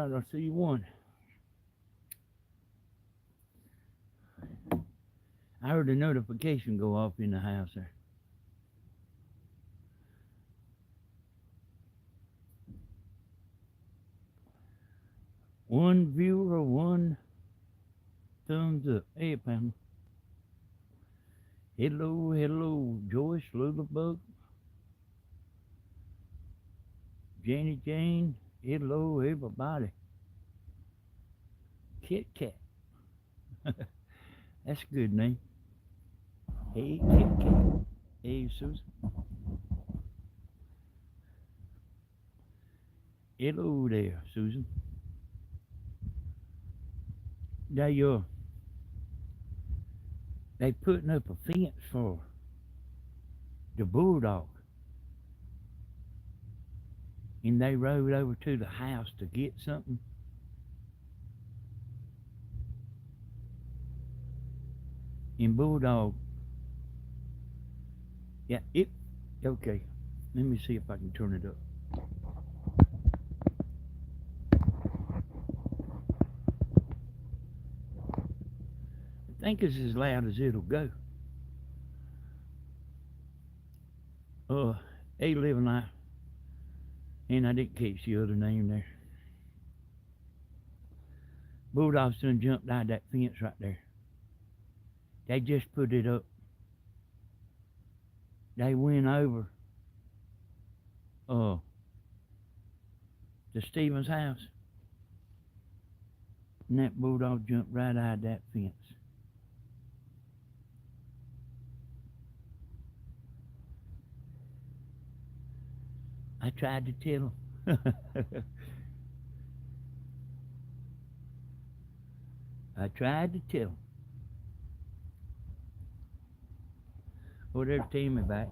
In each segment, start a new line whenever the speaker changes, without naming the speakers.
Alright, I see one. I heard a notification go off in the house there. One viewer, one thumbs up. Hey, Pamela. Hello, hello, Joyce, Lulabug, Jenny Jane. Hello, everybody. Kit Kat. That's a good name. Hey, Kit Kat. Hey, Susan. Hello there, Susan. They putting up a fence for the bulldog. And they rode over to the house to get something. And bulldog, yeah, okay. Let me see if I can turn it up. I think it's as loud as it'll go. Hey, living life. And I didn't catch the other name there. Bulldog's done jumped out of that fence right there. They just put it up. They went over to Stephen's house. And that bulldog jumped right out of that fence. I tried to tell him. I tried to tell him. Oh, there's Tammy back.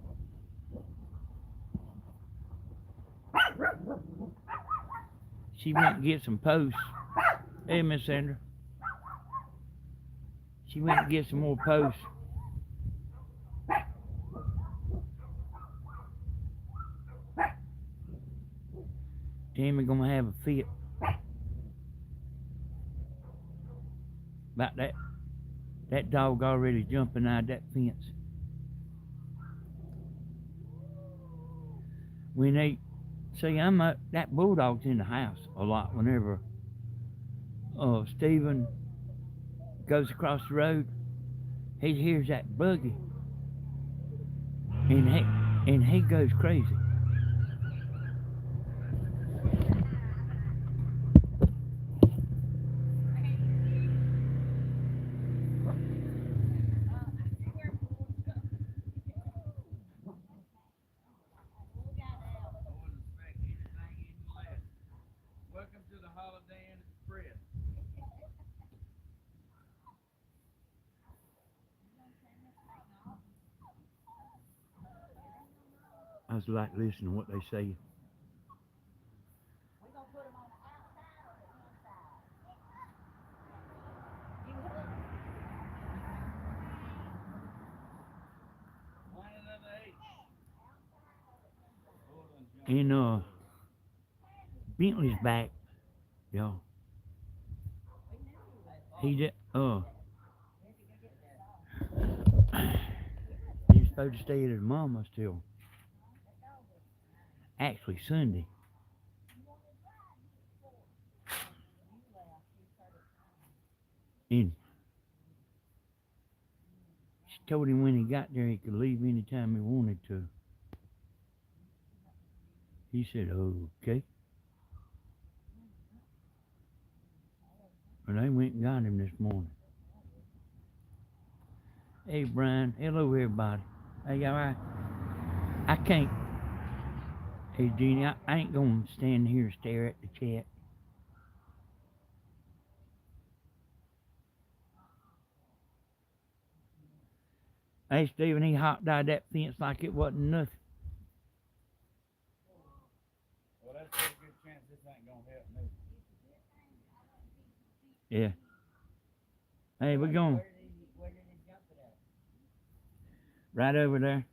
She went to get some posts. Hey, Miss Sandra. She went to get some more posts. Tammy gonna have a fit about that dog already jumping out of that fence. When they see that bulldog's in the house a lot whenever Stephen goes across the road, he hears that buggy and he goes crazy. I was like listening to what they say. And Bentley's back, y'all. He did. He's supposed to stay at his mama's till actually Sunday. And she told him when he got there he could leave anytime he wanted to. He said, okay. And they went and got him this morning. Hey, Brian. Hello, everybody. Hey, all right. I can't. Hey, Jeannie, I ain't going to stand here and stare at the chat. Hey, Stephen, he hopped out of that fence like it wasn't nothing.
Well, that's a pretty good chance this ain't going to help me.
Yeah. Hey, we're going.
Where did he jump it at?
Right over there.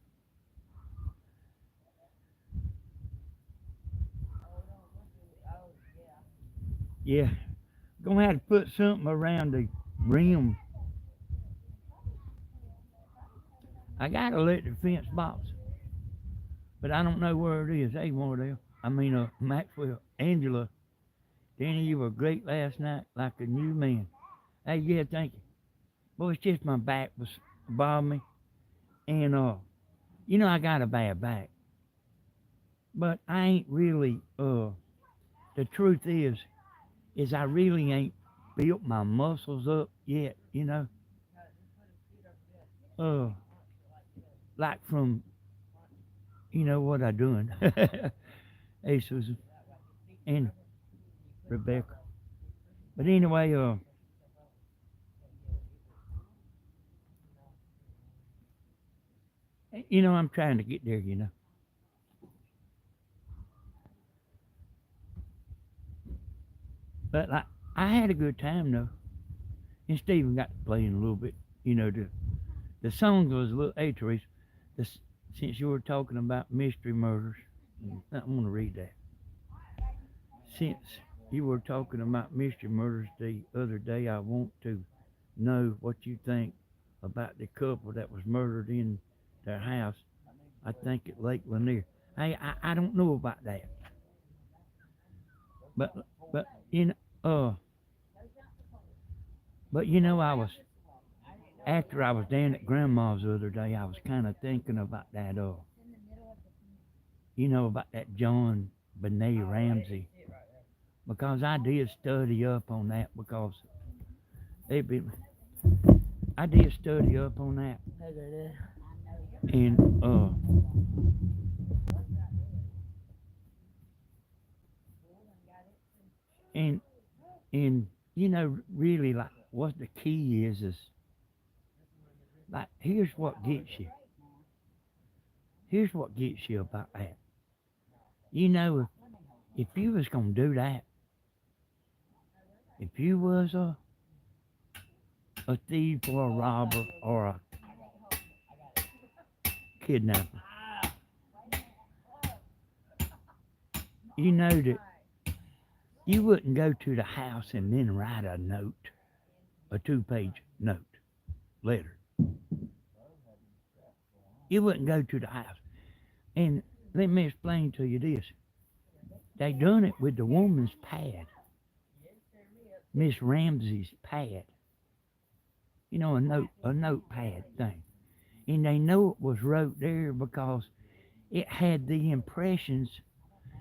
Yeah. Gonna have to put something around the rim. I got an electric fence box, but I don't know where it is. Hey, Wardell. Maxwell. Angela. Danny, you were great last night, like a new man. Hey, yeah, thank you. Boy, it's just my back was bothering me. And, I got a bad back. But I ain't really, the truth is I really ain't built my muscles up yet, uh, like from, what I doing. Hey, Susan and Rebecca. But anyway, I'm trying to get there. But I had a good time though. And Stephen got to playing a little bit. The song was a little. Hey, Teresa, this, since you were talking about mystery murders, I want to read that. Since you were talking about mystery murders the other day, I want to know what you think about the couple that was murdered in their house. I think at Lake Lanier. Hey, I don't know about that, but but you know, I was after I was down at Grandma's the other day, I was kind of thinking about that. About that John Benet Ramsey, because I did study up on that because they be, I did study up on that, and and and really, like, what the key is like, here's what gets you about that. If you was gonna do that, if you was a thief or a robber or a kidnapper, you know that you wouldn't go to the house and then write a note, a 2-page note, letter. You wouldn't go to the house. And let me explain to you this. They done it with the woman's pad, Miss Ramsey's pad. A notepad thing. And they know it was wrote there because it had the impressions,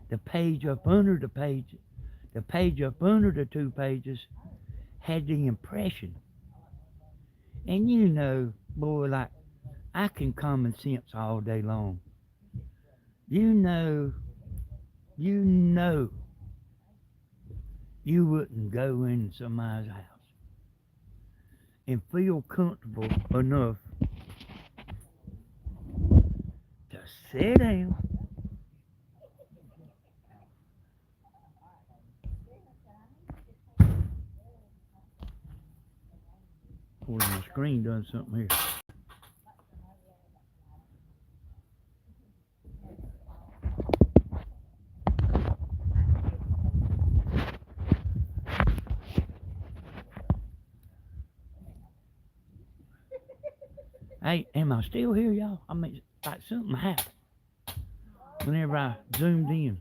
the page up under the page up under the 2 pages had the impression. And boy, like, I can common sense all day long. You know, you wouldn't go in somebody's house and feel comfortable enough to sit down, or the screen done something here. Hey, am I still here, y'all? Like something happened whenever I zoomed in.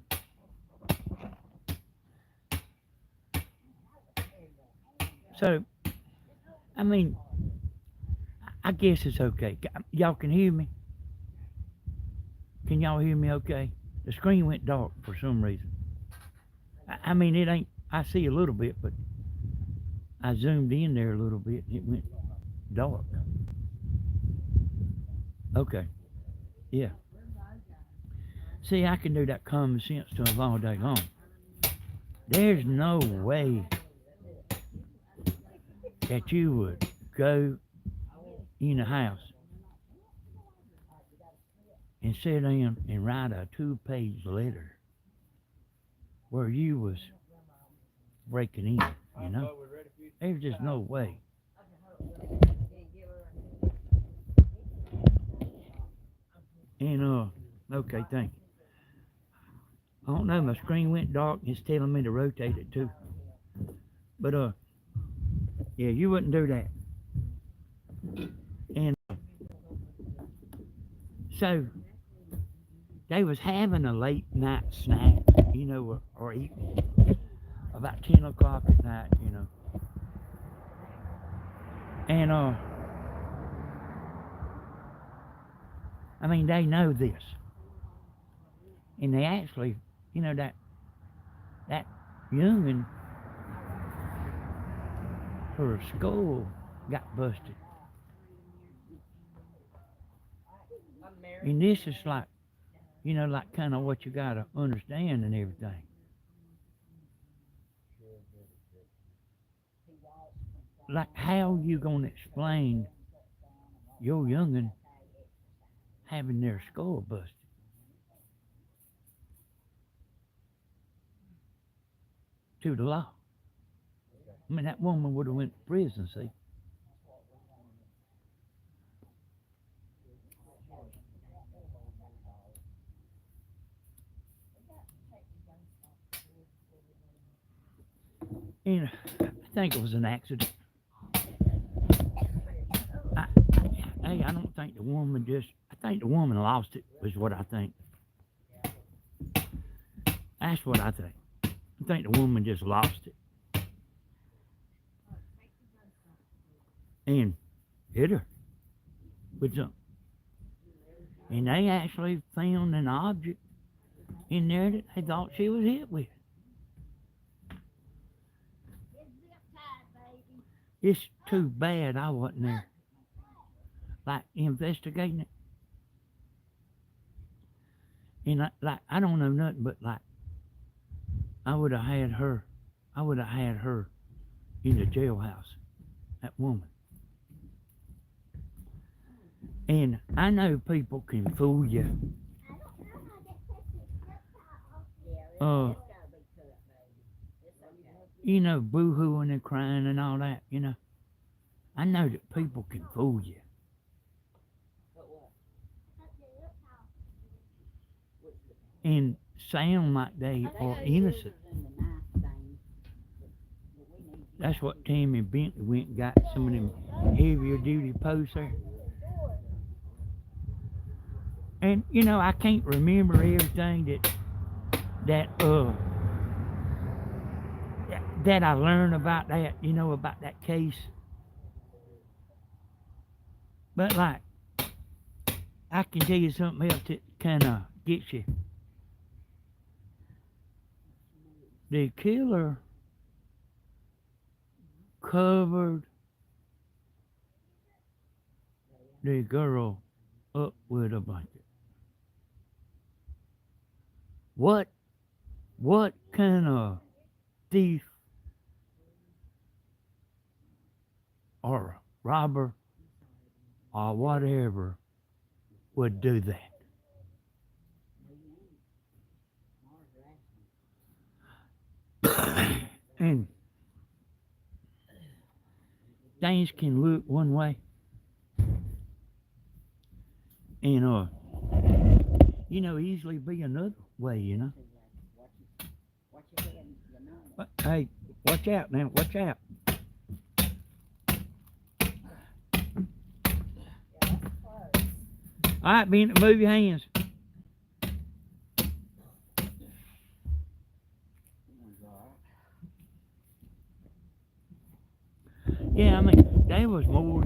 So, I guess it's okay. Y'all can hear me? Can y'all hear me okay? The screen went dark for some reason. It ain't, I see a little bit, but I zoomed in there a little bit and it went dark. Okay, yeah. See, I can do that common sense stuff all day long. There's no way that you would go in a house and sit down and write a 2-page letter where you was breaking in. There's just no way. And okay, thank you. I don't know, my screen went dark and it's telling me to rotate it too. But yeah, you wouldn't do that. And so they was having a late night snack, or eating about 10 o'clock at night. And I mean, they know this, and they actually, that youngin', her skull got busted, and this is like, like kind of what you gotta understand and everything. Like, how you gonna explain your youngin' having their skull busted to the law? I mean, that woman would have went to prison, see? And I think it was an accident. I, hey, I don't think the woman I think the woman lost it, is what I think. That's what I think. I think the woman just lost it and hit her with something. And they actually found an object in there that they thought she was hit with. It's too bad I wasn't there, like, investigating it. And I don't know nothing, but like, I would have had her in the jailhouse, that woman. And I know people can fool you. Boo-hooing and crying and all that, I know that people can fool you. And sound like they are innocent. That's what Tammy and Bentley went and got some of them heavier duty posts there. And I can't remember everything that I learned about that, about that case. But like, I can tell you something else that kind of gets you. The killer covered the girl up with a blanket. What kind of thief or robber or whatever would do that? And things can look one way, and easily be another way. But, hey, watch out now, watch out. All right, Ben, move your hands. Yeah, I mean, there was more.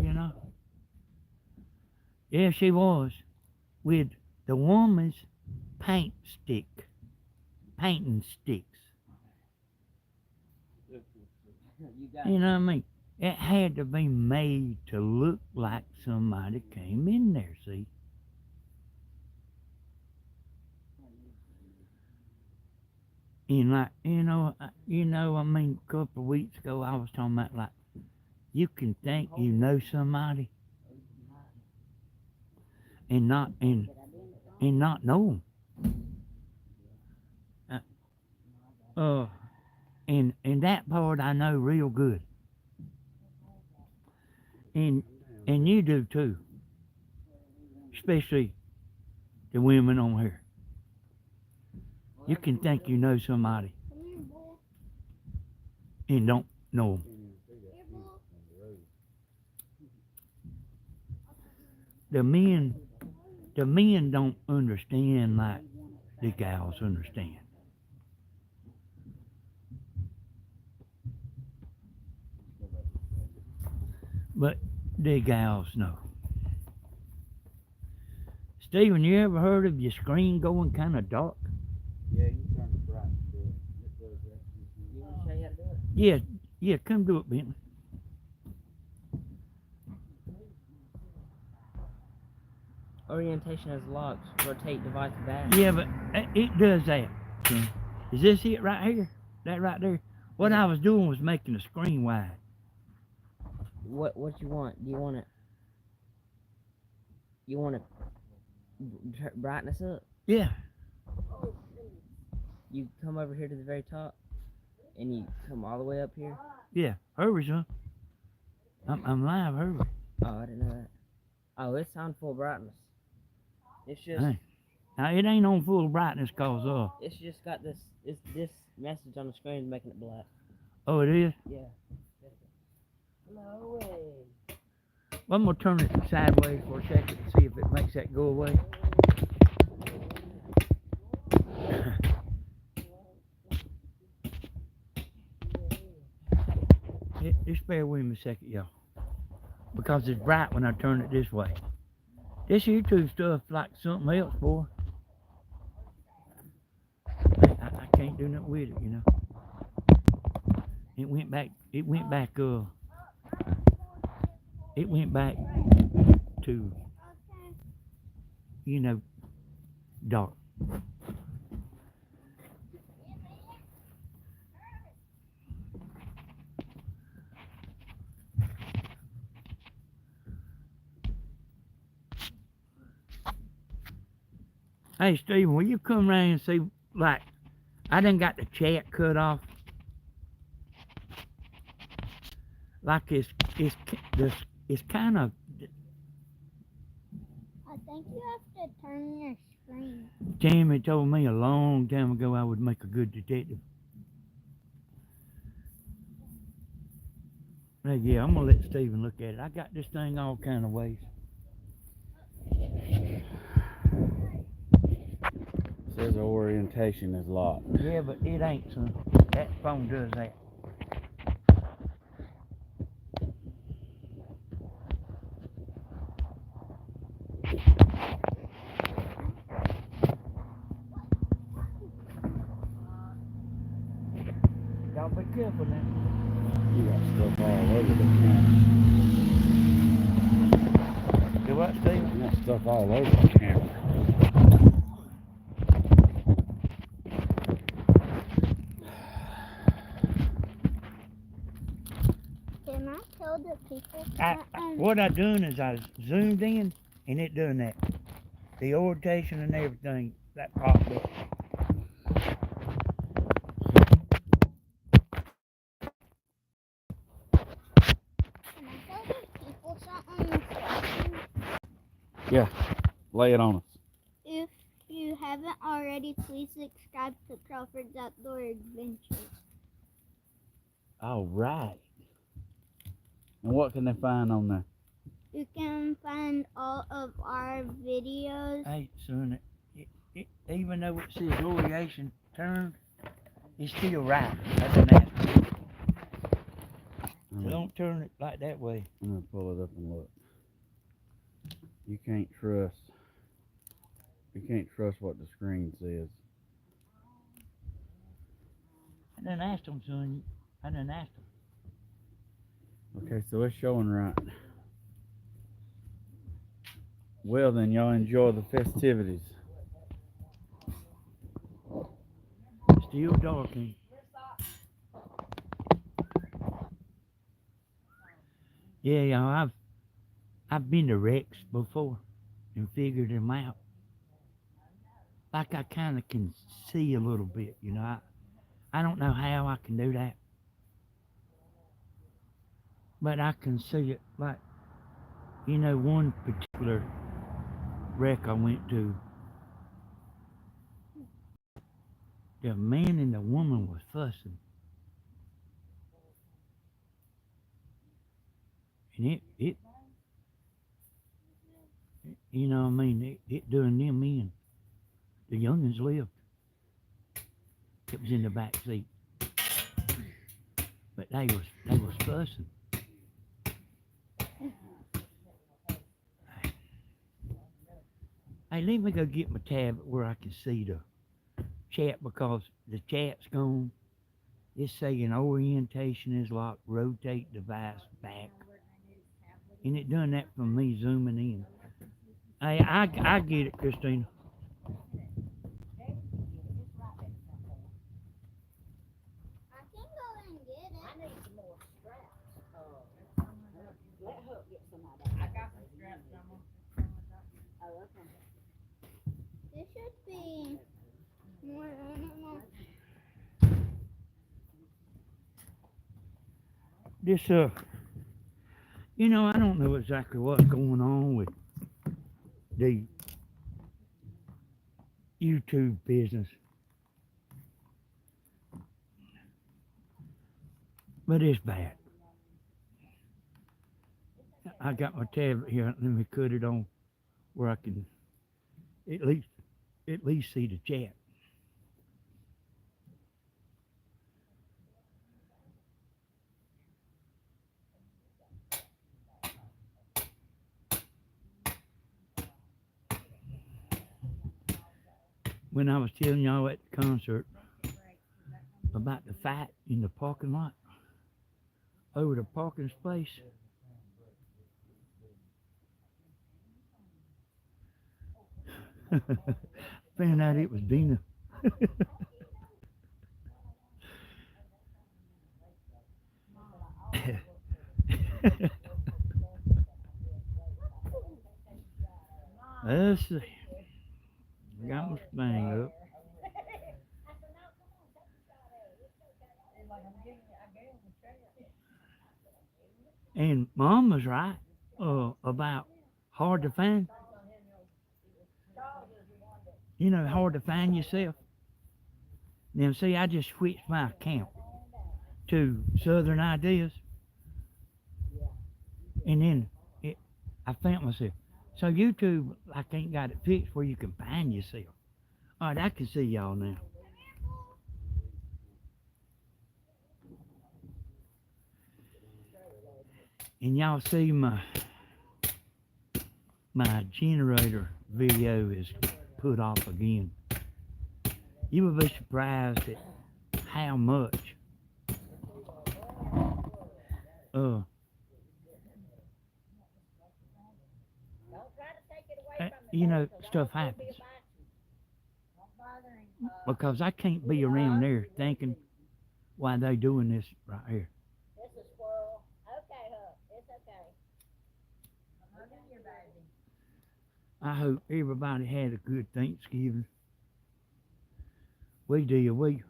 Yeah, she was. With the woman's painting sticks. You know what I mean? It had to be made to look like somebody came in there, see? And like, I mean, a couple of weeks ago I was talking about, like, you can think you know somebody and not know them. And that part I know real good. And you do too. Especially the women on here. You can think you know somebody and don't No.
Can't even see that fence on the road.
The men don't understand like the gals understand. But the gals know. Stephen, you ever heard of your screen going kind of dark?
Yeah, you turn it bright to it. It does that.
You want to show you how to do it?
Yeah, come do it, Bentley.
Orientation has locks. Rotate device back.
Yeah, but it does that. son. Is this it right here? That right there? What I was doing was making the screen wide.
What you want? Do you want it? You want it brightness up?
Yeah.
You come over here to the very top, and you come all the way up here.
Yeah. Hurry, son. I'm live, hurry.
Oh, I didn't know that. Oh, it's on full brightness. It's just
Hey. Now it ain't on full brightness cause
it's just got this message on the screen making it black.
oh it is?
Yeah. No way.
Well, I'm gonna turn it sideways for a second and see if it makes that go away. Just bear with me a second, y'all. Because it's bright when I turn it this way. This YouTube stuff like something else, boy. I can't do nothing with it, you know. It went back to, you know, dark. Hey, Stephen, will you come around and see, like, I done got the chat cut off. Like it's kind of.
I think you have to turn your screen.
Tammy told me a long time ago I would make a good detective. Hey, yeah, I'm gonna let Stephen look at it. I got this thing all kind of ways.
Says orientation is locked.
Yeah, but it ain't, son. That phone does that. Y'all be careful now.
You got stuff all over the camera.
Do what, Stephen?
You got stuff all over the camera.
Can I tell the people?
What I done is I zoomed in and it done that. The orientation and everything that popped up.
Can I tell the people something?
Yeah, lay it on us.
If you haven't already, please subscribe to Crawford's Outdoor Adventures.
All right. And what can they find on there?
You can find all of our videos.
Hey, son, even though it says orientation turned, it's still right. That's an app. So don't turn it like that way.
I'm gonna pull it up and look. You can't trust what the screen says.
I done asked them, son. I done asked them.
Okay, so it's showing right. Well then, y'all enjoy the festivities.
Still dark, ain't it? Yeah, y'all, I've been to wrecks before and figured them out. Like I kind of can see a little bit, you know. I don't know how I can do that, but I can see it. Like, you know, one particular wreck I went to, the man and the woman was fussing. And it you know what I mean, it doing them in. The youngins lived. It was in the back seat. But they was fussing. Hey, let me go get my tablet where I can see the chat because the chat's gone. It's saying orientation is locked, rotate device back. And it done that from me zooming in. Hey, I get it, Christina.
I can go and get it.
I need some more straps. Let Hook get some of that. I got some straps. Oh, okay.
There should be more on it now.
This you know, I don't know exactly what's going on with the YouTube business. But it's bad. I got my tablet here. Let me cut it on where I can at least see the chat. When I was telling y'all at the concert about the fight in the parking lot over the parking space. Found out it was Dina. Let's see. Got my thing up. And Mom was right about hard to find. You know, hard to find yourself. Now, see, I just switched my account to Southern Ideas. And then I found myself. So YouTube, like, ain't got it fixed where you can find yourself. All right, I can see y'all now. And y'all see my generator video is put off again. You would be surprised at how much you know, stuff happens. Because I can't be around there thinking why they doing this right here.
It's a squirrel. Okay, Hook. It's okay.
I hope everybody had a good Thanksgiving. We did.
Alright, Hook.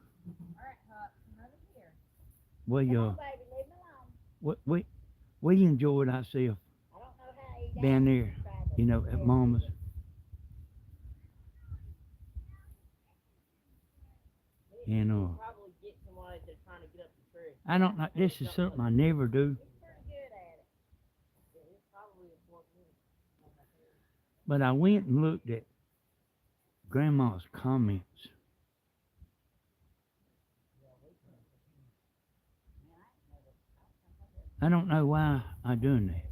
Come over here.
We
Come on, baby. Leave me alone.
we enjoyed ourselves
I don't know how you
down there, you know, at Mama's. And
Probably get somebody that's trying to get up the tree.
I don't know. This is something I never do.
He's pretty good at it.
It's probably important.
But I went and looked at Grandma's comments. I don't know why I done that.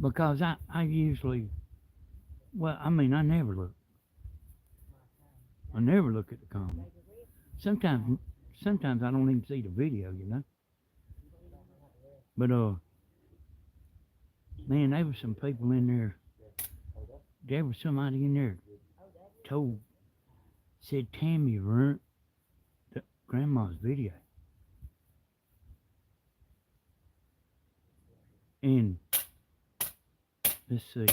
Because I usually, well, I mean, I never look. I never look at the comments. Sometimes I don't even see the video, you know. But man, there was some people in there. There was somebody in there said Tammy ruined Grandma's video. And let's see.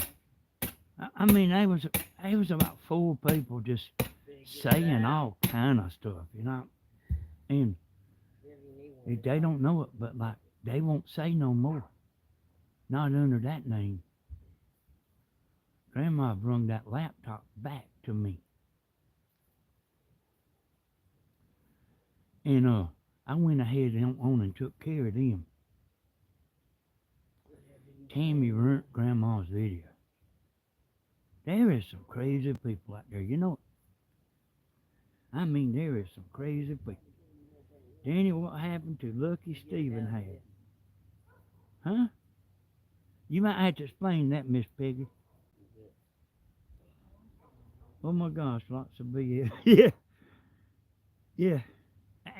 I mean, there was about 4 people just saying all kind of stuff, you know. And they don't know it, but like they won't say no more. Not under that name. Grandma brung that laptop back to me. And I went ahead on and took care of them. Tammy ruined Grandma's video. There is some crazy people out there, you know. I mean, there is some crazy people. Danny, what happened to Lucky Stephen had? Huh? You might have to explain that, Miss Peggy. Oh my gosh, lots of BS. Yeah. Yeah.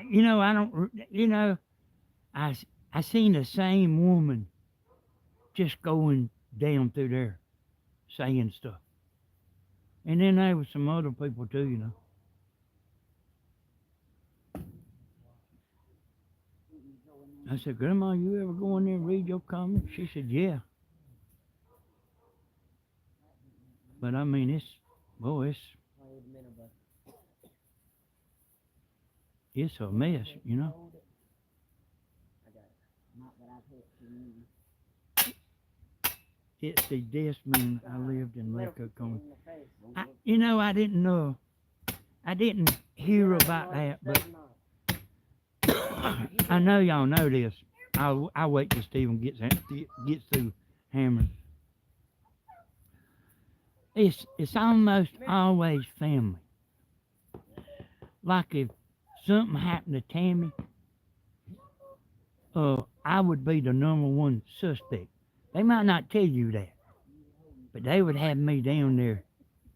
You know, I don't, you know, I seen the same woman just going down through there saying stuff. And then there was some other people too, you know. I said, Grandma, you ever go in there and read your comments? She said, yeah. But I mean, it's a mess, you know.
Not that I've hit too many.
It's the Desmond I lived in Lake Oconee.
In the face.
You know, I didn't hear about that, but I know y'all know this. I'll wait till Stephen gets through hammering. It's almost always family. Like if something happened to Tammy, I would be the number one suspect. They might not tell you that, but they would have me down there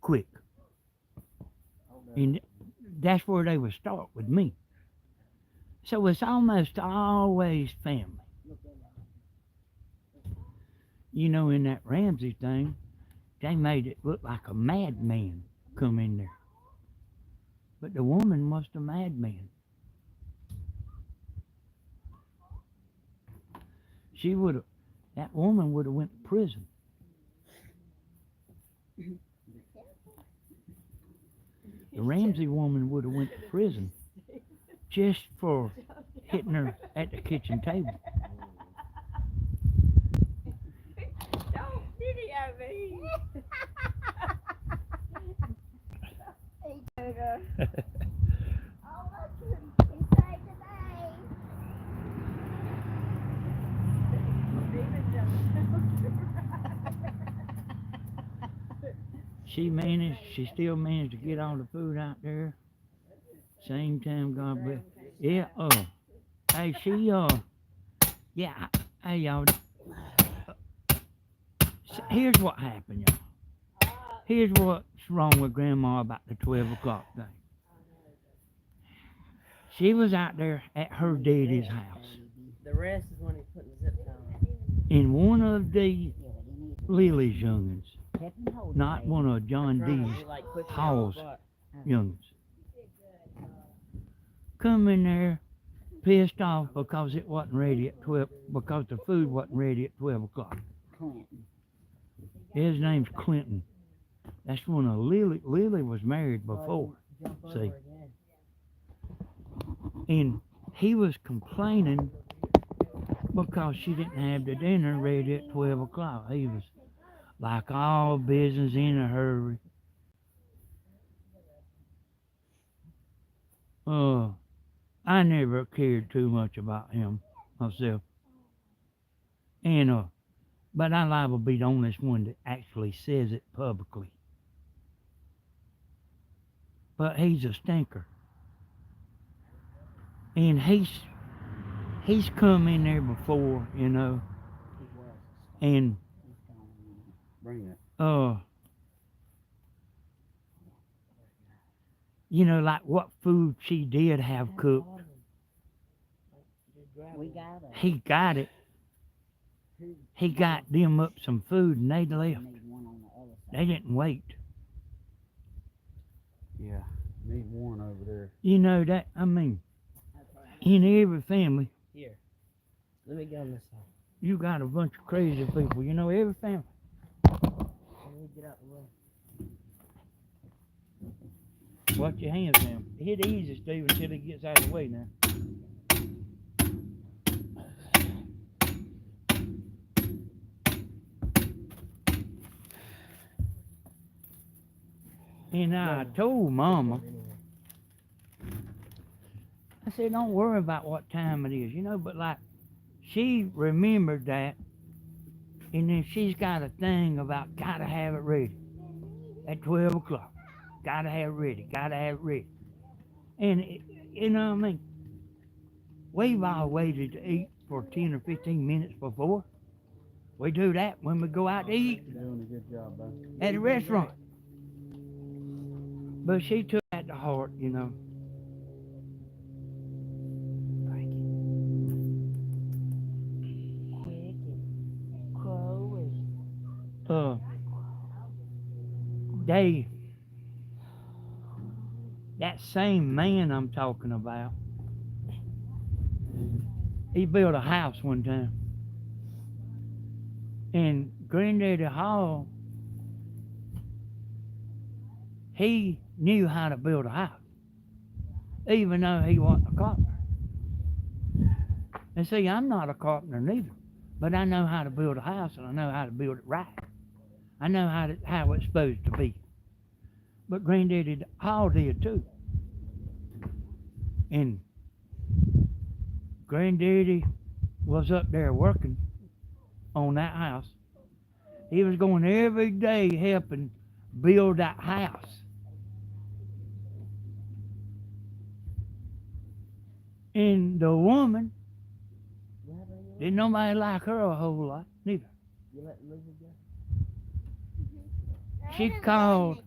quick. And that's where they would start with me. So it's almost always family. You know, in that Ramsey thing, they made it look like a madman come in there. But the woman was the madman. That woman would have went to prison. The Ramsey woman would have went to prison just for hitting her at the kitchen table.
Don't video me.
Hey, Toto. Oh, look who's inside today.
She still managed to get all the food out there. Same time, God bless. Yeah, hey, hey, y'all. Here's what happened, y'all. Here's what's wrong with Grandma about the 12 o'clock thing. She was out there at her daddy's house.
The rest is when he's putting the zip down.
And one of the Lily's youngins, not one of John D's Paul's youngins, come in there pissed off because it wasn't ready at 12, because the food wasn't ready at 12 o'clock. His name's Clinton. That's one of Lily. Lily was married before, see. And he was complaining because she didn't have the dinner ready at 12 o'clock. He was like all business in a hurry. I never cared too much about him myself. And but I liable to be the only one that actually says it publicly. But he's a stinker. And he's come in there before, you know. And
Bring it.
you know, like what food she did have cooked.
We got it.
He got it. He got them up some food and they left.
Need one on the other side.
They didn't wait.
Yeah, need one over there.
You know that, I mean, in every family,
Here. Let me get on this side.
you got a bunch of crazy people. You know, every family.
Let me get out the way.
Watch your hands now. Hit easy, Steve, until he gets out of the way now. And I told Mama, I said, don't worry about what time it is, you know, but like, she remembered that And then she's got a thing about gotta have it ready at 12 o'clock. Gotta have it ready. Gotta have it ready. And, you know what I mean? We've all waited to eat for 10 or 15 minutes before. We do that when we go out to eat
You're doing a good job, bud.
at a restaurant. But she took that to heart, you know. They, that same man I'm talking about, he built a house one time. And Granddaddy Hall, he knew how to build a house, even though he wasn't a carpenter. And see, I'm not a carpenter neither, but I know how to build a house and I know how to build it right. I know how it's supposed to be. But Granddaddy Hall did too. And Granddaddy was up there working on that house. He was going every day helping build that house. And the woman, didn't nobody like her a whole lot, neither.
You let Lizzie go?
She called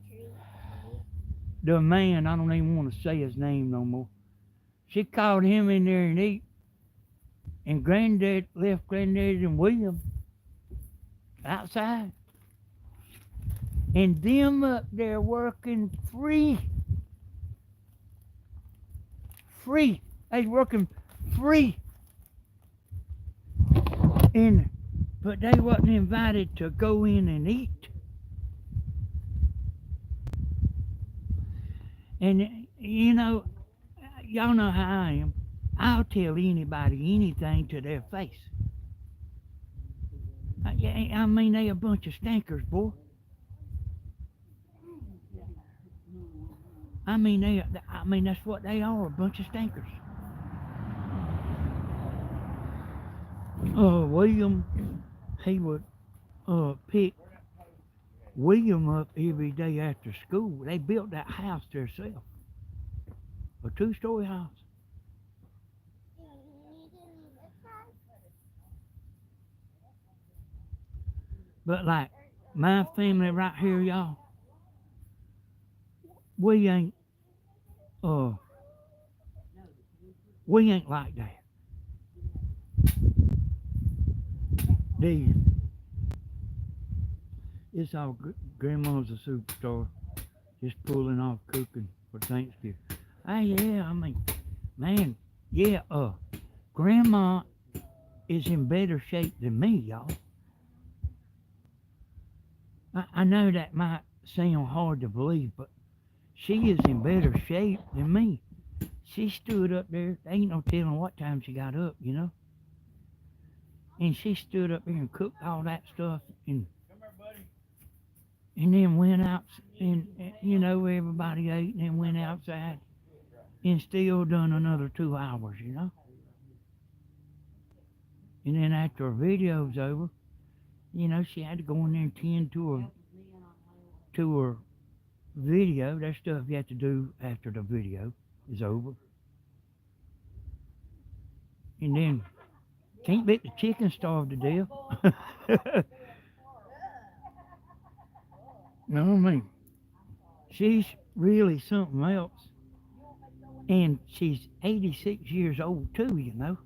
the man, I don't even want to say his name no more. She called him in there and eat. And Granddad left Granddaddy and William outside. And them up there working free. Free. They working free. But they wasn't invited to go in and eat. And you know, y'all know how I am. I'll tell anybody anything to their face. I mean, they a bunch of stinkers, boy. I mean, that's what they are, a bunch of stinkers. William, he would pick William up every day after school. They built that house themselves, a 2-story house. But like my family right here, y'all, we ain't like that. It's all grandma's a superstar, just pulling off cooking for Thanksgiving. Yeah, I mean, man, yeah, grandma is in better shape than me, y'all. I know that might sound hard to believe, but she is in better shape than me. She stood up there, there ain't no telling what time she got up, you know. And she stood up there and cooked all that stuff and then went out and you know, everybody ate and then went outside and still done another 2 hours, you know. And then after her video's over, you know, she had to go in there and tend to her video. There's stuff you have to do after the video is over. And then can't let the chicken starve to death. No, I mean, she's really something else. And she's 86 years old too, you know.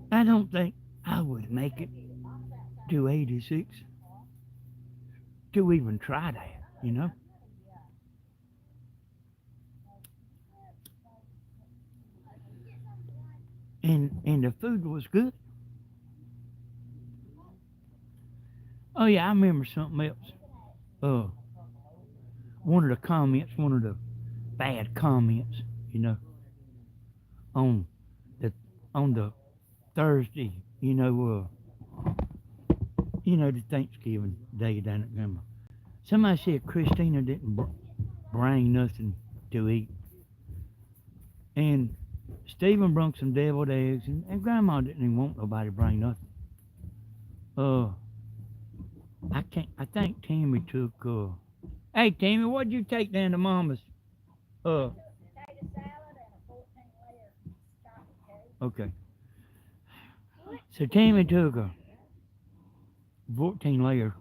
I don't think I would make it to 86 to even try that, you know. And the food was good. Oh yeah, I remember something else. One of the bad comments, you know, on the Thursday, you know, the Thanksgiving day down at Grandma. Somebody said Christina didn't bring nothing to eat. And Stephen brung some deviled eggs, and Grandma didn't even want nobody to bring nothing. I think Tammy took, hey, Tammy, what'd you take down to Mama's?
Potato salad and a 14-layer chocolate cake.
Okay. So Tammy took a 14-layer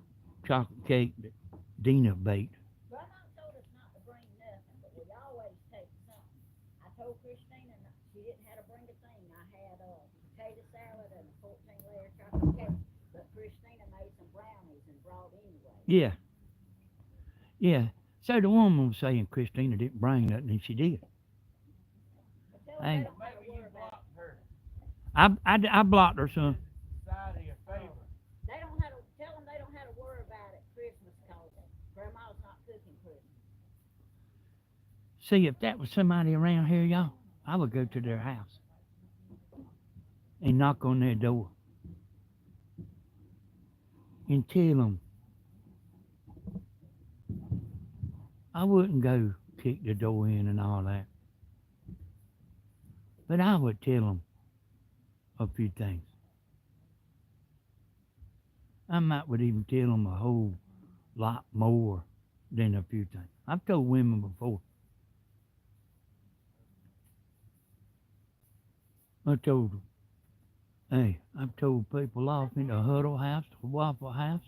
chocolate cake that Dina baked.
Grandma told us not to bring nothing, but we always take something. I told Christina she didn't have to bring a thing. I had a potato salad and a 14-layer chocolate cake, but Christina made some brownies and brought anyway.
Yeah. Yeah. So the woman was saying Christina didn't bring nothing, and she did.
But tell her
Hey.
they don't have to worry about it.
her.
I blocked her, son.
Society a favor.
They don't have to tell them they don't have to worry about it Christmas cause Grandma's not cooking Christmas.
See, if that was somebody around here, y'all, I would go to their house and knock on their door and tell them. I wouldn't go kick the door in and all that. But I would tell them a few things. I might would even tell them a whole lot more than a few things. I've told women before. I told them, hey, I've told people off in the Huddle House, the Waffle House,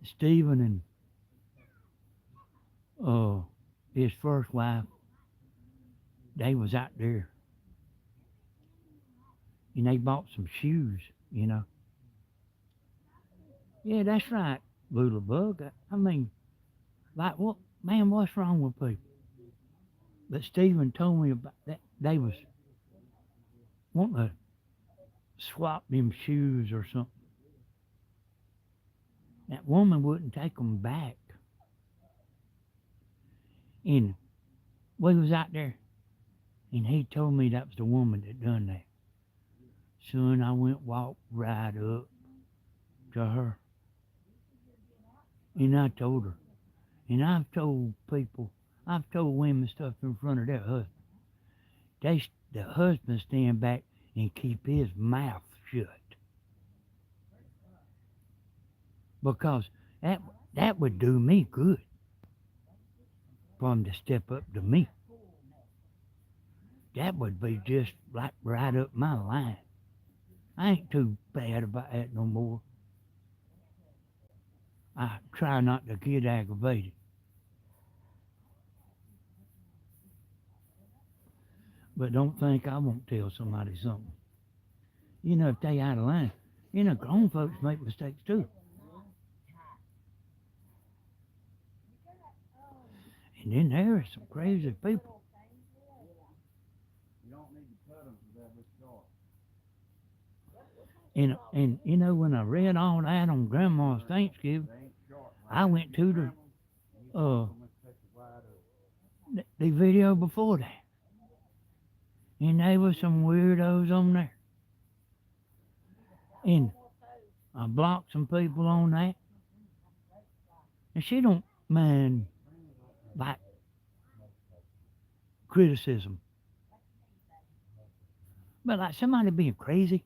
Stephen and his first wife, they was out there. And they bought some shoes, you know. Yeah, that's right, little bug. I mean, like, what, man, what's wrong with people? But Stephen told me about that. They was wanting to swap them shoes or something. That woman wouldn't take them back. And we was out there, and he told me that was the woman that done that. Son, I walked right up to her. And I told her. And I've told women stuff in front of their husband. The husband stand back and keep his mouth shut. Because that would do me good for him to step up to me. That would be just like right up my line. I ain't too bad about that no more. I try not to get aggravated. But don't think I won't tell somebody something. You know, if they out of line. You know, grown folks make mistakes too. And then there are some crazy people.
You don't need to cut them because they'll be short.
And you know, when I read all that on Grandma's Thanksgiving,
They ain't short.
I went to the video before that. And there was some weirdos on there. And I blocked some people on that. And she don't mind, like, criticism. But like somebody being crazy,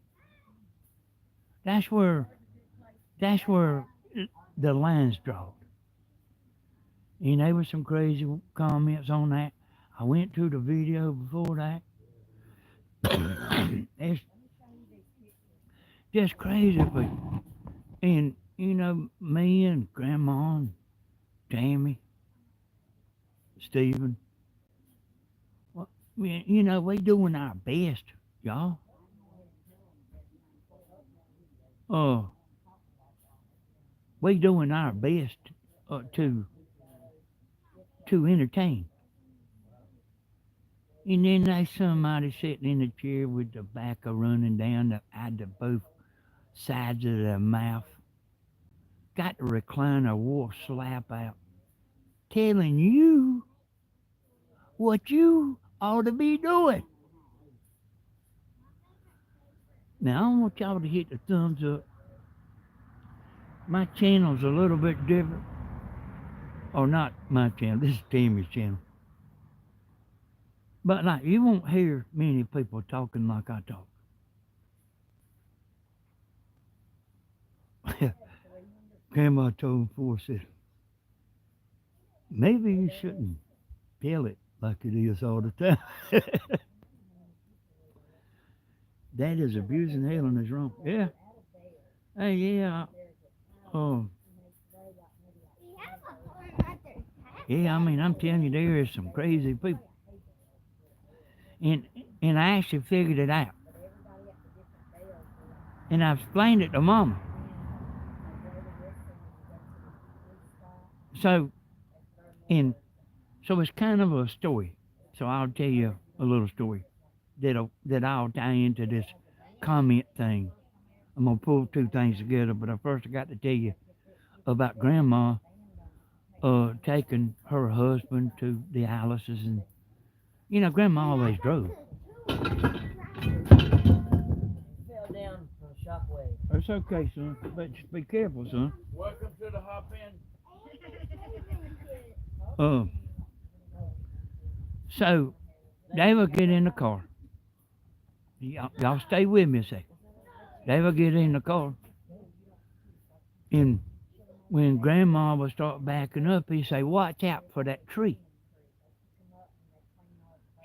that's where the line's drawn. And there was some crazy comments on that. I went to the video before that. It's just crazy people. And, you know, me and Grandma and Tammy, Stephen, well, you know, we doing our best, y'all. We doing our best to entertain. And then there's somebody sitting in the chair with the tobacco running down out the both sides of their mouth. Got the recliner wore slap out. Telling you what you ought to be doing. Now, I want y'all to hit the thumbs up. My channel's a little bit different. Or not my channel, this is Tammy's channel. But like, you won't hear many people talking like I talk. Grandma told him before, said, maybe you shouldn't tell it like it is all the time. That is abusing Helen is wrong. Yeah. Hey, yeah. Oh,
He has a horn right there.
yeah. I mean, I'm telling you, there is some crazy people, and and I actually figured it out, and I've explained it to Mama. So, and so it's kind of a story. So I'll tell you a little story that I'll tie into this comment thing. I'm gonna pull two things together, but first I got to tell you about Grandma taking her husband to dialysis, and Grandma always drove.
Fell down from a shockwave.
It's okay, son, but just be careful, son.
Welcome to the hop in.
So they will get in the car. Y'all stay with me a second. They will get in the car, and when Grandma will start backing up, he say, "Watch out for that tree."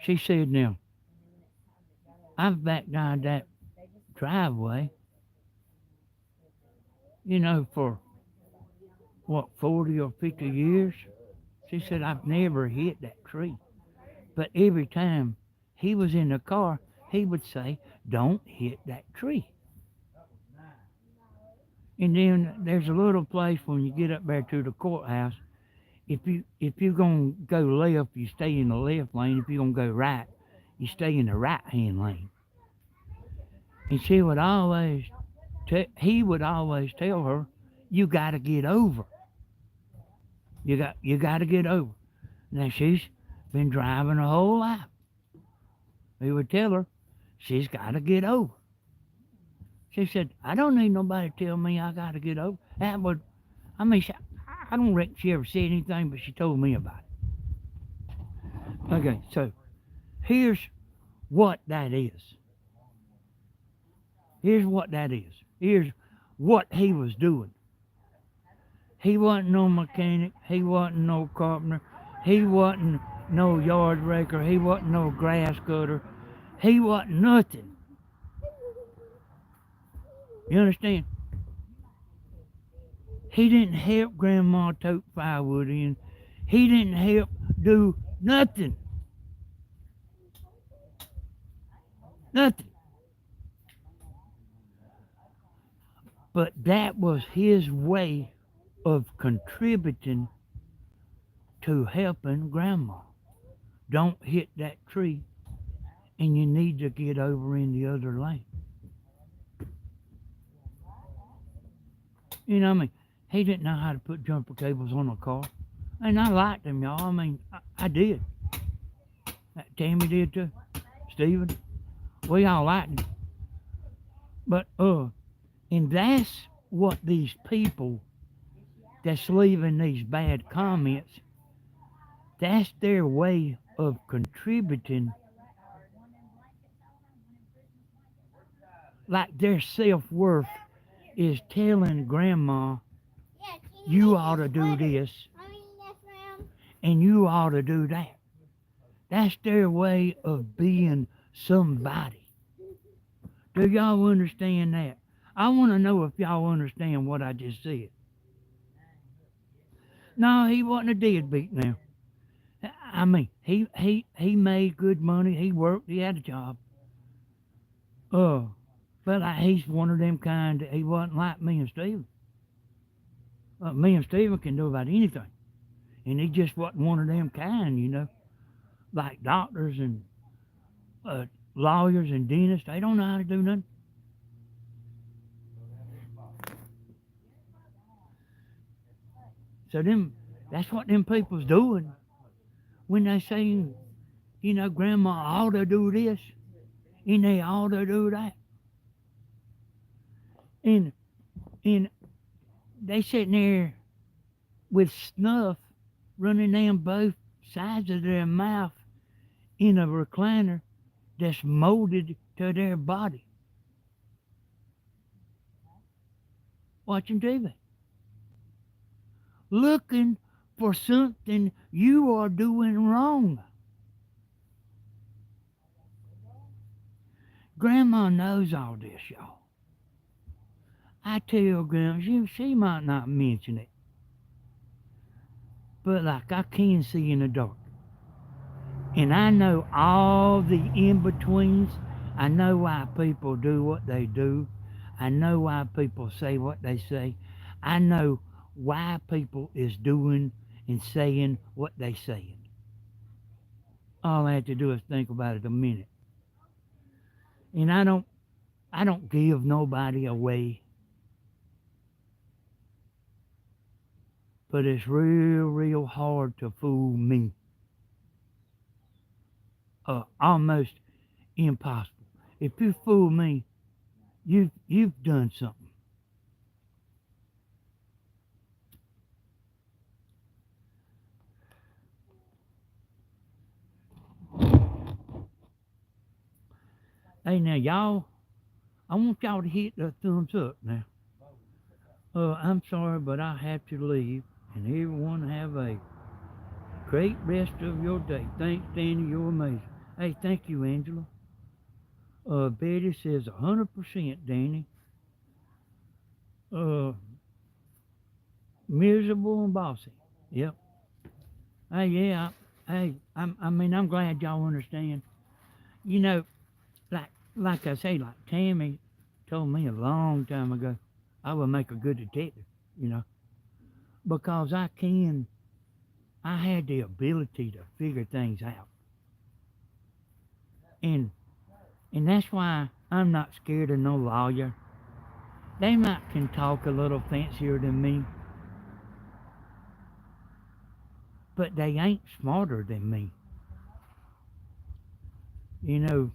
She said, "Now, I've backed down that driveway, for what, 40 or 50 years." She said, "I've never hit that tree. But every time he was in the car, he would say, 'Don't hit that tree.'" And then there's a little place when you get up there to the courthouse. If you're gonna go left, you stay in the left lane. If you're gonna go right, you stay in the right hand lane. And he would always tell her, "You got to get over. You got to get over." Now she's been driving her whole life. He would tell her she's got to get over. She said, "I don't need nobody to tell me I got to get over." I don't reckon she ever said anything, but she told me about it. Okay, so here's what that is. Here's what that is. Here's what he was doing. He wasn't no mechanic. He wasn't no carpenter. He wasn't no yard raker. He wasn't no grass cutter. He wasn't nothing. You understand? He didn't help Grandma tote firewood in. He didn't help do nothing. Nothing. But that was his way of contributing to helping Grandma. Don't hit that tree, and you need to get over in the other lane. You know what I mean? He didn't know how to put jumper cables on a car. And I liked him, y'all. I mean, I did. Tammy did too. Stephen. We all liked him. But, and that's what these people that's leaving these bad comments, that's their way of contributing. Like their self-worth is telling Grandma,
Yeah, can
"You
make
ought to
this
do
sweater?
this,
Yes, ma'am.
and you ought to do that." That's their way of being somebody. Do y'all understand that? I want to know if y'all understand what I just said. No, he wasn't a deadbeat now. I mean, he made good money. He worked. He had a job. But he's one of them kind that he wasn't like me and Steven. Me and Steven can do about anything. And he just wasn't one of them kind, like doctors and lawyers and dentists. They don't know how to do nothing. So that's what them people's doing when they saying, Grandma ought to do this, and they ought to do that. And they sitting there with snuff running down both sides of their mouth, in a recliner that's molded to their body, watching TV, looking for something you are doing wrong. Grandma knows all this, y'all. I tell Grandma, she might not mention it, but like I can see in the dark. And I know all the in-betweens. I know why people do what they do. I know why people say what they say. I know why people is doing and saying what they saying. All I have to do is think about it a minute. And I don't give nobody away. But it's real hard to fool me. Almost impossible. If you fool me, you've done something. Hey now y'all, I want y'all to hit the thumbs up now. I'm sorry, but I have to leave, and everyone have a great rest of your day. Thanks, Danny, you're amazing. Hey, thank you, Angela. Betty says 100%, Danny. Miserable and bossy. Yep. Hey, yeah. I mean, I'm glad y'all understand. You know, like I say, like Tammy told me a long time ago, I would make a good detective, you know, because I had the ability to figure things out. And that's why I'm not scared of no lawyer. They might can talk a little fancier than me, but they ain't smarter than me. You know,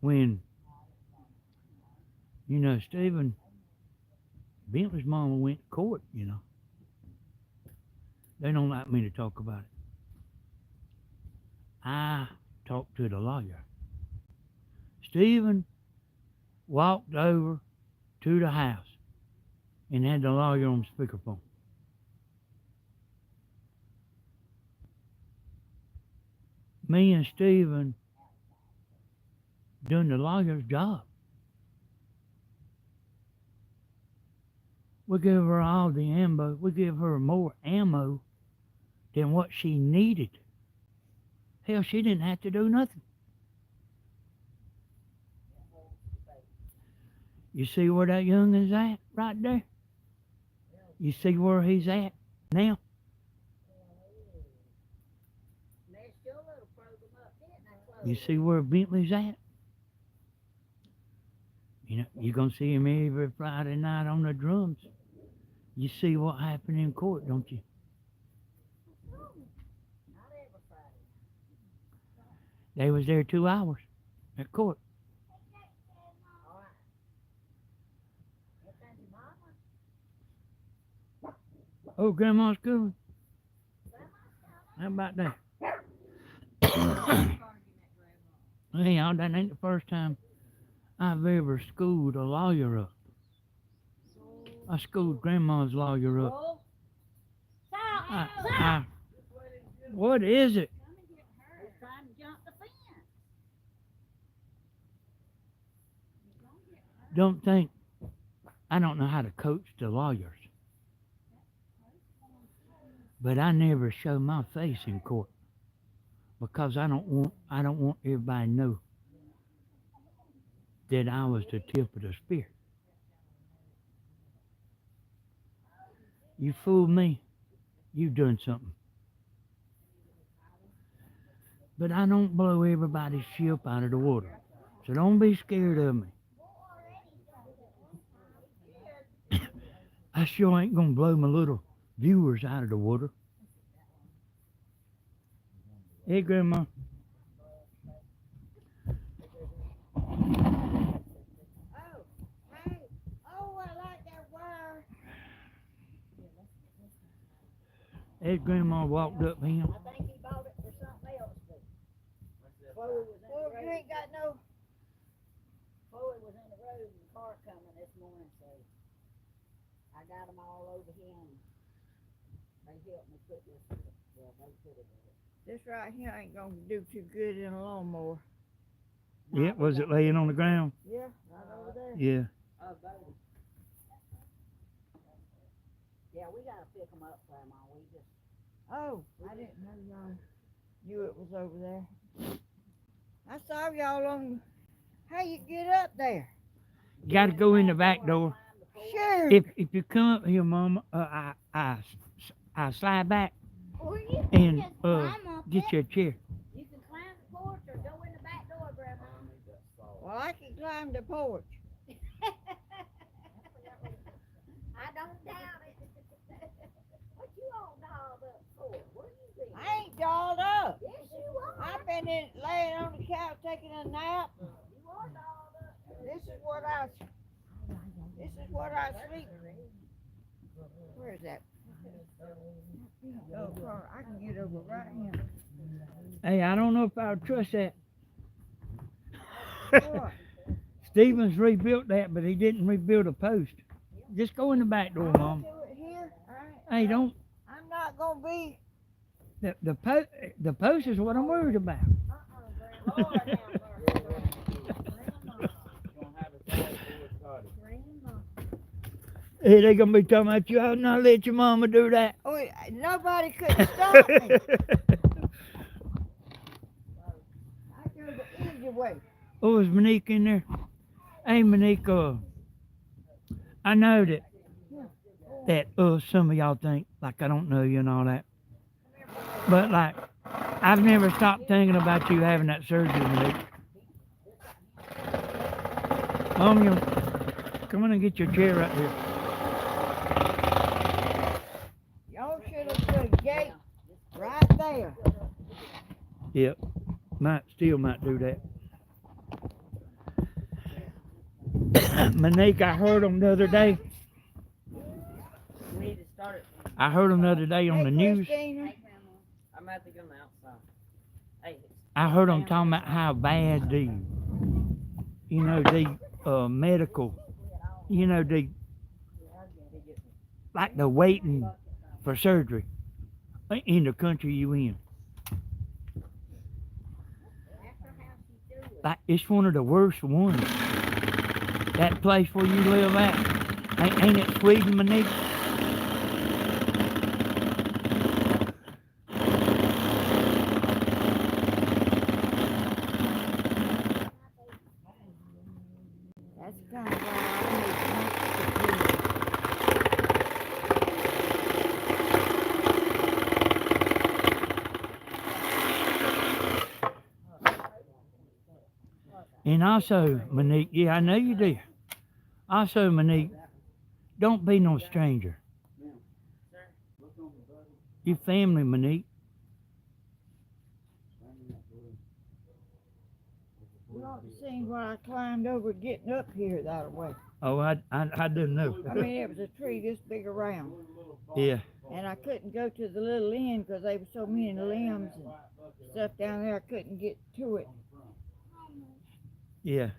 when, Stephen Bentley's mama went to court, they don't like me to talk about it. I talked to the lawyer. Stephen walked over to the house and had the lawyer on speakerphone. Me and Stephen doing the lawyer's job. We give her all the ammo. We give her more ammo than what she needed. Hell, she didn't have to do nothing. You see where that young is at right there? You see where he's at now? You see where Bentley's at? You're going to see him every Friday night on the drums. You see what happened in court, don't you? They was there 2 hours at court. Oh, Grandma's coming. How about that? Hey, y'all, that ain't the first time I've ever schooled a lawyer up. I schooled Grandma's lawyer up. What is it? Don't think I don't know how to coach the lawyers. But I never show my face in court because I don't want everybody to know that I was the tip of the spear. You fooled me, you done something. But I don't blow everybody's ship out of the water. So don't be scared of me. I sure ain't gonna blow my little viewers out of the water. Hey, Grandma. Hey, Grandma walked up him.
I think he bought it for something else. Chloe was in the
Well,
road.
you ain't got no.
Chloe was in the road and the car coming this morning, so I got them all over here and they helped me put this, well, they put it in.
This right here ain't gonna do too good in a lawnmower.
Yeah, was it laying on the ground?
Yeah, right over there.
Yeah.
Oh, baby. Yeah, we gotta pick them up, Grandma, we just.
Oh, I didn't know y'all knew it was over there. I saw y'all on. How you get up there?
You got to go in the back door.
Sure.
If you come up here, Mama, I slide back
Or you can
and
just climb up
get
it.
you a chair.
You can climb the porch or go in the back door, Grandma.
Well, I can climb the porch.
I don't doubt it. What you all dolled up for? What you been?
I ain't dolled up.
Yes, you are.
I've been in laying on the couch taking a nap.
You are dolled up.
This is what I sleep. Where is that? Oh, car. I can get over right here.
Hey, I don't know if I would trust that.
What?
Stevens rebuilt that, but he didn't rebuild a post. Just go in the back door, Mom.
Do it here.
Hey, don't.
I'm not gonna be.
The post is what I'm worried about.
Lord have mercy.
Hey, they gonna be talking about you. I'll not let your mama do that.
Oh, nobody could stop me. I go the easy way.
Oh, is Monique in there? Hey, Monique, I know that some of y'all think like I don't know you and all that, but like I've never stopped thinking about you having that surgery, Monique. Mom, you come on and get your chair right here.
Y'all should have put a gate right there.
Yep, might do that. Monique, I heard them the other day.
We need to start it.
I heard them the other day on the news.
Christina.
I'm at the gun outside. Hey,
I heard them talking about how bad the medical, like the waiting for surgery in the country you in. Like it's one of the worst ones. That place where you live at, ain't it Sweden, Monique?
That's kind of why I need
And also, Monique, yeah, I know you do. Also, Monique, don't be no stranger. You family, Monique.
You ought to seen what I climbed over getting up here that way.
Oh, I didn't know.
I mean, it was a tree this big around.
Yeah.
And I couldn't go to the little end because there were so many limbs and stuff down there. I couldn't get to it.
Yeah.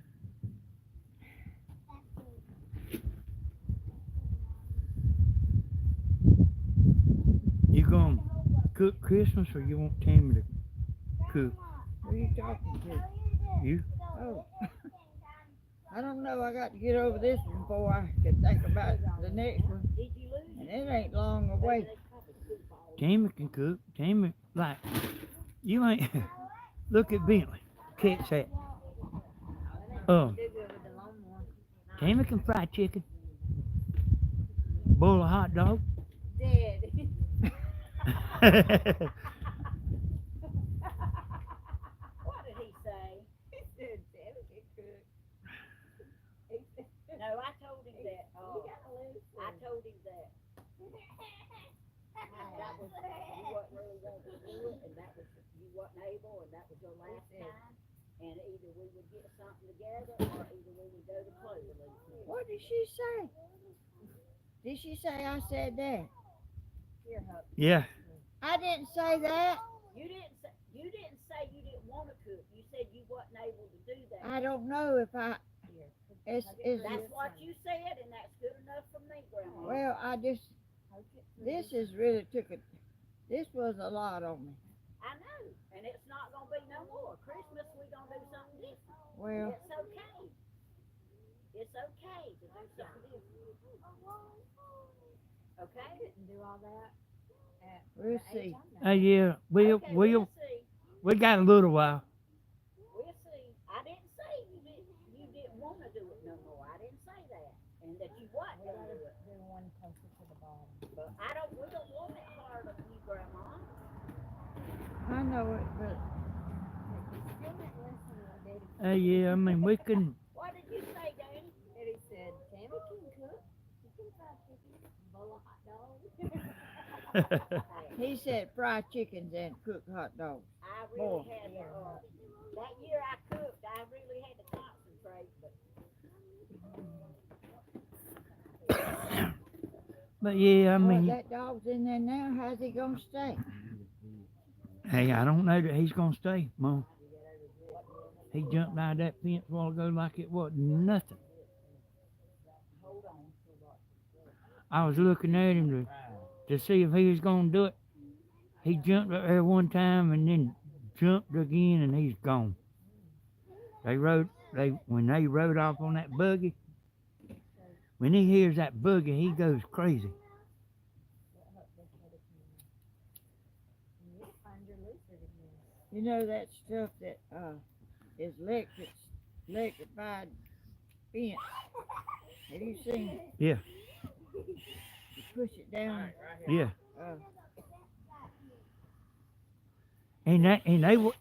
You gonna cook Christmas or you want Tammy to cook?
Who are you talking to?
You?
Oh. I don't know. I got to get over this one before I can think about the next one. And it ain't long away.
Tammy can cook. Tammy, like, you ain't. Look at Bentley. Catch that. Tammy can fry chicken. Boil a hot dog.
Dead. What did he say?
He said, Tammy can cook.
No, I told him that. I told him that. That was, you wasn't really wanting to do it, and that was, you wasn't able, and that was your last time. And either we would get something together, or either we would go to Clover.
What did she say? Did she say I said that?
Here, Huck.
Yeah.
I didn't say that.
You didn't say, You didn't say you didn't want to cook. You said you wasn't able to do that.
I don't know if I. It's
That's what you said, and that's good enough for me, Grandma.
well. I just. This is really took it. This was a lot on me.
I know, and it's not gonna be no more. Christmas we gonna do something different.
Well,
It's okay. It's okay to do something different. Okay?
Didn't do all that.
we'll see.
Yeah,
Okay,
we'll
see.
we got a little while.
We'll see. I didn't say you didn't want to do it no more. I didn't say that, and that you wasn't gonna do it.
Do one closer to the bottom.
But we don't want it hard of you, Grandma.
I know it, but
Still didn't listen to what Daddy
Yeah, I mean we can.
What did you say, Danny?
Daddy said, Tammy can cook. She can fry chicken, bowl of hot dogs.
he said fried chickens and cooked hot dogs.
I
Boy.
really had that year I cooked. I really had to concentrate, but
But yeah, I
Well,
mean,
that dog's in there now. How's he gonna stay?
hey, I don't know that he's gonna stay, Mom. He jumped out of that fence a while ago like it wasn't nothing. I was looking at him to see if he was gonna do it. He jumped up there one time and then jumped again, and he's gone. When they rode off on that buggy. When he hears that buggy, he goes crazy.
You know that stuff that is electrified fence. Have you seen it?
Yeah.
You push it down.
Yeah.
Uh,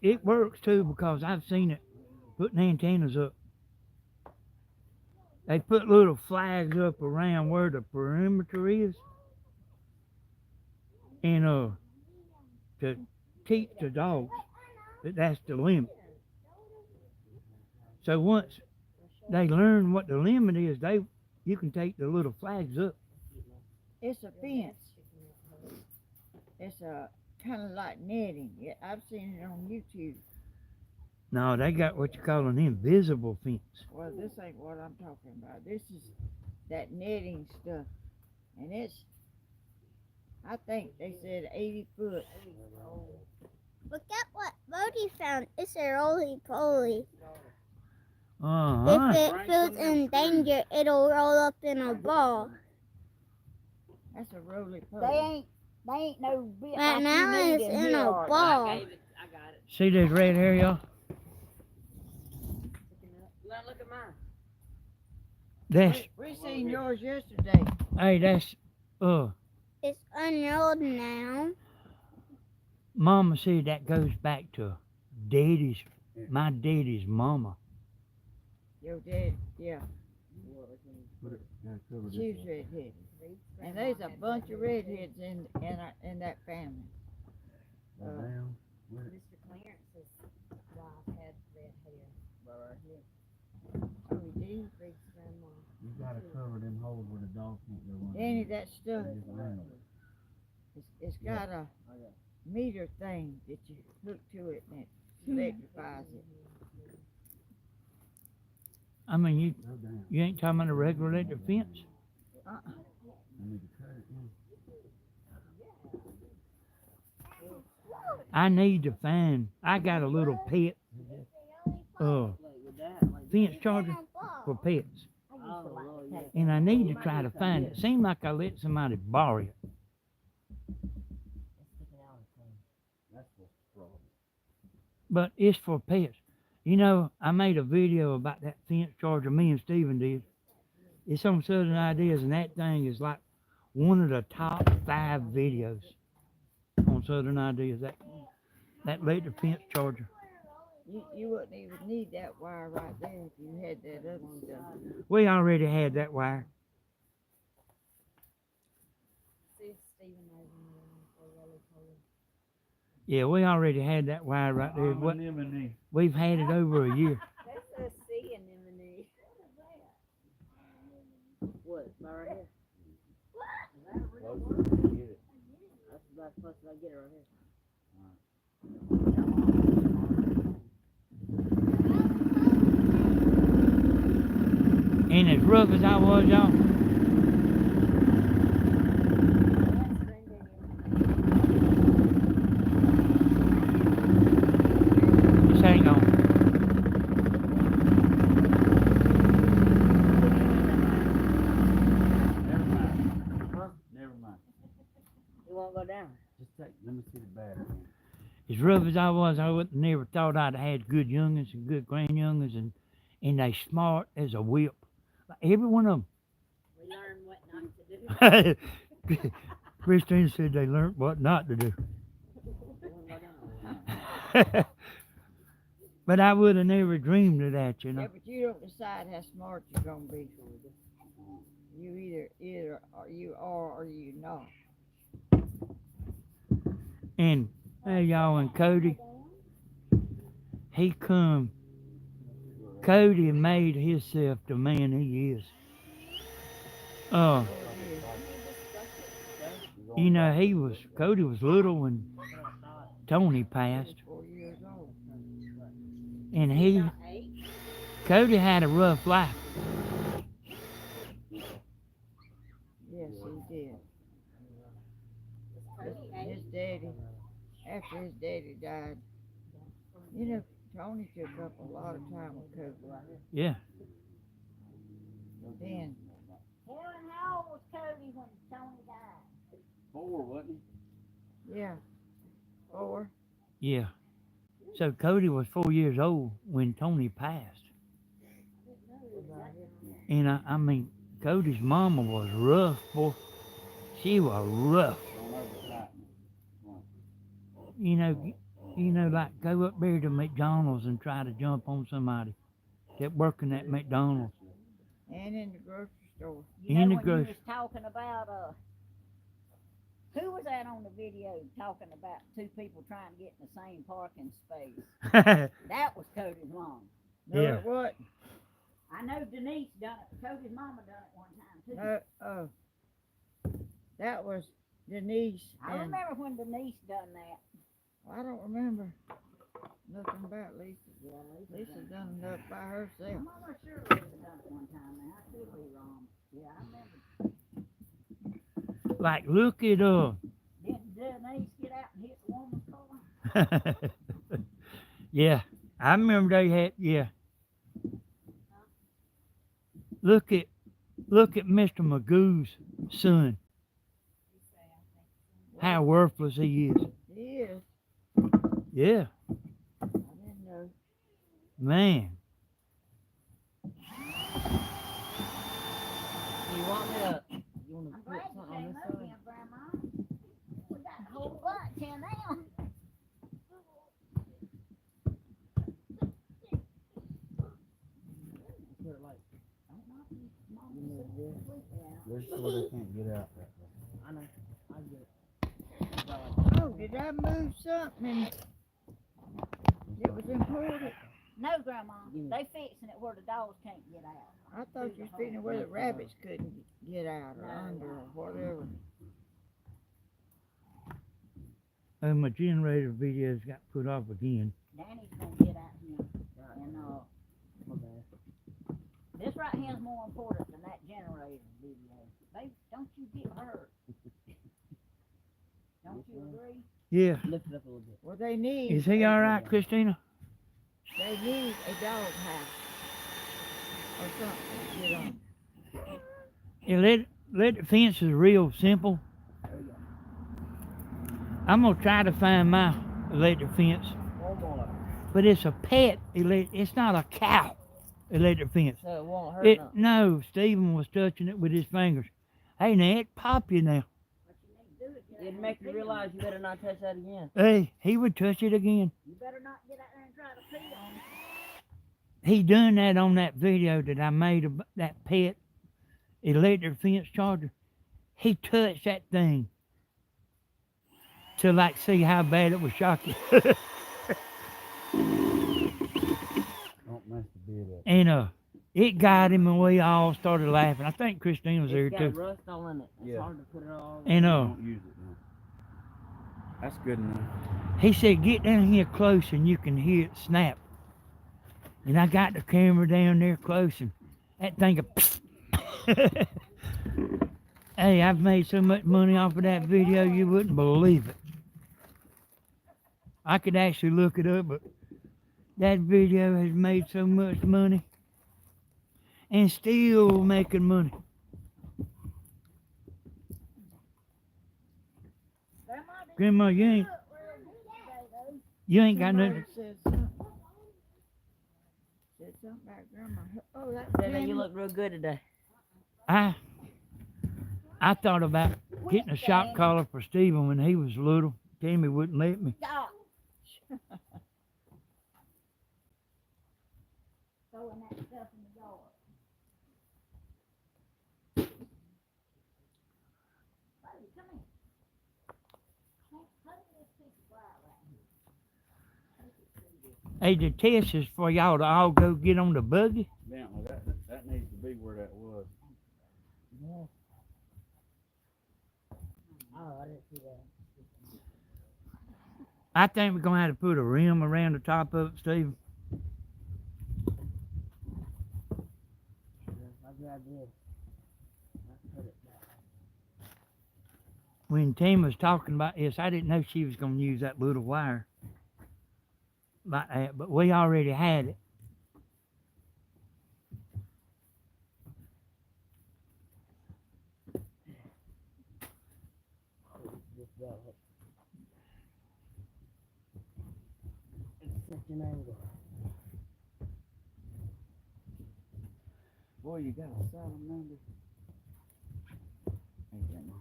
It works too, because I've seen it putting antennas up. They put little flags up around where the perimeter is, and to teach the dogs that that's the limit. So once they learn what the limit is, you can take the little flags up.
it's a fence. It's a kind of like netting. Yeah, I've seen it on YouTube.
No, they got what you call an invisible fence.
Well, this ain't what I'm talking about. This is that netting stuff, and I think they said 80 foot.
Look at what Bodie found. It's a roly-poly.
Uh-huh.
If it feels in danger, it'll roll up in a ball.
That's a roly
they
poly.
ain't no bit
Right
like
now
you need
it's in
here,
a
are they?
ball.
I gave it. I got it.
See this red hair, y'all?
Look at mine.
That's,
We seen yours yesterday.
hey, that's,
It's unrolled now.
Mama said that goes back to my daddy's mama.
Your dad, yeah. She was redheaded. And there's a bunch of redheads in that family.
Mr. Clarence's wife had red hair.
Oh, he did?
Rig's grandma.
You gotta cover them holes where the dog can't go in.
Danny, that stuff,
Just round.
it's got a meter thing that you hook to it and it electrifies it.
I mean,
Go down.
you ain't talking about a regular electric fence.
Uh-uh.
I need to cut it in.
I need to find, I got a little pet, fence charger for pets. And I need to try to find it. Seemed like I let somebody borrow it.
That's what's the problem.
But it's for pets. You know, I made a video about that fence charger, me and Steven did. It's on Southern Ideas, and that thing is like one of the top 5 videos on Southern Ideas, that electric fence charger.
You wouldn't even need that wire right there if you had that other stuff.
We already had that wire.
See if Stephen knows anyone for roly-poly.
Yeah, we already had that wire right there.
Anemone.
We've had it over a year.
That's a sea anemone.
What? My right here.
Closer, get it.
That's about as close as I get it right here.
And as rough as I was, y'all, just hang on.
Never mind. Huh? Never mind.
You won't go down.
Just take. Let me see the battery.
As rough as I was, I would never thought I'd had good youngins and good grand youngins, and they smart as a whip. Like every one of
We learn what not to do.
them. Christina said they learned what not to do. But I would have never dreamed of that, you
Yeah,
know.
but you don't decide how smart you're gonna be. You either are you are or you not.
And hey, y'all, and Cody, he come. Cody made himself the man he is. You know, Cody was little when Tony passed,
4 years old.
and Cody had a rough life.
Yes, he did. His daddy, after his daddy died, you know, Tony took up a lot of time with Cody.
Yeah.
Then,
Helen, how old was Cody when Tony died?
4, wasn't
yeah, 4.
Yeah. So Cody was 4 years old when Tony passed. And I mean, Cody's mama was rough, boy. She was rough. You know, like go up there to McDonald's and try to jump on somebody that working at McDonald's.
And in the grocery store.
You
In
know
the
when you
grocery.
was talking about who was that on the video talking about two people trying to get in the same parking space? That was Cody's mom.
No,
Yeah.
it what?
I know Denise done it. Cody's mama done it one time too.
No, that was Denise.
I
And
remember when Denise done that.
I don't remember nothing about Lisa.
Yeah,
Lisa done it up by herself.
I'm almost sure Lisa done it one time now. I could be wrong. Yeah, I remember.
Like, look it up.
Didn't Denise get out and hit the woman's car?
Yeah, I remember they had, yeah. Look at Mr. Magoo's son. How worthless he is.
He is.
Yeah,
I didn't know.
man.
You want me to? You want to
I'm
put
glad you
something on
came
this
up
side?
here, Grandma. We got a whole bunch here now.
Put it like.
They're sure they can't get out that way.
I know. I get it.
Oh, did I move something? It was important.
No, Grandma. They fixing it where the dogs can't get out.
I thought you was feeding where the rabbits couldn't get out or under or whatever.
Oh, my generator videos got put off again.
Danny's gonna get out here. And
My bad.
this right here is more important than that generator video. Babe, don't you get hurt. Don't you agree?
Yeah.
Lift it up a little bit.
Well, they need.
Is he all right, Christina?
They need a dog house or something to get on.
Yeah, let the fence is real simple. I'm gonna try to find my electric fence,
One more.
but it's a pet it's not a cow electric fence.
So it won't hurt
It,
nothing.
no, Stephen was touching it with his fingers. Hey, Nat, pop you now.
What you need to do is get out
It'd
there
make
and
you
pee on
realize
it.
you better not touch that again.
Hey, he would touch it again.
You better not get out there and try to pee on it.
He done that on that video that I made of that pet electric fence charger. He touched that thing to like see how bad it was shocking.
Don't mess the bed up.
And it got him and we all started laughing. I think Christine was there
It's got
too.
rust all in it. It's
Yeah.
hard to put it all.
And
Don't use it now. That's good enough.
he said, get down here close and you can hear it snap. And I got the camera down there close and That thing Hey, I've made so much money off of that video you wouldn't believe it. I could actually look it up, but that video has made so much money and still making money. Grandma, you ain't got nothing.
Somebody said something about grandma. Oh, that's
Said that
Tammy.
you look real good today.
I thought about getting a shock collar for Stephen when he was little. Tammy wouldn't let me.
Stop. Throwing that stuff in the yard. Buddy, come here. Honey, this piece of wire right here.
Hey, the test is for y'all to all go get on the buggy.
Bentley, that needs to be where that was.
Yeah. Oh, I didn't see that.
I think we're gonna have to put a rim around the top of it, Stephen.
I grabbed this. I put it back.
When Tam was talking about this, I didn't know she was gonna use that little wire like that, but we already had it.
This velvet. It's such an angle.
Boy, you got a salamander. Hey, Grandma.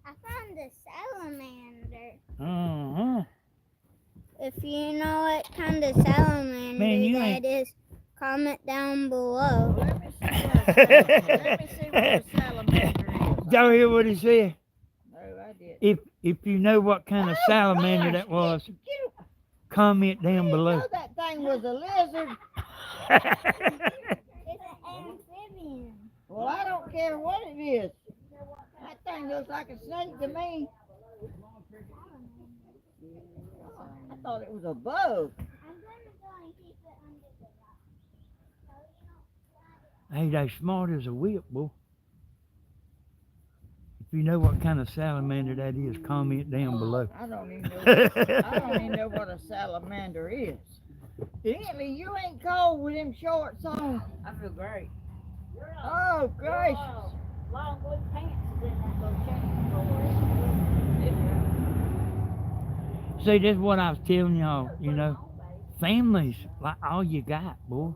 I found a salamander.
Uh-huh.
If you know what kind of salamander
Man, you
that is, comment down below.
Let me see what a salamander is.
Y'all hear what he said?
No, I didn't.
If you know what kind of salamander that was, comment down
You
below.
know that thing was a lizard.
It's an amphibian.
Well, I don't care what it is. That thing looks like a snake to me. I thought it was a bug.
I'm going to go and keep it under the rock. So you don't
Hey, they smart as a whip, boy. If you know what kind of salamander that is, comment down below.
I don't even know what a salamander is. Bentley, you ain't cold with them shorts on.
I feel great.
Oh, gracious.
Long blue pants is in that little chain drawer.
See, this is what I was telling y'all, you know. Families, like all you got, boy.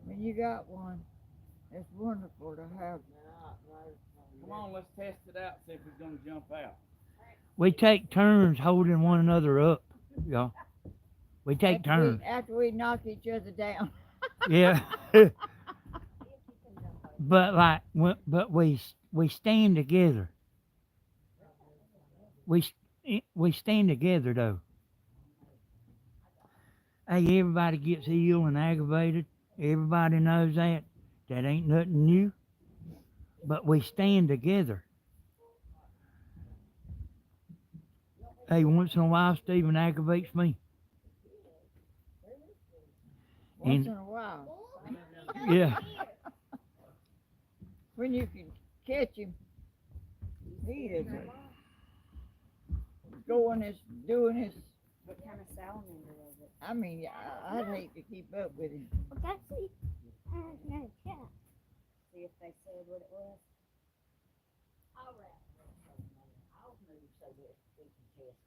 When you got one, it's wonderful to have.
Come on, let's test it out, see if it's gonna jump out.
We take turns holding one another up, y'all. We take turns.
After we knock each other down.
Yeah. But like, but we stand together. We stand together though. Hey, everybody gets ill and aggravated. Everybody knows that. That ain't nothing new. But we stand together. Hey, once in a while, Stephen aggravates me.
Once in a while.
Yeah.
When you can catch him, he is doing his.
What kind of salamander was it?
I mean, I'd hate to keep up with him.
Well, that's the no, yeah.
See if they said what it was.
All right. I'll move so that we can test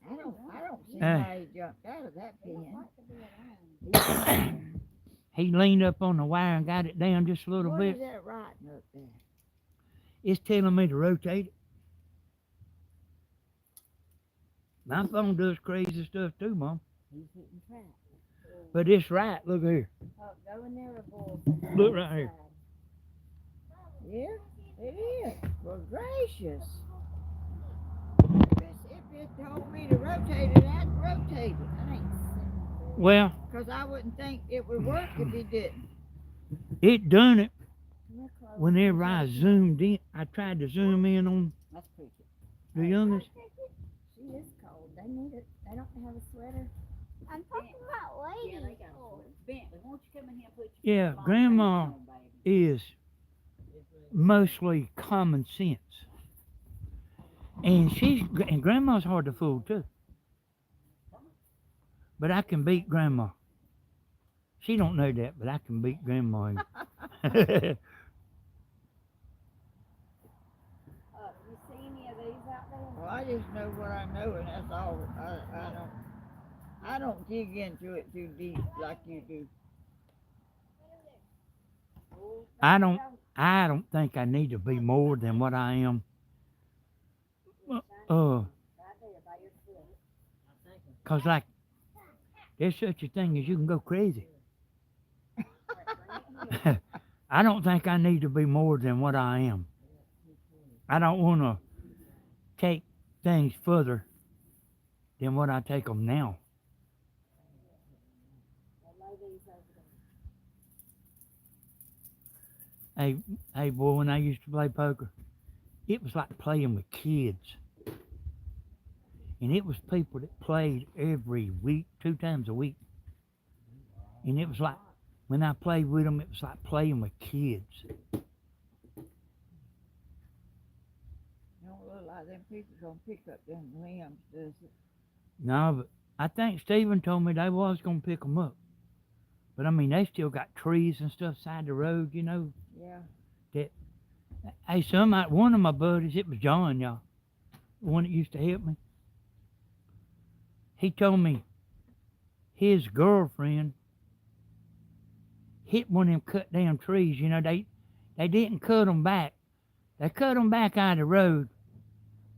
them.
I don't see
Hey.
how he jumped out of that pen.
He leaned up on the wire and got it down just a little
What
bit.
is that writing up there?
It's telling me to rotate it. My phone does crazy stuff too, Mom.
He's hitting track.
But it's right. Look here.
Oh, go in there, boy.
Look right here.
Yeah, it is. Well, gracious. If it told me to rotate it, I'd rotate it. I ain't
Well,
because I wouldn't think it would work if he didn't.
it done it whenever I zoomed in. I tried to zoom in on
Let's preach it.
the youngest.
She is cold. They need it. They don't have a sweater.
I'm talking about
Yeah,
ladies.
they got a sweater. Bentley, won't you come in here and put your
Yeah,
long
Grandma
pants on, baby?
is mostly common sense. And Grandma's hard to fool too. But I can beat Grandma. She don't know that, but I can beat Grandma.
You see any of these out there?
Well, I just know what I know, and that's all. I don't dig into it too deep like you do.
I don't think I need to be more than what I am. Cause like there's such a thing as you can go crazy. I don't think I need to be more than what I am. I don't want to take things further than what I take them now. Hey boy, when I used to play poker, it was like playing with kids. And it was people that played every week, 2 times a week. And it was like, when I played with them, it was like playing with kids.
Don't look like them people gonna pick up them limbs, does it?
No, but I think Stephen told me they was going to pick them up. But I mean, they still got trees and stuff side the road, you know.
Yeah.
Hey, one of my buddies, it was John, y'all, the one that used to help me. He told me his girlfriend hit one of them cut down trees. You know, they didn't cut them back. They cut them back out of the road,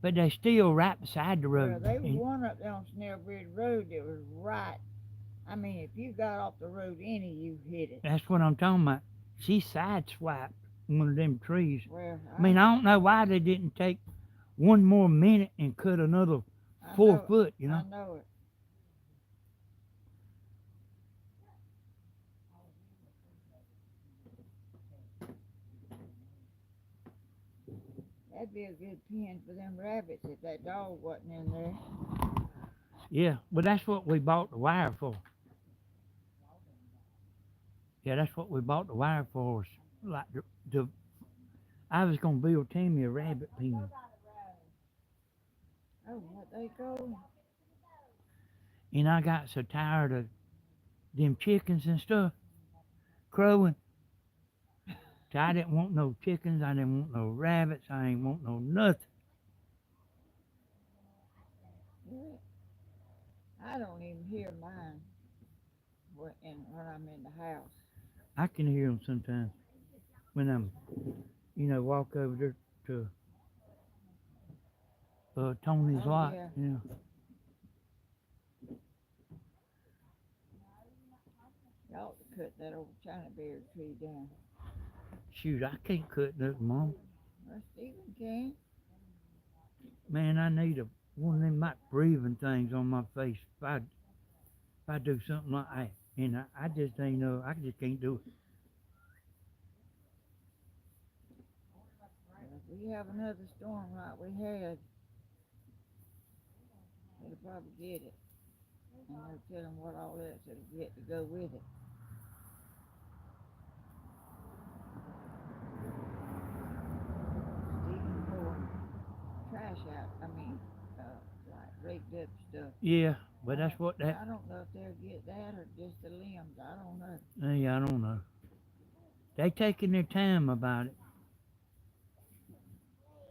but they still right beside the road.
Well, there was one up there on Snellbridge Road that was right. I mean, if you got off the road any, you hit it.
That's what I'm talking about. She sideswiped one of them trees.
Well,
I mean, I don't know why they didn't take one more minute and cut another 4 foot, you know.
I know it. That'd be a good pen for them rabbits if that dog wasn't in there.
Yeah, but that's what we bought the wire for. Yeah, that's what we bought the wire for. Like I was gonna build Tammy a rabbit pen.
Oh, what they go?
And I got so tired of them chickens and stuff crowing. So I didn't want no chickens, I didn't want no rabbits, I ain't want no nothing.
I don't even hear mine when I'm in the house.
I can hear them sometimes when I'm, walk over there to Tony's
Oh,
lot.
yeah.
Yeah.
You ought to cut that old China bear tree down.
Shoot, I can't cut nothing, Mom.
Well, Stephen can.
Man, I need one of them like breathing things on my face if I do something like that. And I just ain't know, I just can't do it.
Well, if we have another storm like we had, it'll probably get it. And they'll tell them what all else it'll get to go with it. Stephen pouring trash out. Like raked up stuff.
Yeah, but that's what that,
I don't know if they'll get that or just the limbs. I don't know.
yeah, I don't know. They taking their time about it.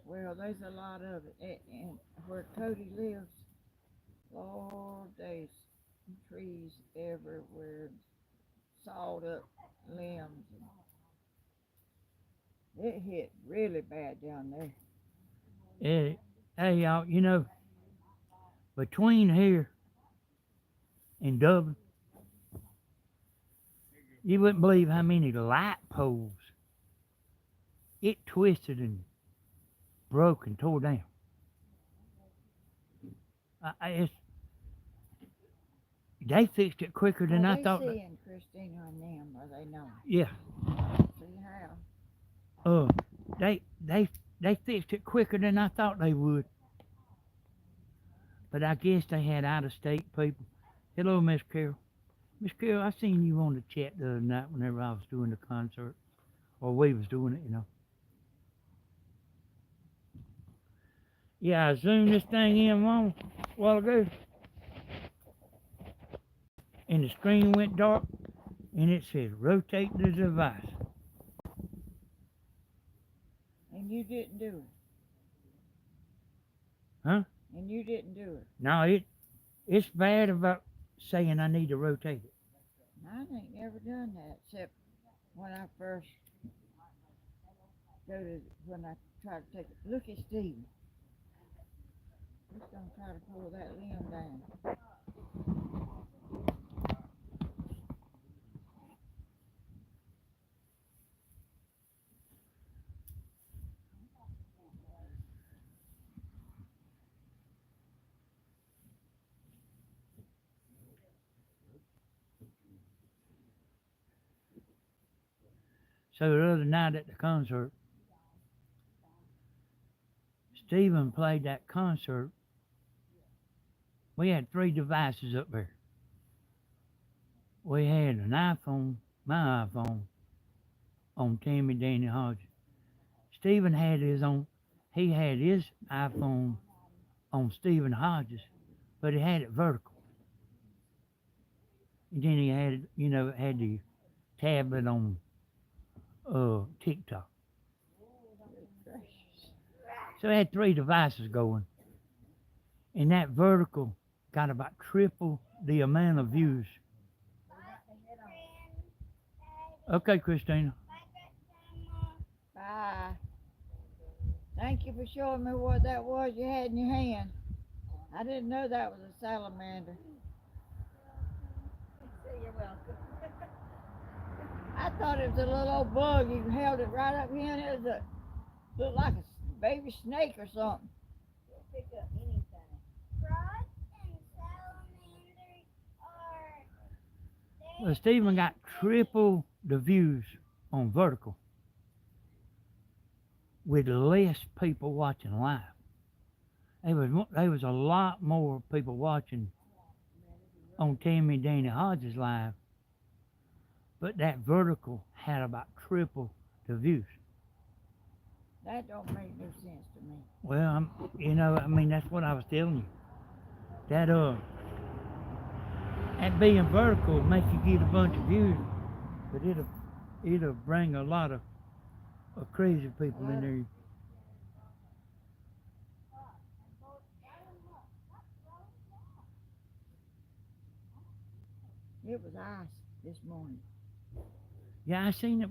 Well, there's a lot of it. And where Cody lives, Lord, there's trees everywhere, sawed up limbs. It hit really bad down there.
Hey, y'all, between here and Dublin, you wouldn't believe how many light poles it twisted and broke and tore down. They fixed it quicker than I thought.
Are they seeing Christina and them? Are they not?
Yeah.
See how?
They fixed it quicker than I thought they would. but I guess they had out-of-state people. Hello, Miss Carol. Miss Carol, I seen you on the chat the other night whenever I was doing the concert, or we was doing it, you know. Yeah, I zoomed this thing in a while ago, and the screen went dark, and it says rotate the device.
And you didn't do it.
Huh?
And you didn't do it.
No, it's bad about saying I need to rotate it.
I ain't never done that except when I first when I try to take it. Look at Steve. He's gonna try to pull that limb down.
So the other night at the concert, Stephen played that concert. We had 3 devices up there. We had an iPhone, my iPhone, on Tammy, Danny Hodges. Stephen had his own, he had his iPhone on Stephen Hodges, but he had it vertical. And then he had, had the tablet on TikTok. So I had 3 devices going. And that vertical got about triple the amount of views. Okay, Christina.
Bye. Thank you for showing me what that was you had in your hand. I didn't know that was a salamander.
You're welcome.
I thought it was a little old bug. You held it right up here and it was looked like a baby snake or something.
You'll pick up anything.
Frogs and salamanders are.
Well, Stephen got triple the views on vertical with less people watching live. There was a lot more people watching on Tammy Danny Hodges live, but that vertical had about triple the views.
That don't make no sense to me.
Well, that's what I was telling you. That being vertical make you get a bunch of views, but it'll bring a lot of crazy people in there.
It was ice this morning.
Yeah, I seen it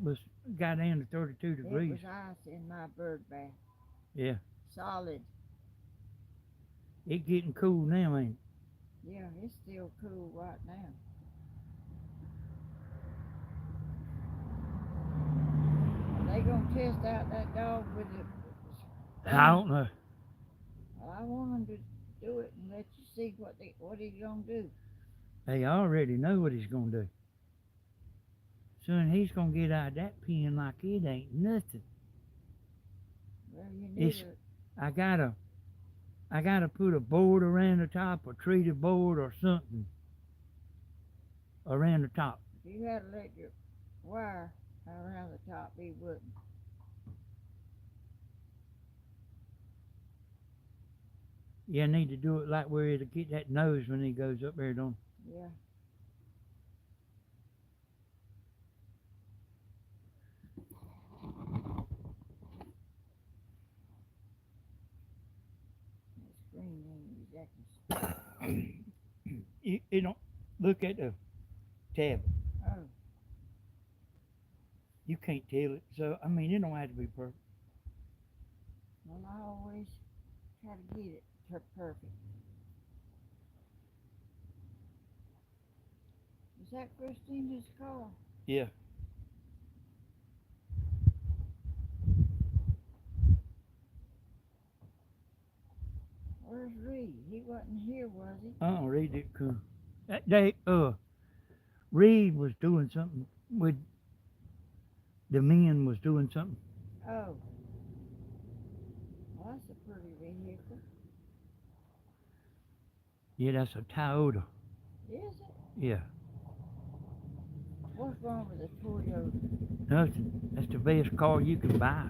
got down to 32 degrees.
It was ice in my bird bath.
Yeah,
Solid.
it getting cool now, ain't it?
Yeah, it's still cool right now. They gonna test out that dog with the
I don't know.
Well, I want them to do it and let you see what he's gonna do.
They already know what he's gonna do. Soon he's gonna get out of that pen like it ain't nothing.
Well, you need
I gotta put a board around the top, a treated board or something around the top.
if you had to let your wire around the top, he wouldn't.
Yeah, I need to do it like where it'll get that nose when he goes up there, don't it?
Yeah. That screen ain't exactly.
You don't look at the tab.
Oh,
You can't tell it. So it don't have to be perfect.
well, I always try to get it perfect. Is that Christina's car?
Yeah.
Where's Reed? He wasn't here, was he?
Reed didn't come. That day, Reed was doing something with the men was doing something.
Oh. Well, that's a pretty vehicle.
Yeah, that's a Toyota.
Is it?
Yeah,
What's wrong with a Toyota?
nothing. That's the best car you can buy.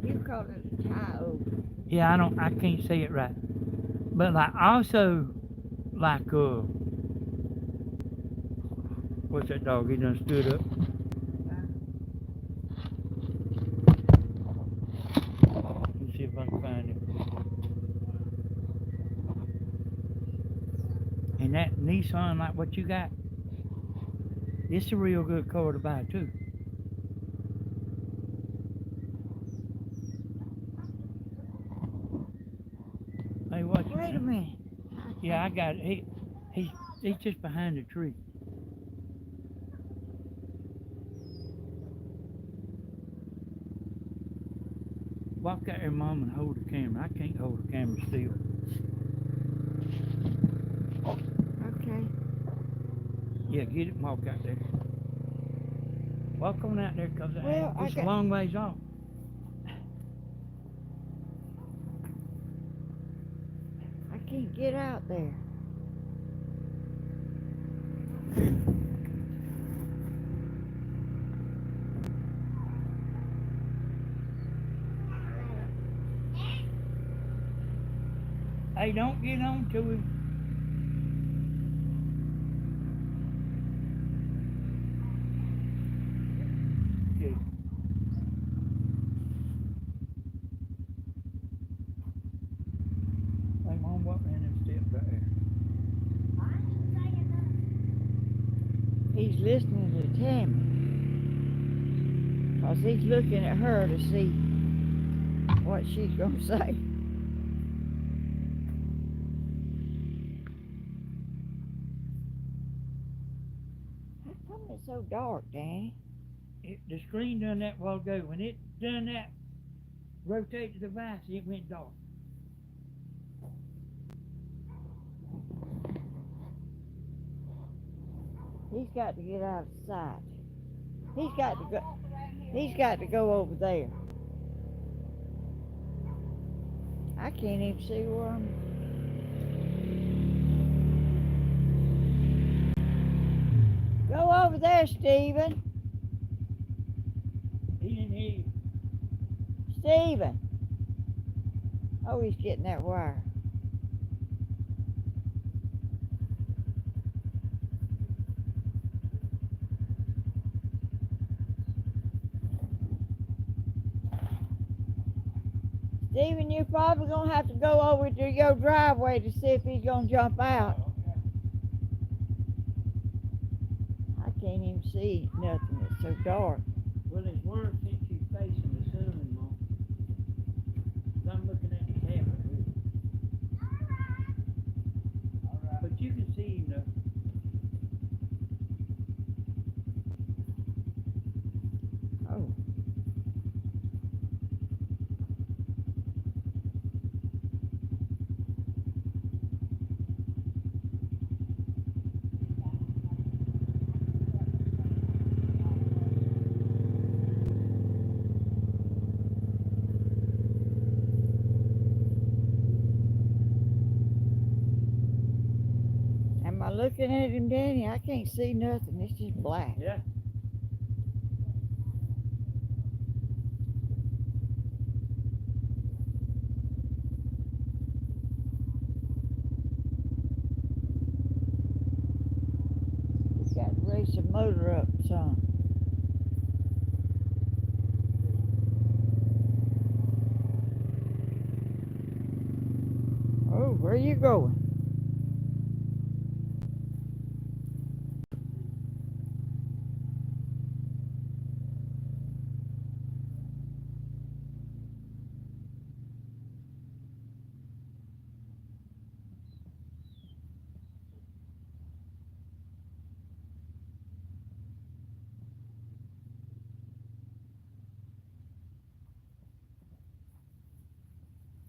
You call it a Toyota.
Yeah, I can't say it right. But like also, like what's that dog? He done stood up. Let's see if I can find it. And that Nissan, like what you got, it's a real good car to buy too. Hey, watch it.
Wait a minute.
Yeah, I got it. He's just behind the tree. Walk out there, Mom, and hold the camera. I can't hold the camera still.
Okay.
Yeah, get it and walk out there. Walk on out there, cause
Well,
it's a long ways off.
I can't get out there.
Hey, don't get on to him. Yeah. Hey, Mom, walk down them steps right there.
I ain't saying nothing.
He's listening to Tammy. Cause he's looking at her to see what she's gonna say. How come it's so dark, Danny?
The screen done that while ago. When it done that, rotate the device, it went dark.
He's got to get out of sight. He's got to go. He's got to go over there. I can't even see where I'm. Go over there, Stephen.
He didn't hear you.
Stephen. Oh, he's getting that wire. Stephen, you're probably going to have to go over to your driveway to see if he's going to jump out. I can't even see nothing. It's so dark.
Well, it's worse since you facing the sun, Mom. 'Cause I'm looking at the camera here. But you can see him though.
Oh. Am I looking at him, Danny? I can't see nothing. It's just black.
Yeah.
He's got to raise the motor up some. Oh, where are you going?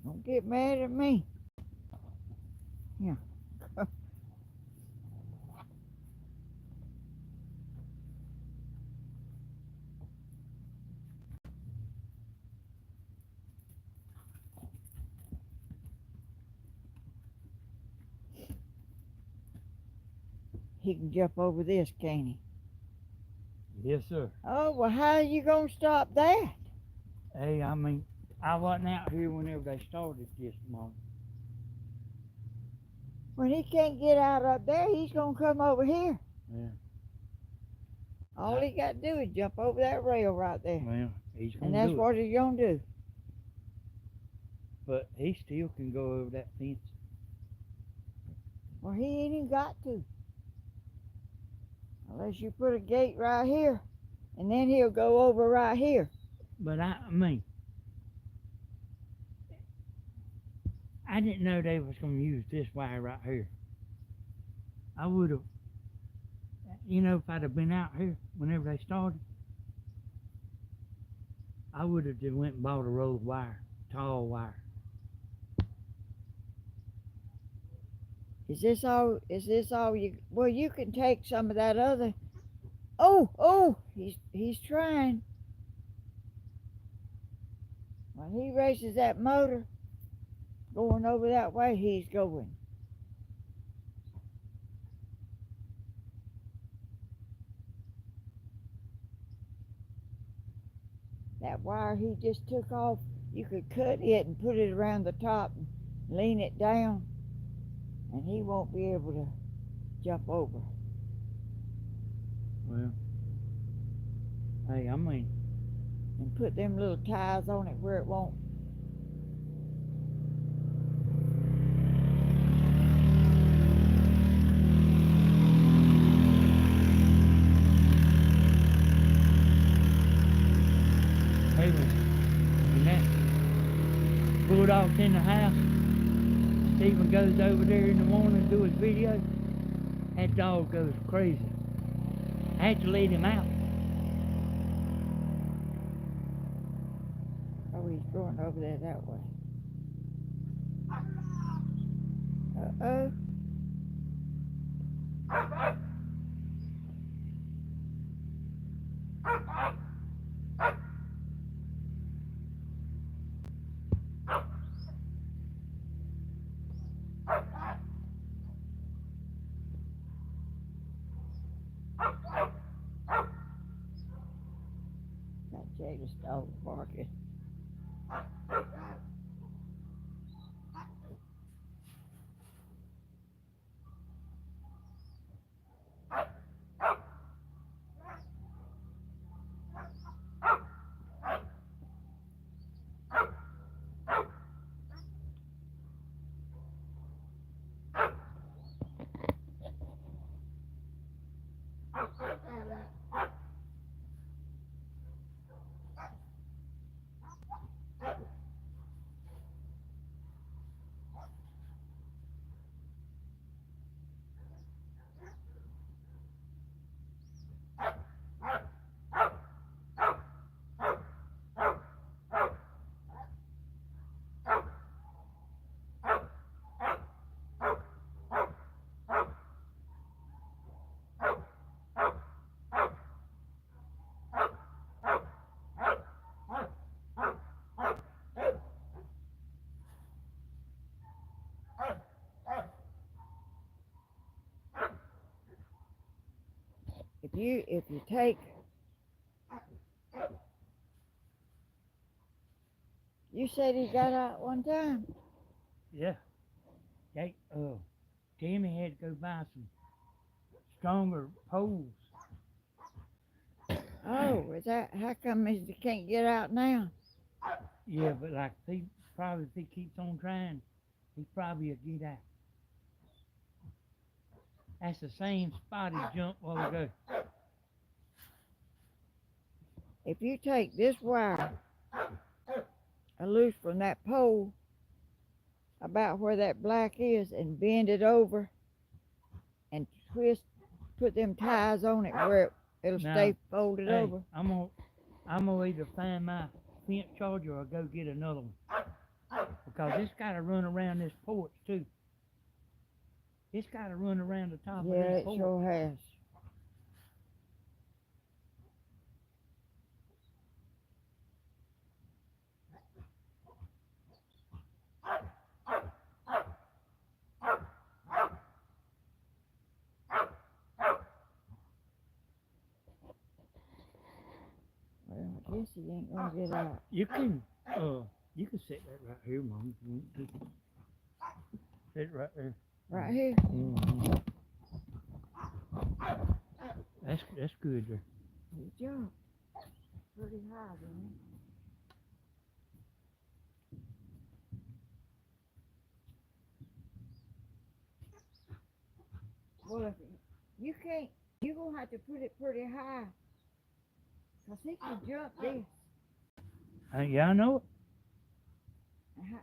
Don't get mad at me. Yeah. he can jump over this, can he?
Yes, sir.
Oh, well, how are you going to stop that?
Hey, I mean, I wasn't out here whenever they started this morning.
When he can't get out up there, he's going to come over here.
Yeah.
All he got to do is jump over that rail right there.
Well, he's
And
gonna
that's
do it.
what he's going to do.
But he still can go over that fence.
Well, he ain't even got to. Unless you put a gate right here, and then he'll go over right here.
But I mean, I didn't know they was gonna use this wire right here. I would have, if I'd have been out here whenever they started, I would have just went and bought a roll of wire, tall wire.
Is this all you? Well, you can take some of that other. Oh, he's trying. When he races that motor, going over that way, he's going. That wire he just took off, you could cut it and put it around the top and lean it down, and he won't be able to jump over.
Well, hey, I mean,
And put them little ties on it where it won't.
hey, when that bulldog's in the house, Stephen goes over there in the morning to do his video. That dog goes crazy. I had to let him out.
Oh, he's going over there that way. Uh-oh. Got Jada's dog barking. If you take, you said he got out one time.
Yeah. Tammy had to go buy some stronger poles.
Oh, is that how come he can't get out now?
Yeah, but like if he keeps on trying, he probably will get out. That's the same spot he jumped a while ago.
If you take this wire loose from that pole about where that black is and bend it over and twist, put them ties on it where it'll
Now,
stay folded
Hey,
over.
I'm gonna either find my fence charger or go get another one. Because it's gotta run around this porch too. It's gotta run around the top
Yeah,
of this
it
porch.
sure has. I'll get out.
You can set that right here, Mom. If you want to. Set it right there.
Right here.
Mhm. That's good there.
Good job. Pretty high, then. Well, if you can't, you're gonna have to put it pretty high. Cause he can jump this.
Yeah, I know it.
Uh-huh.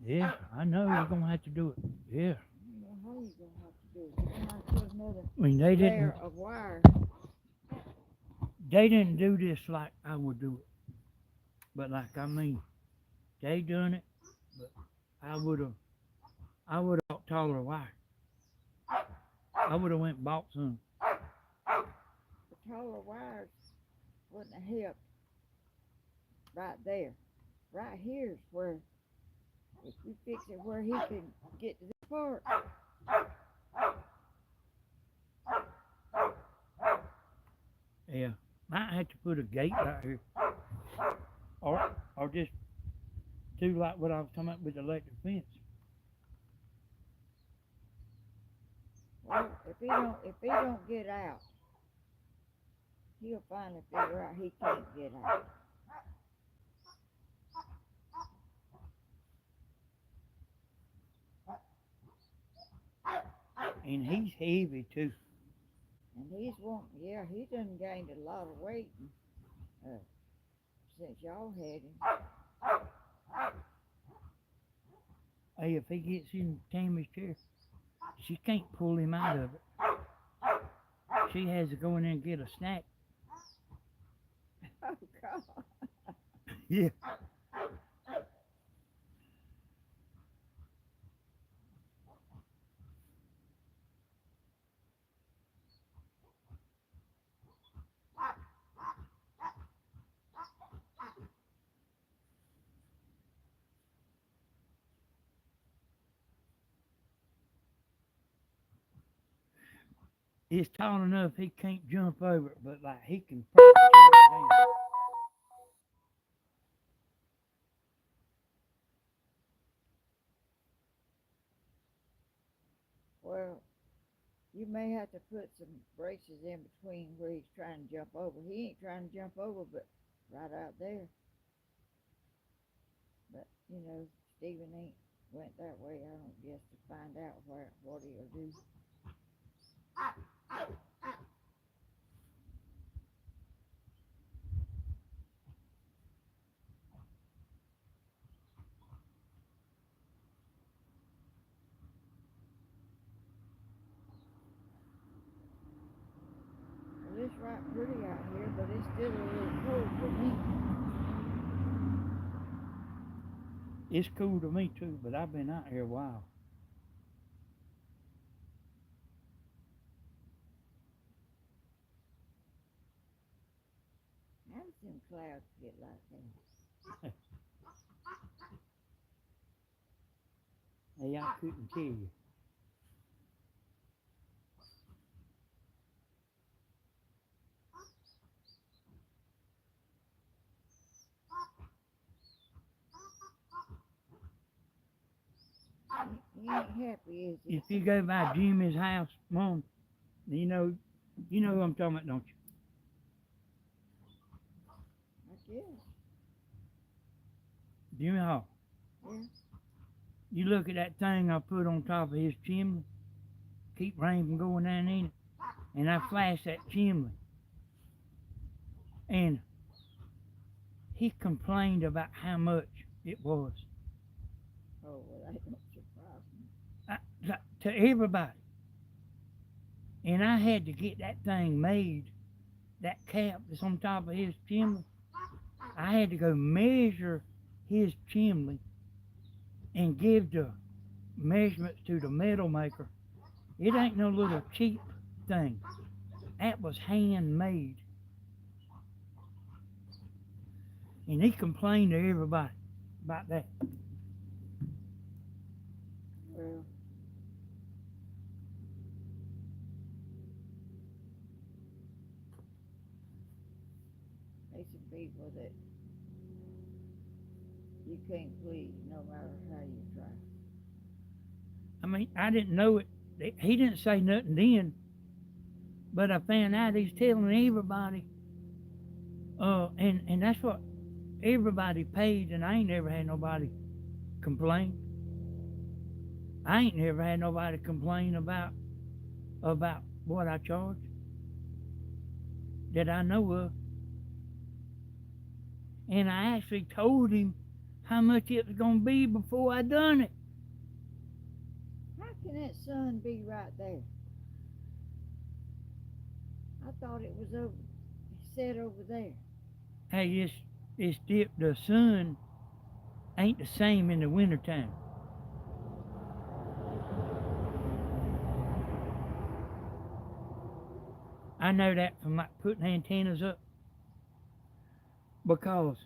Yeah, I know you're gonna have to do it. Yeah.
I don't know how you gonna have to do it. You're gonna have to put another
I mean, they
layer
didn't.
of wire.
They didn't do this like I would do it. But like I mean, they done it. But I would have bought taller wire. I would have went and bought some.
The taller wires wouldn't have helped right there. Right here's where, if we fix it where he can get to this part.
Yeah. Might have to put a gate right here. Or just do like what I was talking about with the electric fence.
Well, if he don't get out, he'll finally figure out he can't get out.
And he's heavy too.
And he done gained a lot of weight since y'all had him.
Hey, if he gets in Tammy's chair, she can't pull him out of it. She has to go in there and get a snack.
Oh God!
Yeah. It's tall enough he can't jump over it, but like he can probably tear it down.
Well, you may have to put some braces in between where he's trying to jump over. He ain't trying to jump over, but right out there. But you know, Stephen ain't went that way. I don't guess to find out what he'll do. Well, it's right pretty out here, but it's still a little cold for me.
It's cool to me too, but I've been out here a while.
How does them clouds get like that?
Hey, I couldn't tell you.
He ain't happy, is he?
If you go by Jimmy's house, Mom, you know who I'm talking about, don't you?
I guess.
Jimmy Hall.
Yeah.
You look at that thing I put on top of his chimney, keep rain from going down in it, and I flashed that chimney. And he complained about how much it was.
Oh, well, that don't surprise me.
To everybody. And I had to get that thing made, that cap that's on top of his chimney. I had to go measure his chimney and give the measurements to the metal maker. It ain't no little cheap thing. That was handmade. And he complained to everybody about that.
Well, There's some people that you can't please no matter how you try.
I mean, I didn't know it. He didn't say nothing then, but I found out he's telling everybody. And that's what everybody paid, and I ain't never had nobody complain. I ain't never had nobody complain about what I charged that I know of. And I actually told him how much it was gonna be before I done it.
How can that sun be right there? I thought it was over, set over there.
Hey, it's the sun ain't the same in the wintertime. I know that from like putting antennas up because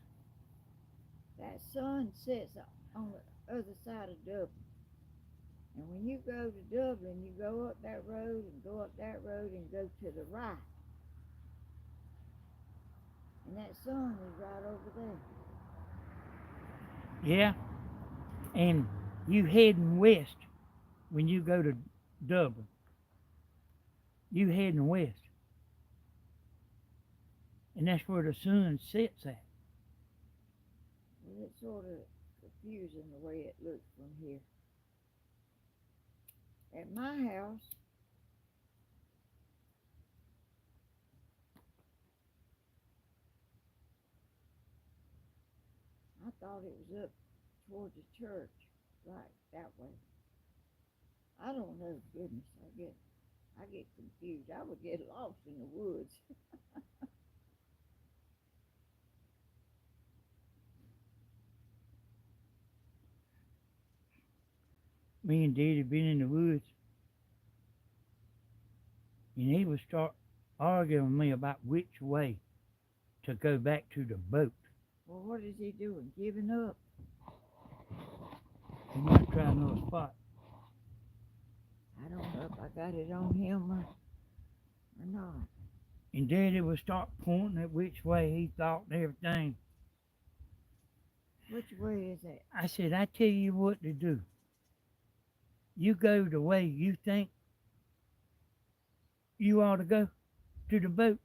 That sun sets on the other side of Dublin. And when you go to Dublin, you go up that road and go up that road and go to the right. And that sun is right over there.
yeah, and you heading west when you go to Dublin. You heading west, and that's where the sun sets at.
Well, it's sort of confusing the way it looks from here. At my house, I thought it was up toward the church, right that way. I don't know, goodness, I get confused. I would get lost in the woods.
Me and Daddy been in the woods, and he would start arguing with me about which way to go back to the boat.
Well, what is he doing? Giving up?
He might try another spot.
I don't know if I got it on him or not.
And Daddy would start pointing at which way he thought and everything.
Which way is that?
I said, I tell you what to do. You go the way you think you ought to go to the boat,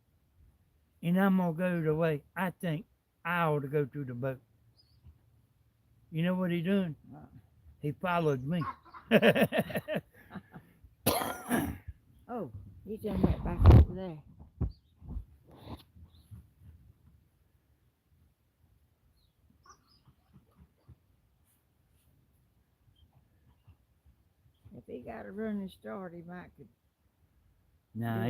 and I'm going to go the way I think I ought to go to the boat. You know what he done? He followed me.
Oh, he's done that back over there. If he got a running start, he might could.
Nah,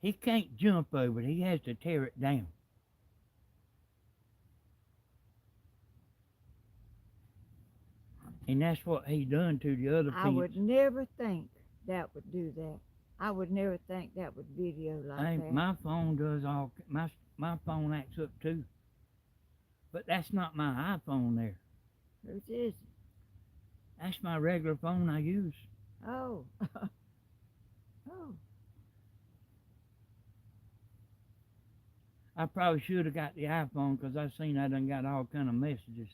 he can't jump over it. He has to tear it down. And that's what he done to the other
I
fence.
would never think that would do that. I would never think that would video like
Hey,
that.
my phone does all. My phone acts up too. But that's not my iPhone there.
Whose is it?
That's my regular phone I use.
Oh. Oh.
I probably should have got the iPhone because I've seen I done got all kind of messages.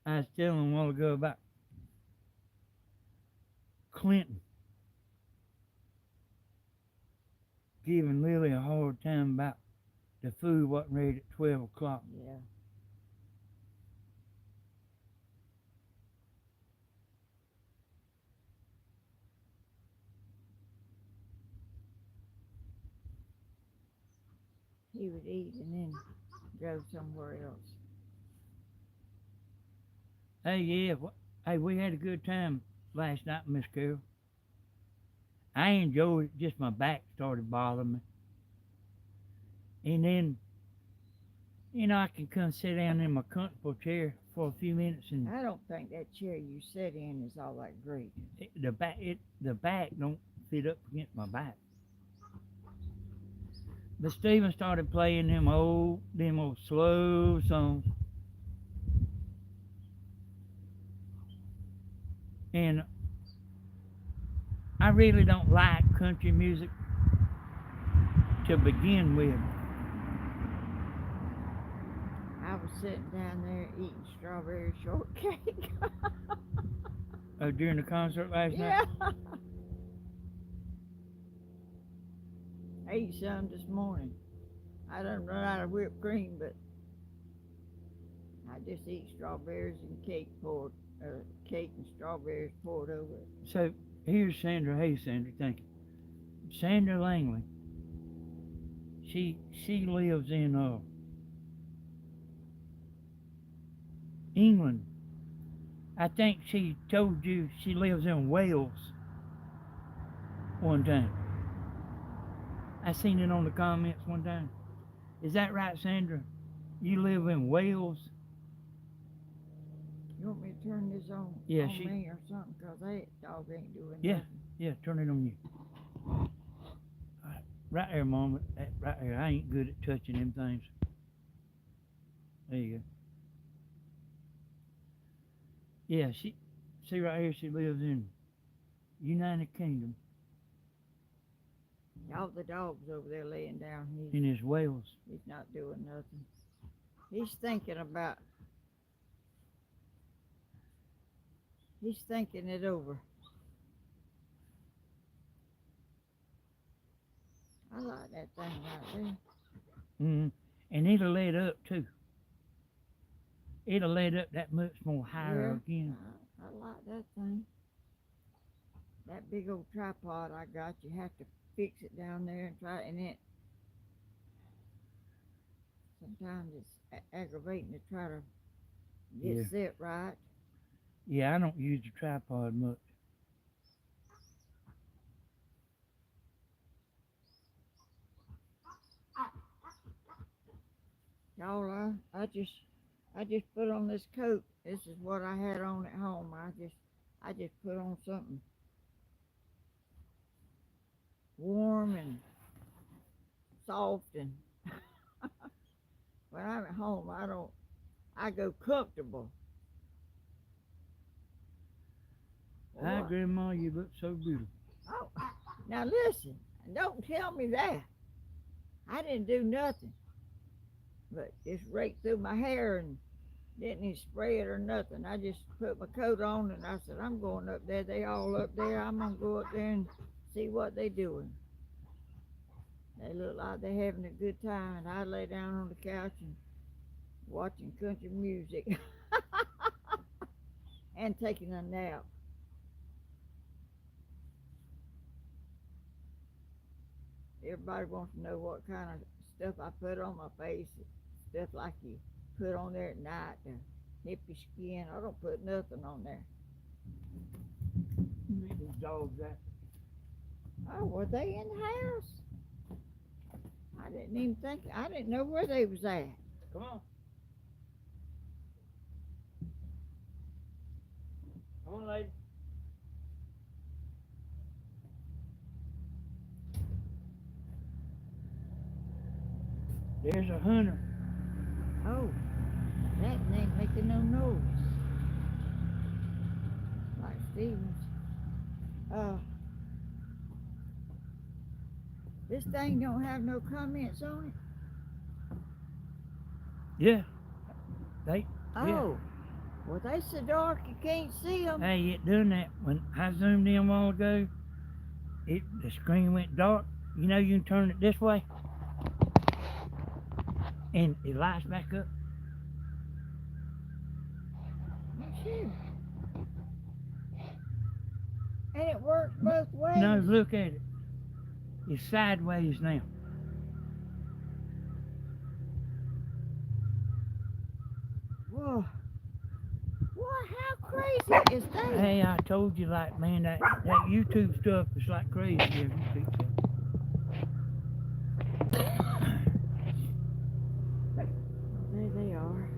I was telling him a while ago about Clinton giving Lily a hard time about the food wasn't ready at 12 o'clock.
Yeah. He would eat and then go somewhere else.
Hey, yeah, hey, we had a good time last night, Miss Carol. I enjoyed it, just my back started bothering me. And then, I can come sit down in my comfortable chair for a few minutes and
I don't think that chair you sit in is all that great.
the back don't fit up against my back. But Stephen started playing them old slow songs. And I really don't like country music to begin with.
I was sitting down there eating strawberry shortcake.
During the concert last
Yeah.
night.
I ate some this morning. I done run out of whipped cream, but I just eat strawberries and cake and strawberries poured over it.
So here's Sandra. Hey, Sandra, thank you. Sandra Langley. She lives in England. I think she told you she lives in Wales one time. I seen it on the comments one time. Is that right, Sandra? You live in Wales?
You want me to turn this on,
Yeah,
on me or something? Because that dog ain't doing
Yeah.
nothing.
Yeah, turn it on you. All right there, Mama. Right there. I ain't good at touching them things. There you go. Yeah, see right here, she lives in United Kingdom.
All the dogs over there laying down.
In his Wales.
He's not doing nothing. He's thinking it over. I like that thing right there.
Mm-hmm. And it'll let up too. It'll let up that much more higher again.
I like that thing. That big old tripod I got, you have to fix it down there and try, and it sometimes it's aggravating to try to get set right.
Yeah, I don't use the tripod much.
Y'all, I just put on this coat. This is what I had on at home. I just put on something warm and soft, and when I'm at home, I go comfortable.
Hi,
What?
Grandma, you look so beautiful.
Oh, now listen, don't tell me that. I didn't do nothing but just rake through my hair and didn't even spray it or nothing. I just put my coat on and I said, I'm going up there. They all up there. I'm going to go up there and see what they doing. They look like they having a good time, and I lay down on the couch and watching country music and taking a nap. Everybody wants to know what kind of stuff I put on my face. Stuff like you put on there at night, the hippie skin. I don't put nothing on there.
Where these dogs at?
Oh, were they in the house? I didn't know where they was at.
Come on. Come on, lady. There's a hunter.
Oh, that ain't making no noise. Like Stevens. This thing don't have no comments on it.
Yeah.
Oh, well, they so dark you can't see them.
Hey, it done that. When I zoomed in a while ago, the screen went dark. You know, you can turn it this way, and it lights back up.
Sure. And it works both ways.
No, look at it. It's sideways now.
Whoa. What? How crazy is that?
Hey, I told you, like, man, that YouTube stuff is like crazy. Yeah, you think so.
There they are.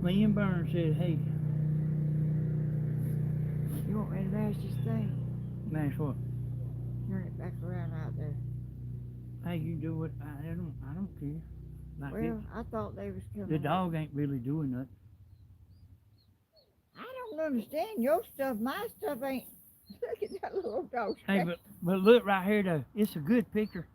William Burns said, hey,
You want me to mash this thing?
man, what?
Turn it back around out there.
Hey, you do it. I don't care. Like
Well, I thought they was coming.
the dog ain't really doing nothing.
I don't understand your stuff. My stuff ain't. Look at that little dog.
Hey, but look right here though. It's a good picture.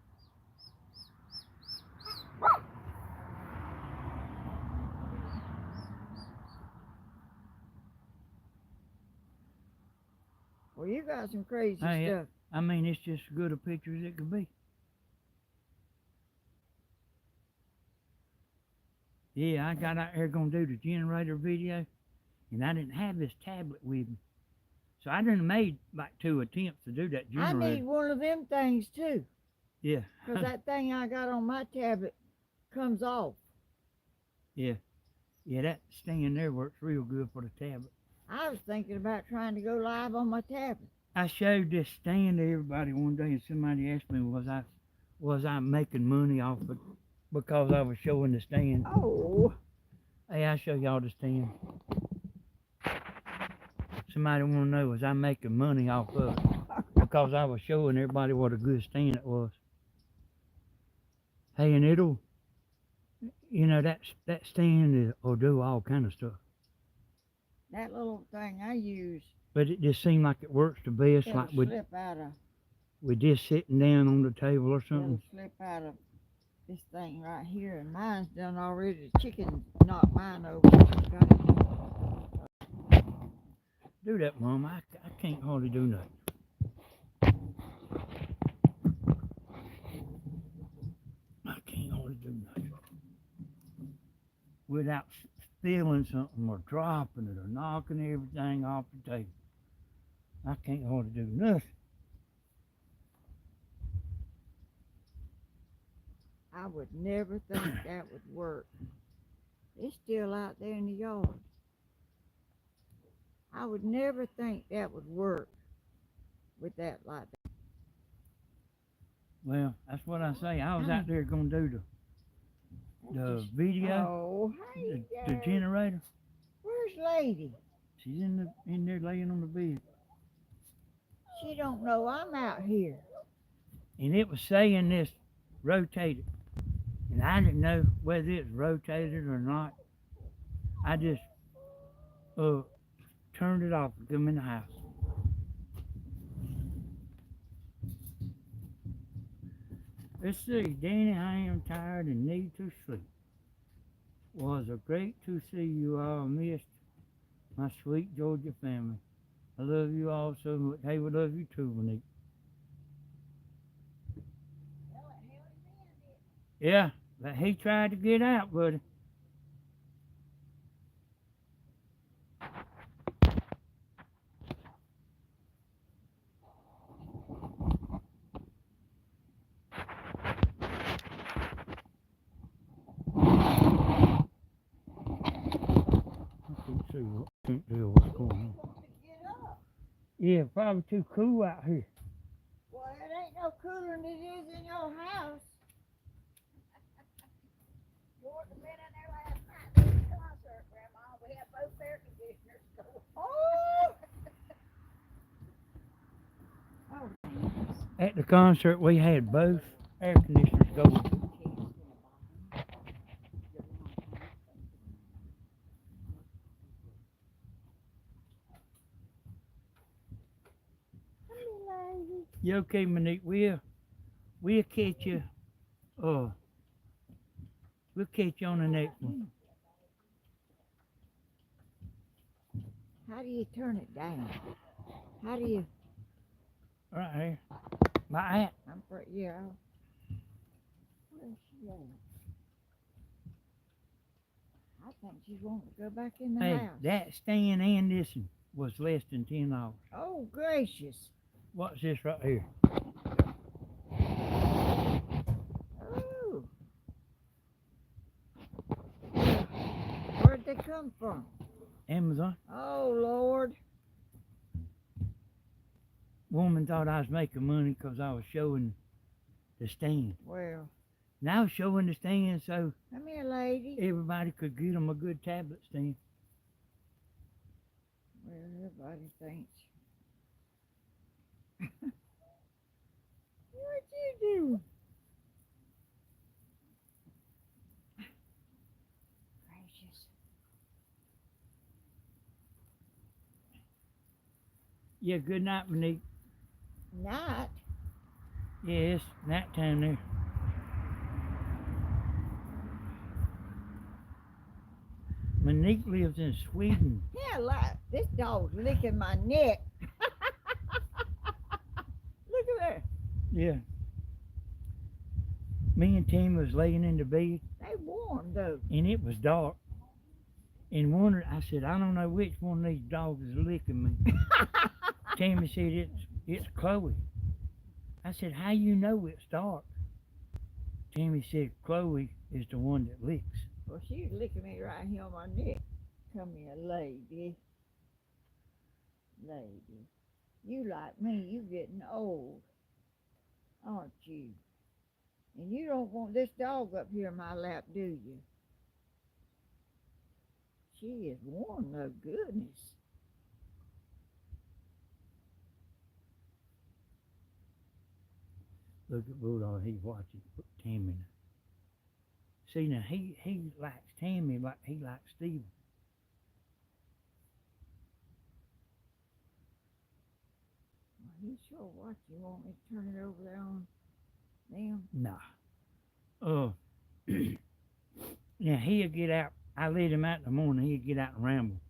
Well, you got some crazy
Hey,
stuff.
I mean, it's just as good a picture as it could be. Yeah, I got out there gonna do the generator video, and I didn't have this tablet with me. So I done made like 2 attempts to do that
I
generator.
need one of them things too,
Yeah.
'cause that thing I got on my tablet comes off.
Yeah, that stand there works real good for the tablet.
I was thinking about trying to go live on my tablet.
I showed this stand to everybody one day, and somebody asked me, was I making money off it because I was showing the stand?
Oh,
Hey, I'll show y'all the stand. Somebody want to know, was I making money off of it? Because I was showing everybody what a good stand it was. Hey, and it'll, that stand will do all kind of stuff.
that little thing I use,
But it just seemed like it works the best,
it'll
like with
slip out of,
just sitting down on the table or
it'll
something.
slip out of this thing right here, and mine's done already. The chicken knocked mine over.
Do that, Mom. I can't hardly do nothing. I can't hardly do nothing without stealing something or dropping it or knocking everything off the table. I can't hardly do nothing.
I would never think that would work. It's still out there in the yard. I would never think that would work with that like that.
Well, that's what I say. I was out there gonna do the video,
Oh, hey,
the generator.
where's Lady?
She's in there laying on the bed,
She don't know I'm out here.
and it was saying this rotated, and I didn't know whether it's rotated or not. I just turned it off and come in the house. Let's see, Danny, I am tired and need to sleep. Was a great to see you all. Missed my sweet Georgia family. I love you all so much. Hey, we love you too, Monique. Yeah, but he tried to get out, buddy. Can't tell what's going on. Yeah, probably too cool out here.
Well, it ain't no cooler than it is in your house.
You wouldn't have been in there last night at the concert, Grandma. We had both air conditioners going.
Oh!
At the concert, we had both air conditioners going. You okay, Monique? We'll catch you. We'll catch you on the next one.
How do you turn it down? How do you?
Right here. My aunt.
I'm for yeah. Where's she at? I think she's wanting to go back in the
Hey,
house.
that stand and this one was less than $10.
Oh gracious!
What's this right here?
Oh, where'd they come from?
Amazon.
Oh Lord!
Woman thought I was making money because I was showing the stand.
Well,
And I was showing the stand so
come here, lady.
everybody could get them a good tablet stand.
Well, everybody thinks. What you do?
Yeah, good night, Monique.
Night.
Yeah, it's nighttime there. Monique lives in Sweden.
Yeah, like this dog's licking my neck. Look at that.
Yeah. Me and Tim was laying in the bed,
They warm though.
and it was dark. And wondered, I said, I don't know which one of these dogs is licking me. Tammy said, it's Chloe. I said, how you know it's dark? Tammy said, Chloe is the one that licks.
Well, she's licking me right here on my neck. Come here, lady. Lady. You like me, you getting old, aren't you? And you don't want this dog up here in my lap, do you? She is warm though, goodness.
Look at Bulldog, he's watching Tammy. See, now he likes Tammy like he likes Steven.
Well, he sure watch you. Want me to turn it over there on them?
Nah. Now he'll get out. I let him out in the morning. He'll get out and ramble.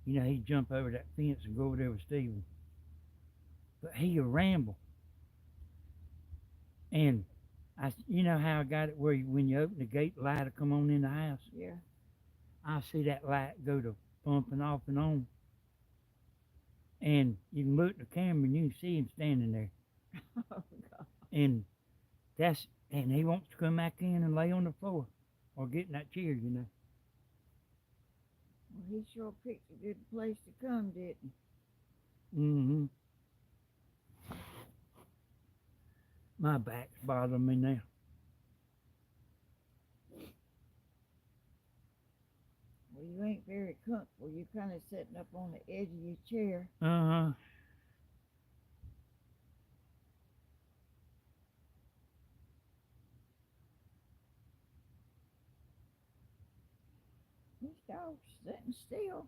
You know, he'd jump over that fence and go over there with Steven. But he'll ramble. And you know how I got it where when you open the gate, the light will come on in the house.
Yeah.
I see that light go to pumping off and on. And you can look at the camera and you can see him standing there.
Oh, God.
And he wants to come back in and lay on the floor or get in that chair, you know.
Well, he sure picked a good place to come, didn't he?
Mm-hmm. My back's bothering me now.
Well, you ain't very comfortable. You're kind of sitting up on the edge of your chair.
Uh-huh.
This dog's sitting still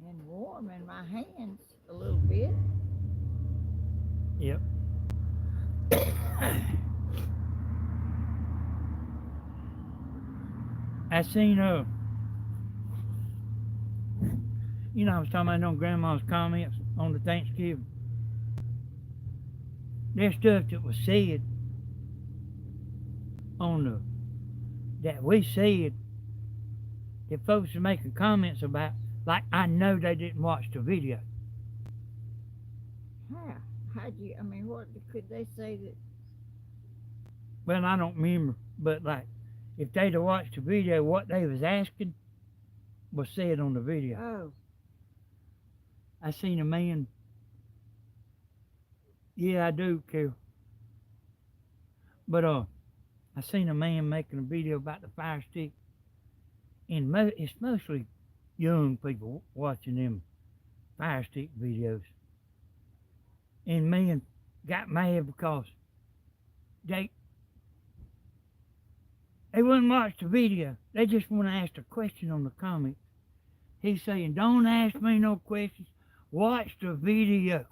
and warm in my hands a little bit.
Yep. I seen you know, I was talking about on Grandma's comments on the Thanksgiving. There's stuff that was said on that we said that folks are making comments about, like I know they didn't watch the video.
How? How'd you, I mean, what could they say that?
Well, I don't remember, but like, if they'd have watched the video, what they was asking was said on the video.
Oh,
I seen a man. Yeah, I do care. But I seen a man making a video about the fire stick, and it's mostly young people watching them fire stick videos. And man got mad because they wouldn't watch the video. They just want to ask a question on the comments. He's saying, don't ask me no questions. Watch the video.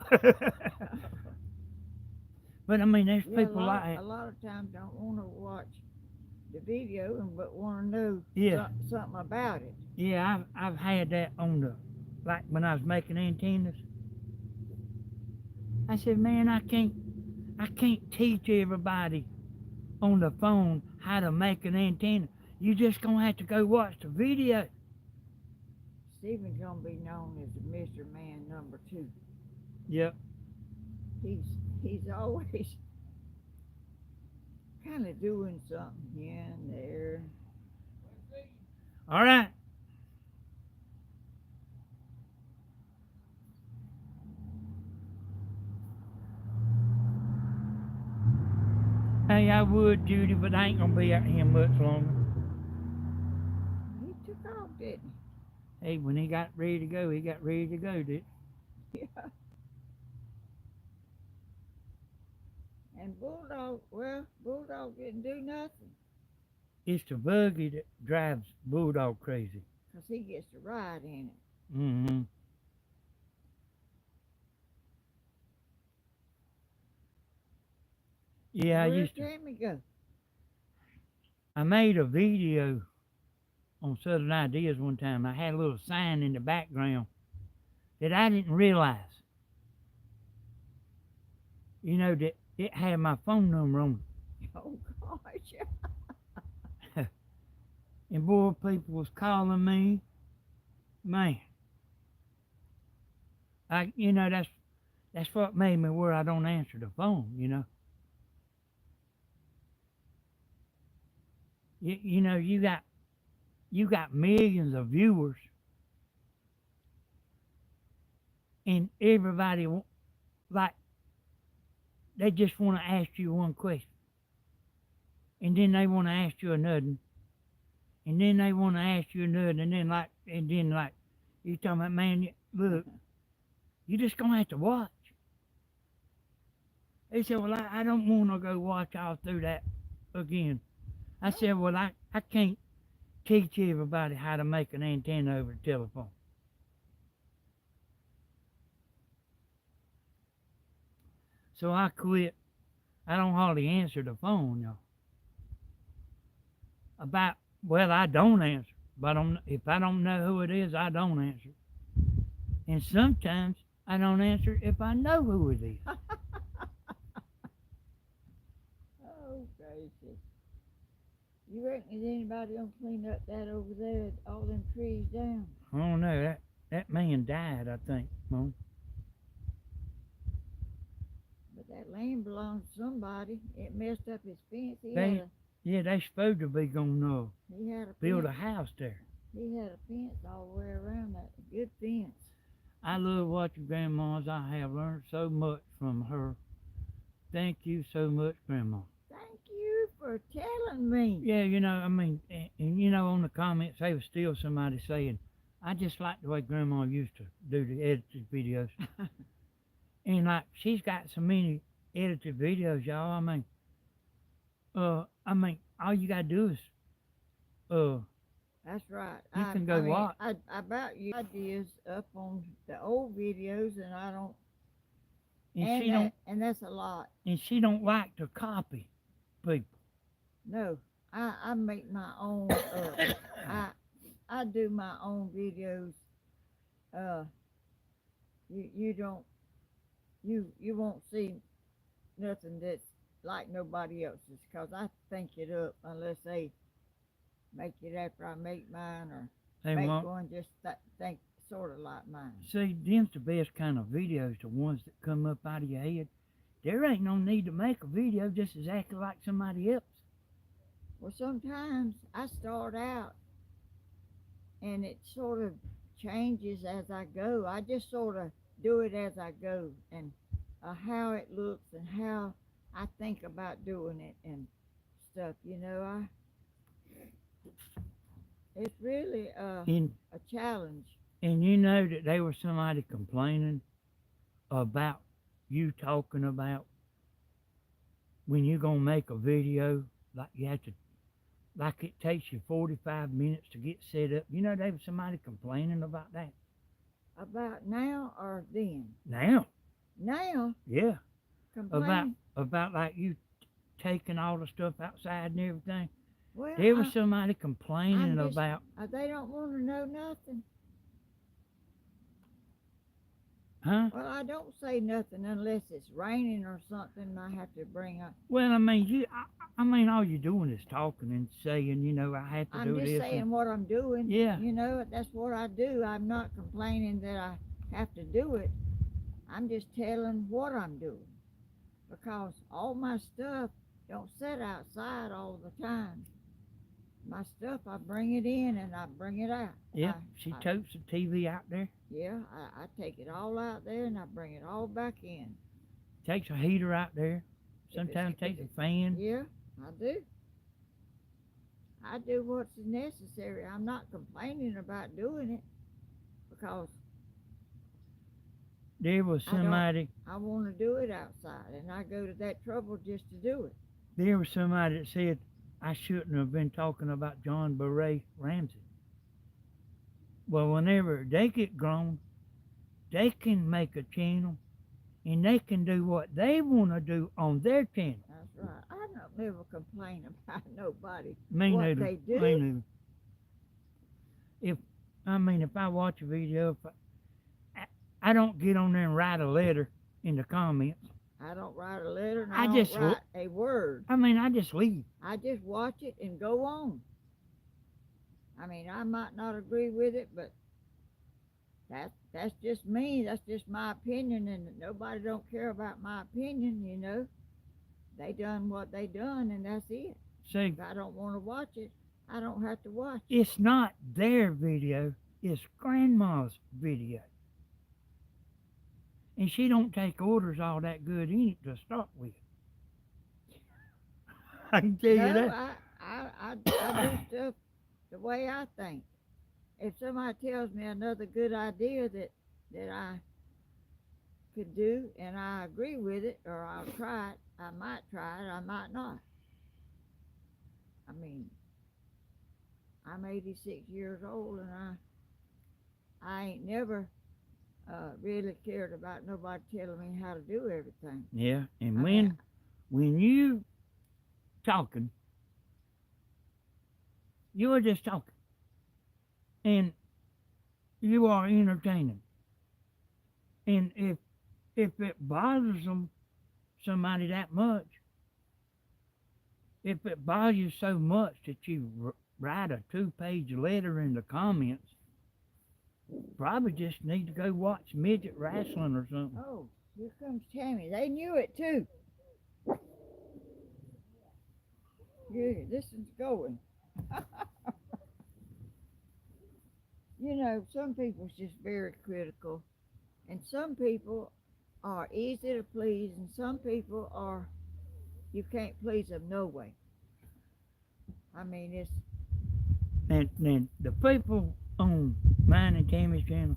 But I mean, there's
yeah,
people like
a
that.
lot of times don't want to watch the video, but want to know
Yeah.
something about it.
Yeah, I've had that on like when I was making antennas. I said, man, I can't teach everybody on the phone how to make an antenna. You just gonna have to go watch the video.
Stephen's gonna be known as the Mr. Man #2.
Yep.
He's always kind of doing something here and there.
All right. Hey, I would, Judy, but I ain't gonna be out here much longer.
He took off, didn't
Hey, when he got ready to go, did
he? Yeah. And Bulldog didn't do nothing.
It's the buggy that drives Bulldog crazy.
'Cause he gets to ride in it.
Mm-hmm. Yeah, I
Where'd
used to.
Tammy go?
I made a video on Southern Ideas one time. I had a little sign in the background that I didn't realize. You know, that it had my phone number on
Oh gosh.
it. And boy, people was calling me. Man. That's what made me where I don't answer the phone, you know. You know, you got millions of viewers and everybody like they just want to ask you one question. And then they want to ask you another. And then they want to ask you another. And then like you talking about, man, look, you just gonna have to watch. They said, well, I don't want to go watch all through that again. I said, well, I can't teach everybody how to make an antenna over the telephone. So I quit. I don't hardly answer the phone, y'all. I don't answer. But if I don't know who it is, I don't answer. And sometimes I don't answer if I know who it is.
Oh gracious. You reckon is anybody gonna clean up that over there, all them trees down?
I don't know. That man died, I think, Mom.
But that land belongs to somebody. It messed up his fence.
Yeah, they supposed to be gonna
He had a
build a
fence.
house there.
He had a fence all the way around that. A good fence.
I love watching grandmas. I have learned so much from her. Thank you so much, Grandma.
Thank you for telling me.
Yeah, you know, I mean, and you know, on the comments, there was still somebody saying, I just like the way Grandma used to do the edited videos. And like, she's got so many edited videos, y'all. I mean, all you gotta do is,
That's right.
You can go watch.
I about you ideas up on the old videos, and I don't. And that's a lot.
and she don't like to copy people.
No, I make my own. I do my own videos. You don't. You won't see nothing that's like nobody else's, cause I think it up unless they make it after I make mine, or
They
make
won't.
one just think sort of like mine.
See, them's the best kind of videos, the ones that come up out of your head. There ain't no need to make a video just exactly like somebody else.
Well, sometimes I start out and it sort of changes as I go. I just sort of do it as I go, and how it looks and how I think about doing it and stuff. You know, it's really
And
a challenge.
and you know that there was somebody complaining about you talking about when you're gonna make a video, like you have to, like it takes you 45 minutes to get set up. You know, there was somebody complaining about that.
About now or then?
Now,
Now,
yeah,
complaining.
about like you taking all the stuff outside and everything.
Well,
There was somebody complaining
I'm just-
about,
they don't want to know nothing.
huh?
Well, I don't say nothing unless it's raining or something. I have to bring up.
Well, I mean, I mean, all you're doing is talking and saying, you know, I have to
I'm
do
just
this.
saying what I'm doing.
Yeah.
You know, that's what I do. I'm not complaining that I have to do it. I'm just telling what I'm doing, because all my stuff don't sit outside all the time. My stuff, I bring it in and I bring it out.
Yeah, she totes the TV out there,
Yeah, I take it all out there and I bring it all back in.
takes a heater out there,
If it's-
sometimes
if
takes a
it's-
fan.
Yeah, I do. I do what's necessary. I'm not complaining about doing it, because
There was
I don't-
somebody,
I want to do it outside, and I go to that trouble just to do it.
that said, I shouldn't have been talking about John Beret Ramsey. I said, well, I don't care. I mean, you know, I mean, all you're doing is talking and saying, you know, I have to do this. And,
Well,
Well, whenever they get grown, they can make a channel and they can do what they want to do on their channel.
That's right. I don't never complain about nobody.
Me
What
neither.
they do?
Me neither. If I watch a video, I don't get on there and write a letter in the comments.
I don't write a letter and
I
I don't
just
write a word.
I just leave.
I just watch it and go on. I mean, I might not agree with it, but that's just me. That's just my opinion, and nobody don't care about my opinion, you know. They done what they done, and that's it.
See,
If I don't want to watch it, I don't have to watch it.
it's not their video, it's Grandma's video. And she don't take orders all that good in it to start with. I can tell you
No,
that.
I do stuff the way I think. If somebody tells me another good idea that I could do and I agree with it or I'll try it, I might try it, I might not. I mean, I'm 86 years old and I ain't never really cared about nobody telling me how to do everything.
Yeah, and
I mean,
when you talking, you are just talking. And you are entertaining. And if it bothers somebody that much, if it bothers you so much that you write a 2-page letter in the comments, probably just need to go watch midget wrestling or something.
oh, here comes Tammy. They knew it too. Yeah, this is going. You know, some people's just very critical, and some people are easy to please, and some people are, you can't please them no way. I mean, it's,
And the people on mine and Tammy's channel,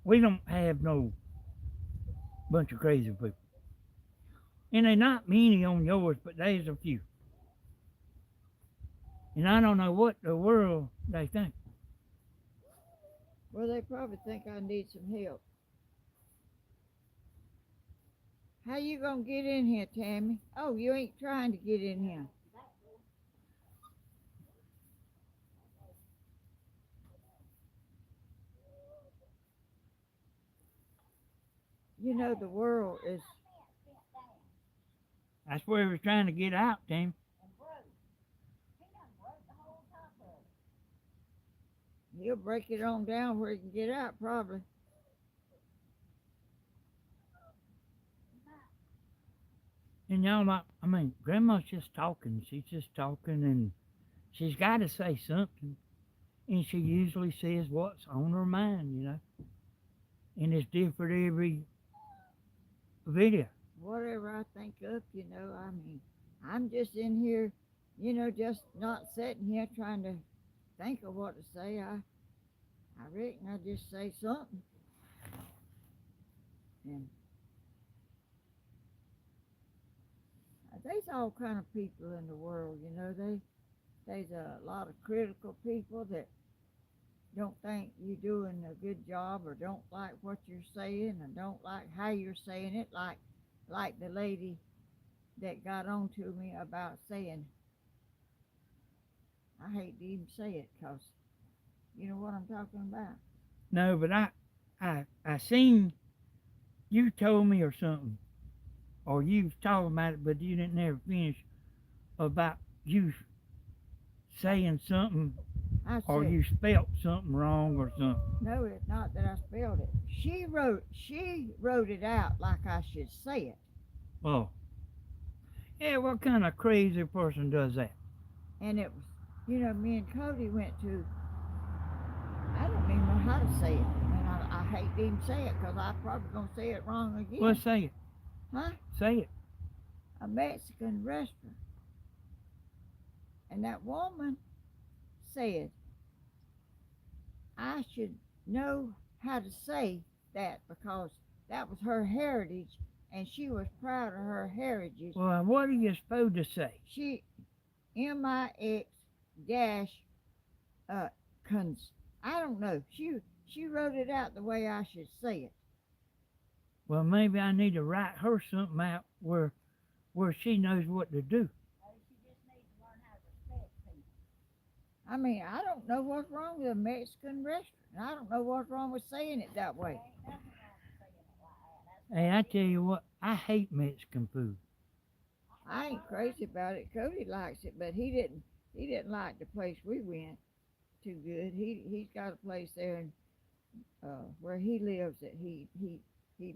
we don't have no bunch of crazy people. And there's not many on yours, but there's a few. And I don't know what the world they think.
well, they probably think I need some help. How you gonna get in here, Tammy? Oh, you ain't trying to get in here. You know, the world is,
That's where he was trying to get out, Tammy.
he'll break it on down where he can get out, probably.
And y'all like, Grandma's just talking. She's just talking and she's got to say something. And she usually says what's on her mind, you know. And it's different every video.
Whatever I think of, you know, I mean, I'm just in here, you know, just not sitting here trying to think of what to say. I reckon I just say something. And there's all kind of people in the world, you know. There's a lot of critical people that don't think you're doing a good job or don't like what you're saying or don't like how you're saying it, like the lady that got on to me about saying, I hate to even say it because you know what I'm talking about.
No, but I seen you told me or something, or you was talking about it, but you didn't never finish about you saying something,
I
or
said,
you spelt something wrong or something.
no, it's not that I spelled it. She wrote it out like I should say it.
Oh. Yeah, what kind of crazy person does that?
And it was, you know, me and Cody went to, I don't even know how to say it. And I hate to even say it because I'm probably going to say it wrong again.
Well, say it.
Huh?
Say it.
A Mexican restaurant. And that woman said, I should know how to say that because that was her heritage and she was proud of her heritage.
Well, what are you supposed to say?
She, MIX dash I don't know. She wrote it out the way I should say it.
Well, maybe I need to write her something out where she knows what to do.
Maybe she just needs to learn how to respect people.
I mean, I don't know what's wrong with a Mexican restaurant. I don't know what's wrong with saying it that way.
There ain't nothing wrong with saying it like that.
Hey, I tell you what, I hate Mexican food.
I ain't crazy about it. Cody likes it, but he didn't like the place we went too good. He's got a place there in, where he lives that he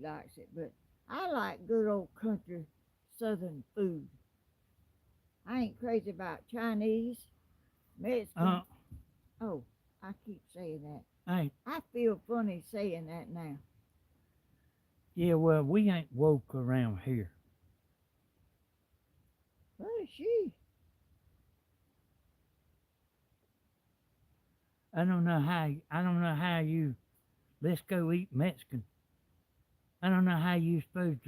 likes it. But I like good old country southern food. I ain't crazy about Chinese, Mexican. Oh, I keep saying that.
Hey,
I feel funny saying that now.
yeah, well, we ain't woke around here.
What is she?
I don't know how you, let's go eat Mexican. I don't know how you supposed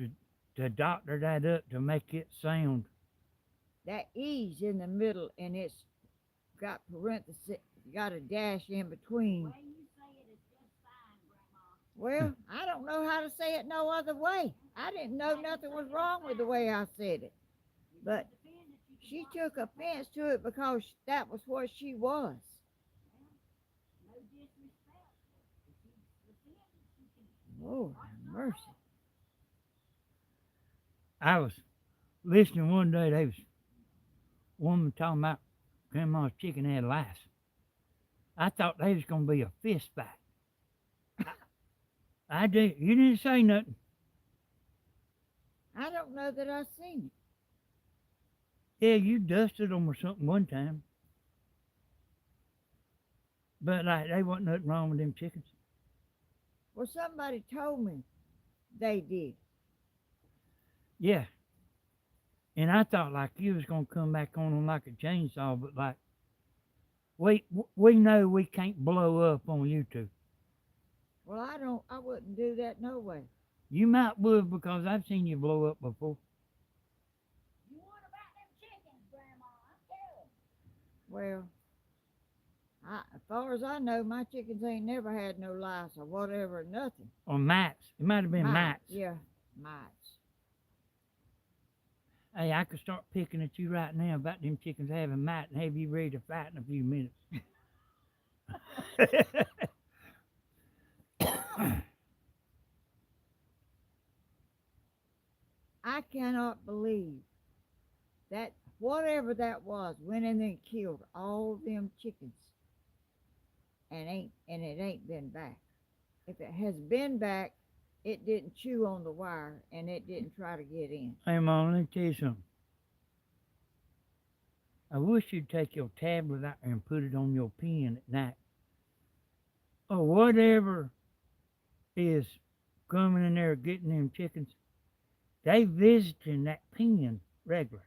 to doctor that up to make it sound.
That E's in the middle and it's got parenthesis, got a dash in between.
The way you say it is just fine, Grandma.
Well, I don't know how to say it no other way. I didn't know nothing was wrong with the way I said it. But she took offense to it because that was what she was.
No disrespect. If she's offended, she can.
Lord have mercy.
I was listening one day, there was a woman talking about grandma's chicken had lice. I thought they was gonna be a fist fight. I did. You didn't say nothing.
I don't know that I seen it.
Yeah, you dusted them or something one time. But like, there wasn't nothing wrong with them chickens.
Well, somebody told me they did.
Yeah. And I thought like you was gonna come back on them like a chainsaw, but like we know we can't blow up on YouTube.
Well, I wouldn't do that no way.
You might would because I've seen you blow up before.
You want about them chickens, Grandma? I'm telling you.
Well, as far as I know, my chickens ain't never had no lice or whatever, nothing.
Or mites. It might have been mites.
Yeah, mites.
Hey, I could start picking at you right now about them chickens having mites and have you ready to fight in a few minutes.
I cannot believe that whatever that was went in there and killed all them chickens and it ain't been back. If it has been back, it didn't chew on the wire and it didn't try to get in.
Hey, Mom, let me tell you something. I wish you'd take your tablet out and put it on your pen at night. Or whatever is coming in there getting them chickens, they visiting that pen regular.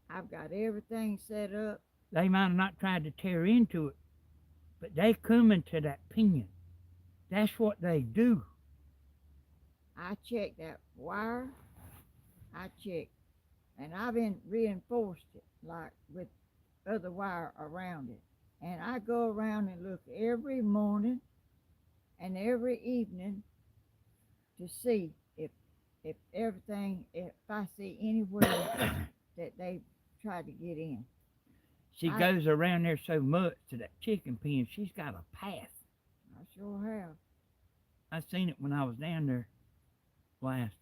I've got everything set up.
They might have not tried to tear into it, but they coming to that pen. That's what they do.
I checked that wire. I checked, and I've reinforced it like with other wire around it. And I go around and look every morning and every evening to see if everything, if I see anywhere that they tried to get in.
She goes around there so much to that chicken pen, she's got a path.
I sure have.
I seen it when I was down there last.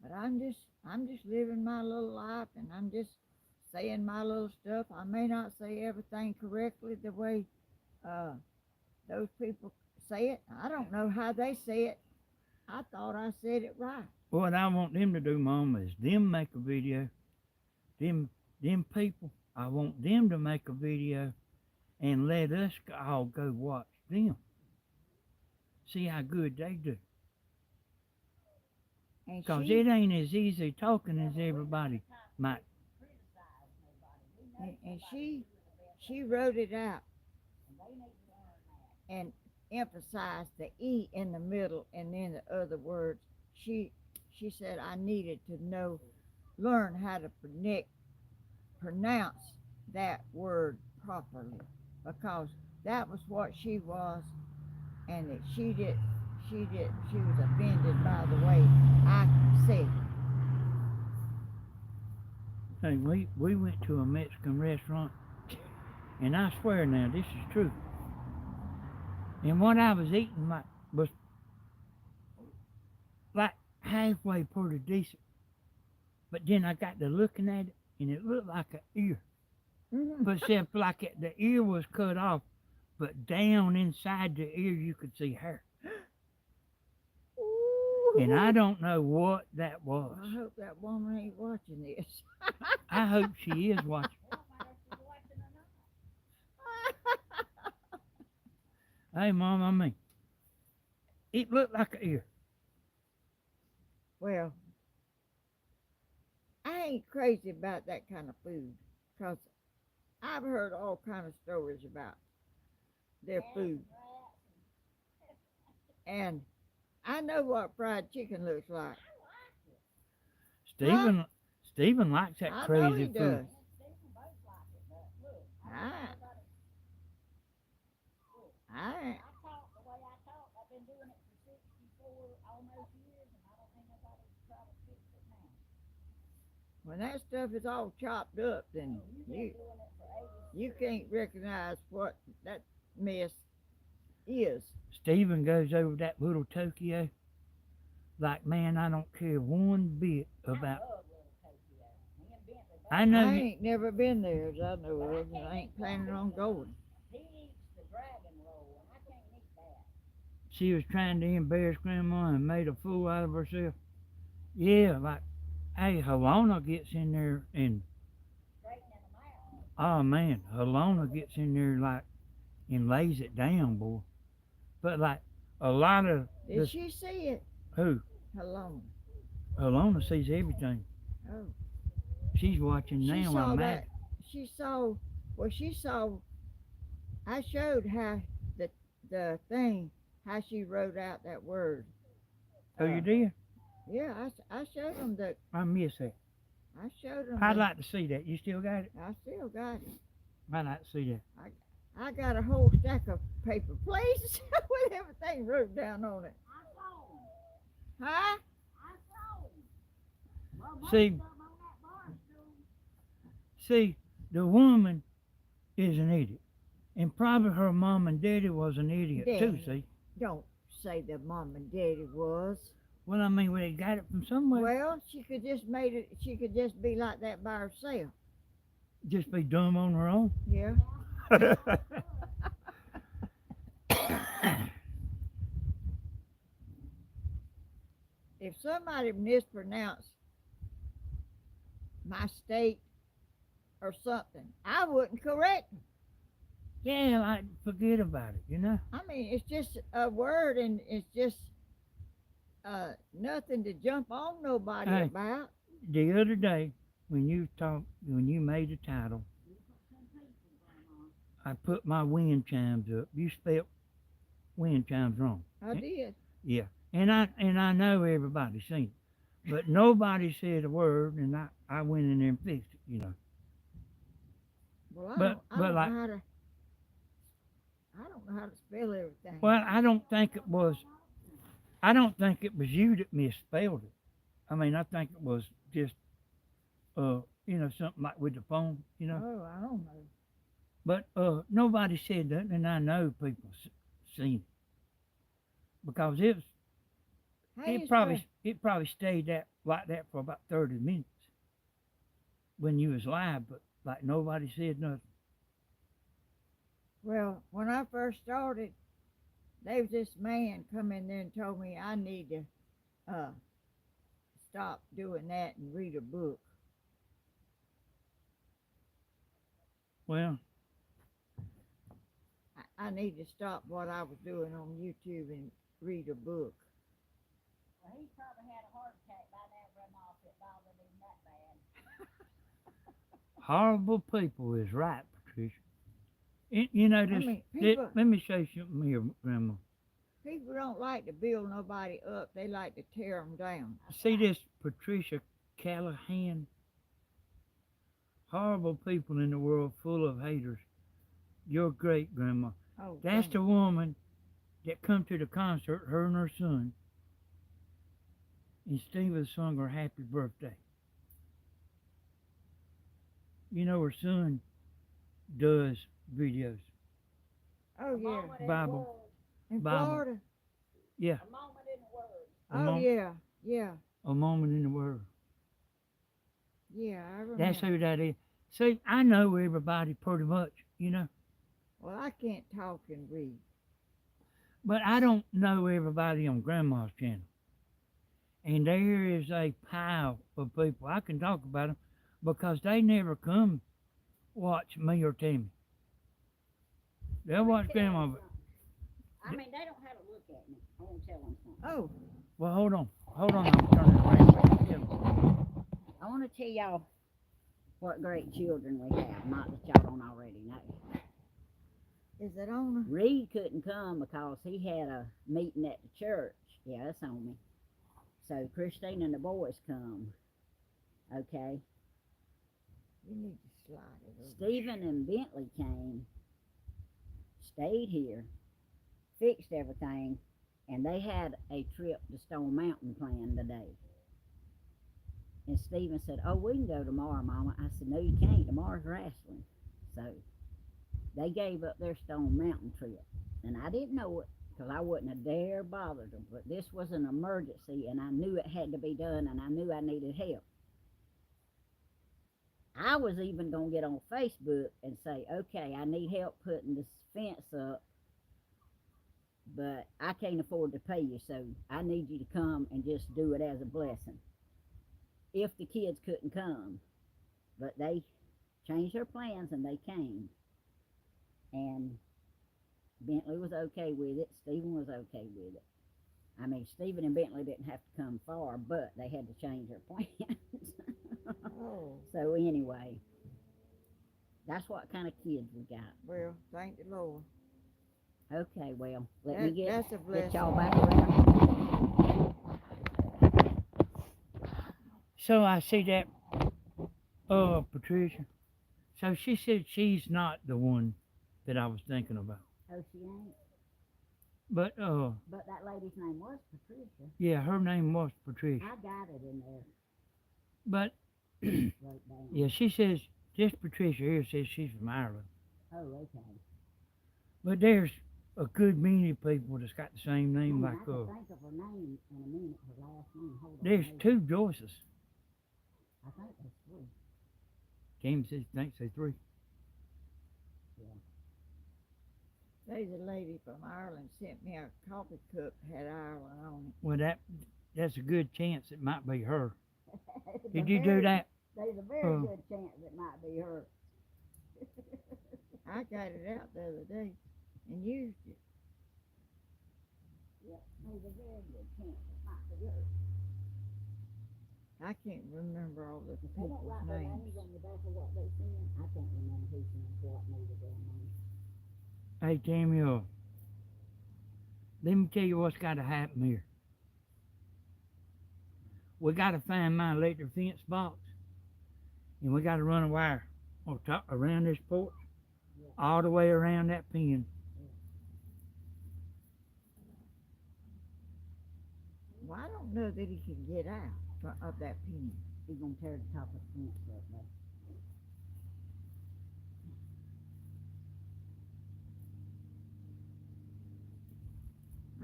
But I'm just living my little life and I'm just saying my little stuff. I may not say everything correctly the way those people say it. I don't know how they say it. I thought I said it right.
What I want them to do, Mama, is them make a video. Them people, I want them to make a video and let us all go watch them. See how good they do. Because it ain't as easy talking as everybody might.
And she wrote it out and emphasized the E in the middle and then the other words. She said I needed to know learn how to pronounce that word properly, because that was what she was, and that she was offended by the way I said it.
Hey, we went to a Mexican restaurant, and I swear now, this is true. And what I was eating was like halfway pretty decent. But then I got to looking at it, and it looked like an ear.
Mhm.
But except like the ear was cut off, but down inside the ear you could see hair. And I don't know what that was.
I hope that woman ain't watching this.
I hope she is watching. Hey, Mom, I mean, it looked like an ear.
Well, I ain't crazy about that kind of food, because I've heard all kind of stories about their food. And I know what fried chicken looks like.
Stephen likes that
I know
crazy
he
food.
does. I, I,
I talk the way I talk. I've been doing it for 64 almost years, and I don't think nobody's trying to fix it now.
when that stuff is all chopped up, then
You've been
you
doing it for 80
you can't recognize what that mess is.
Stephen goes over that little Tokyo like, man, I don't care one bit about.
love Little Tokyo. Me and Bentley both.
I know
I ain't never been there, as I know of, and I ain't planning on going.
He eats the dragon roll, and I can't eat that.
she was trying to embarrass Grandma and made a fool out of herself. Yeah, like, hey, Helena gets in there and,
Straightening them out.
oh man, Helena gets in there like and lays it down, boy. But like a lot of
Did she see it?
who?
Hello.
Helena sees everything.
Oh.
She's watching
She
now.
saw
I'm
that.
mad.
She saw. Well, she saw. I showed how the thing, how she wrote out that word.
Oh, you did?
Yeah, I showed them that.
I miss that.
I showed them.
I'd like to see that. You still got it?
I still got it.
I'd like to see that.
I got a whole stack of paper plates with everything wrote down on it.
I saw him.
Huh?
I saw him. Well, most
See-
of them on that bar stool.
See, the woman is an idiot. And probably her mom and daddy was an idiot too,
Daddy.
see?
Don't say that mom and daddy was.
Well, I mean, they got it from somewhere.
Well, she could just made it. She could just be like that by herself.
Just be dumb on her own.
Yeah. If somebody mispronounced my state or something, I wouldn't correct them.
Yeah, like, forget about it, you know?
I mean, it's just a word, and it's just nothing to jump on nobody
Hey.
about.
The other day, when you made the title, I put my wind chimes up. You spelled wind chimes wrong.
I did.
Yeah, and I know everybody's seen it, but nobody said a word, and I went in there and fixed it, you know.
Well, I
But-
don't, I
but
don't
like-
know how to. I don't know how to spell everything.
Well, I don't think it was you that misspelled it. I mean, I think it was just, something like with the phone, you know.
Oh, I don't know.
But nobody said that, and I know people seen it because
How you
it probably stayed like that for about 30 minutes when you was live, but like nobody said nothing.
Well, when I first started, there was this man come in there and told me I need to stop doing that and read a book.
Well,
I need to stop what I was doing on YouTube and read a book.
Well, he probably had a heart attack by now, Grandma, if it bothered him that bad.
horrible people is right, Patricia. You know this.
mean, people-
Let me say something here, Grandma.
People don't like to build nobody up; they like to tear them down.
See this Patricia Callahan. Horrible people in the world full of haters. Your great grandma.
Oh,
That's
thank
the woman that come to the concert, her and her son. And Stephen sung her happy birthday. You know her son does videos.
Oh,
A
yeah.
moment in the
Bible.
world.
In
Bible.
Florida.
Yeah,
A moment in the world.
A
Oh,
mo-
yeah. Yeah.
a moment in the world.
Yeah, I remember.
That's who that is. See, I know everybody pretty much, you know,
Well, I can't talk and read.
but I don't know everybody on Grandma's channel. And there is a pile of people. I can talk about them because they never come watch me or Tammy. They'll
Let me
watch
tell you
Grandma.
something. I mean, they don't have to look at me. I want to tell them something.
Oh,
Well, hold on. I'm turning around.
I want to tell y'all what great children we have, not that y'all don't already know.
is it on?
Reed couldn't come because he had a meeting at the church. Yeah, that's on me. So Christina and the boys come. Okay.
You need to slide it over.
Stephen and Bentley came, stayed here, fixed everything, and they had a trip to Stone Mountain planned today. And Stephen said, "Oh, we can go tomorrow, Mama." I said, "No, you can't. Tomorrow's wrestling." So they gave up their Stone Mountain trip. And I didn't know it because I wouldn't have dare bothered them. But this was an emergency, and I knew it had to be done, and I knew I needed help. I was even going to get on Facebook and say, "Okay, I need help putting this fence up, but I can't afford to pay you, so I need you to come and just do it as a blessing." If the kids couldn't come. But they changed their plans and they came. And Bentley was okay with it. Stephen was okay with it. I mean, Stephen and Bentley didn't have to come far, but they had to change their plans.
Oh,
So anyway, that's what kind of kids we got.
well, thank the Lord.
Okay, well, let me
That's a
get
blessing.
y'all back around.
So I see that, Patricia. So she said she's not the one that I was thinking about.
Oh, she ain't.
But,
But that lady's name was Patricia.
yeah, her name was Patricia.
I got it in there.
But,
Wrote down.
yeah, she says, this Patricia here says she's from Ireland.
Oh, okay.
But there's a good many people that's got the same name
Man,
like,
I can think of her name in a minute, her last name. Hold on.
there's
maybe.
2 Joyces.
I think there's 3.
Tammy says, thinks there's 3.
There's a lady from Ireland sent me a coffee cup had Ireland on it.
Well, that's a good chance it might be her.
There's
Did
a
you do
very-
that?
There's a very good chance it might be her.
I got it out the other day and used it.
Yeah, there's a very good chance it might be her.
I can't remember all the
If they don't
people's
write their
names.
names on the back of what they send, I can't remember who sent what neither damn name.
Hey, Tammy, let me tell you what's got to happen here. We got to find my electric fence box, and we got to run a wire on top around this porch, all the way around that pen.
Well, I don't know that he can get out of that pen.
He's gonna tear the top of the fence up, though.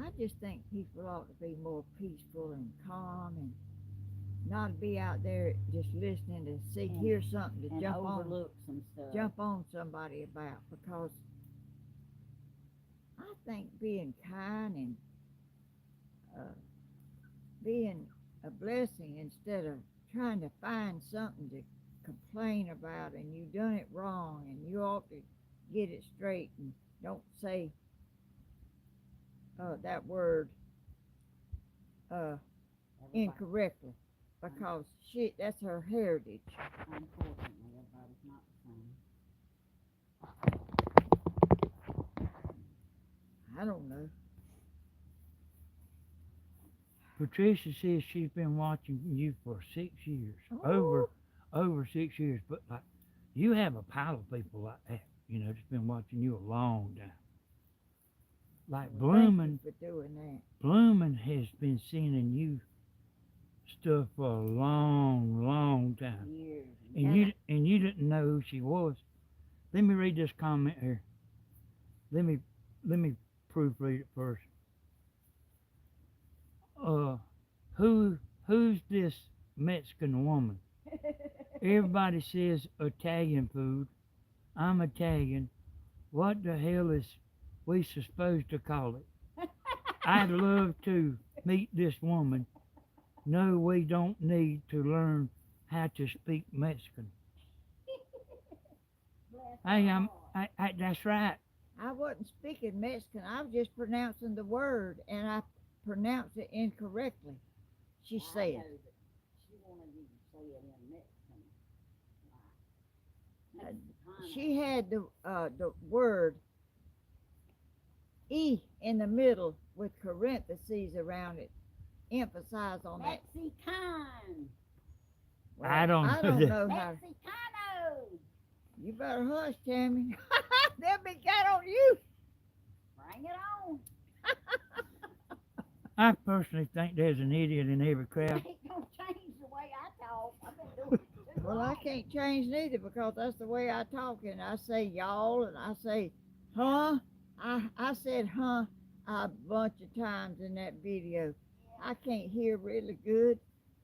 I just think people ought to be more peaceful and calm and not be out there just listening to see,
And-
hear something to
And overlook some stuff.
jump on somebody about, because I think being kind and being a blessing instead of trying to find something to complain about and you done it wrong and you ought to get it straight and don't say that word
Everybody-
incorrectly, because shit, that's her heritage.
Unfortunately, everybody's not the same.
I don't know.
Patricia says she's been watching you for 6 years.
Ooh.
Over 6 years. But like, you have a pile of people like that, you know, that's been watching you a long time. Like
Thank
Bloomin',
you for doing that.
Bloomin' has been sending you stuff for a long, long time.
Years.
And you didn't know who she was. Let me read this comment here. Let me proofread it first. Who's this Mexican woman? Everybody says Italian food. I'm Italian. What the hell is we supposed to call it? I'd love to meet this woman. No, we don't need to learn how to speak Mexican. Hey, that's right.
I wasn't speaking Mexican. I was just pronouncing the word, and I pronounced it incorrectly. She
I
said.
know that she wanted you to say it in Mexican.
She had the word E in the middle with parentheses around it. Emphasize on that.
Mexican.
Well,
I don't
I
know
don't
that.
know how.
Mexicano.
You better hush, Tammy. They'll be got on you.
Bring it on.
I personally think there's an idiot in every crowd.
Ain't gonna change the way I talk. I've been doing it too
Well, I
long.
can't change neither because that's the way I talk, and I say y'all, and I say huh. I said huh a bunch of times in that video. I can't hear really good,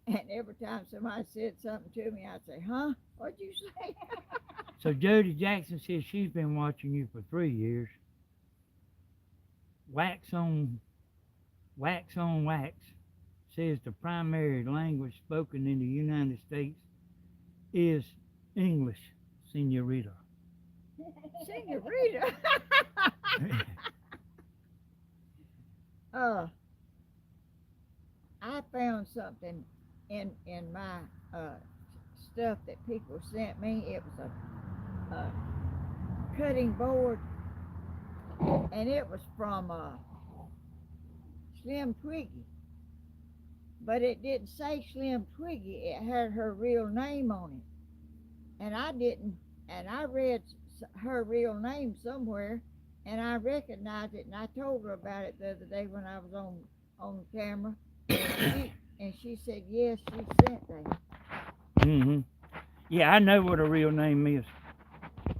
and every time somebody said something to me, I'd say huh. What'd you say?
So Jody Jackson says she's been watching you for 3 years. Wax on wax says the primary language spoken in the United States is English, senorita.
Senorita. I found something in my stuff that people sent me. It was a cutting board, and it was from Slim Twiggy, but it didn't say Slim Twiggy. It had her real name on it, and I didn't. And I read her real name somewhere, and I recognized it, and I told her about it the other day when I was on camera, and she said yes, she sent that.
Mm-hmm. Yeah, I know what her real name is.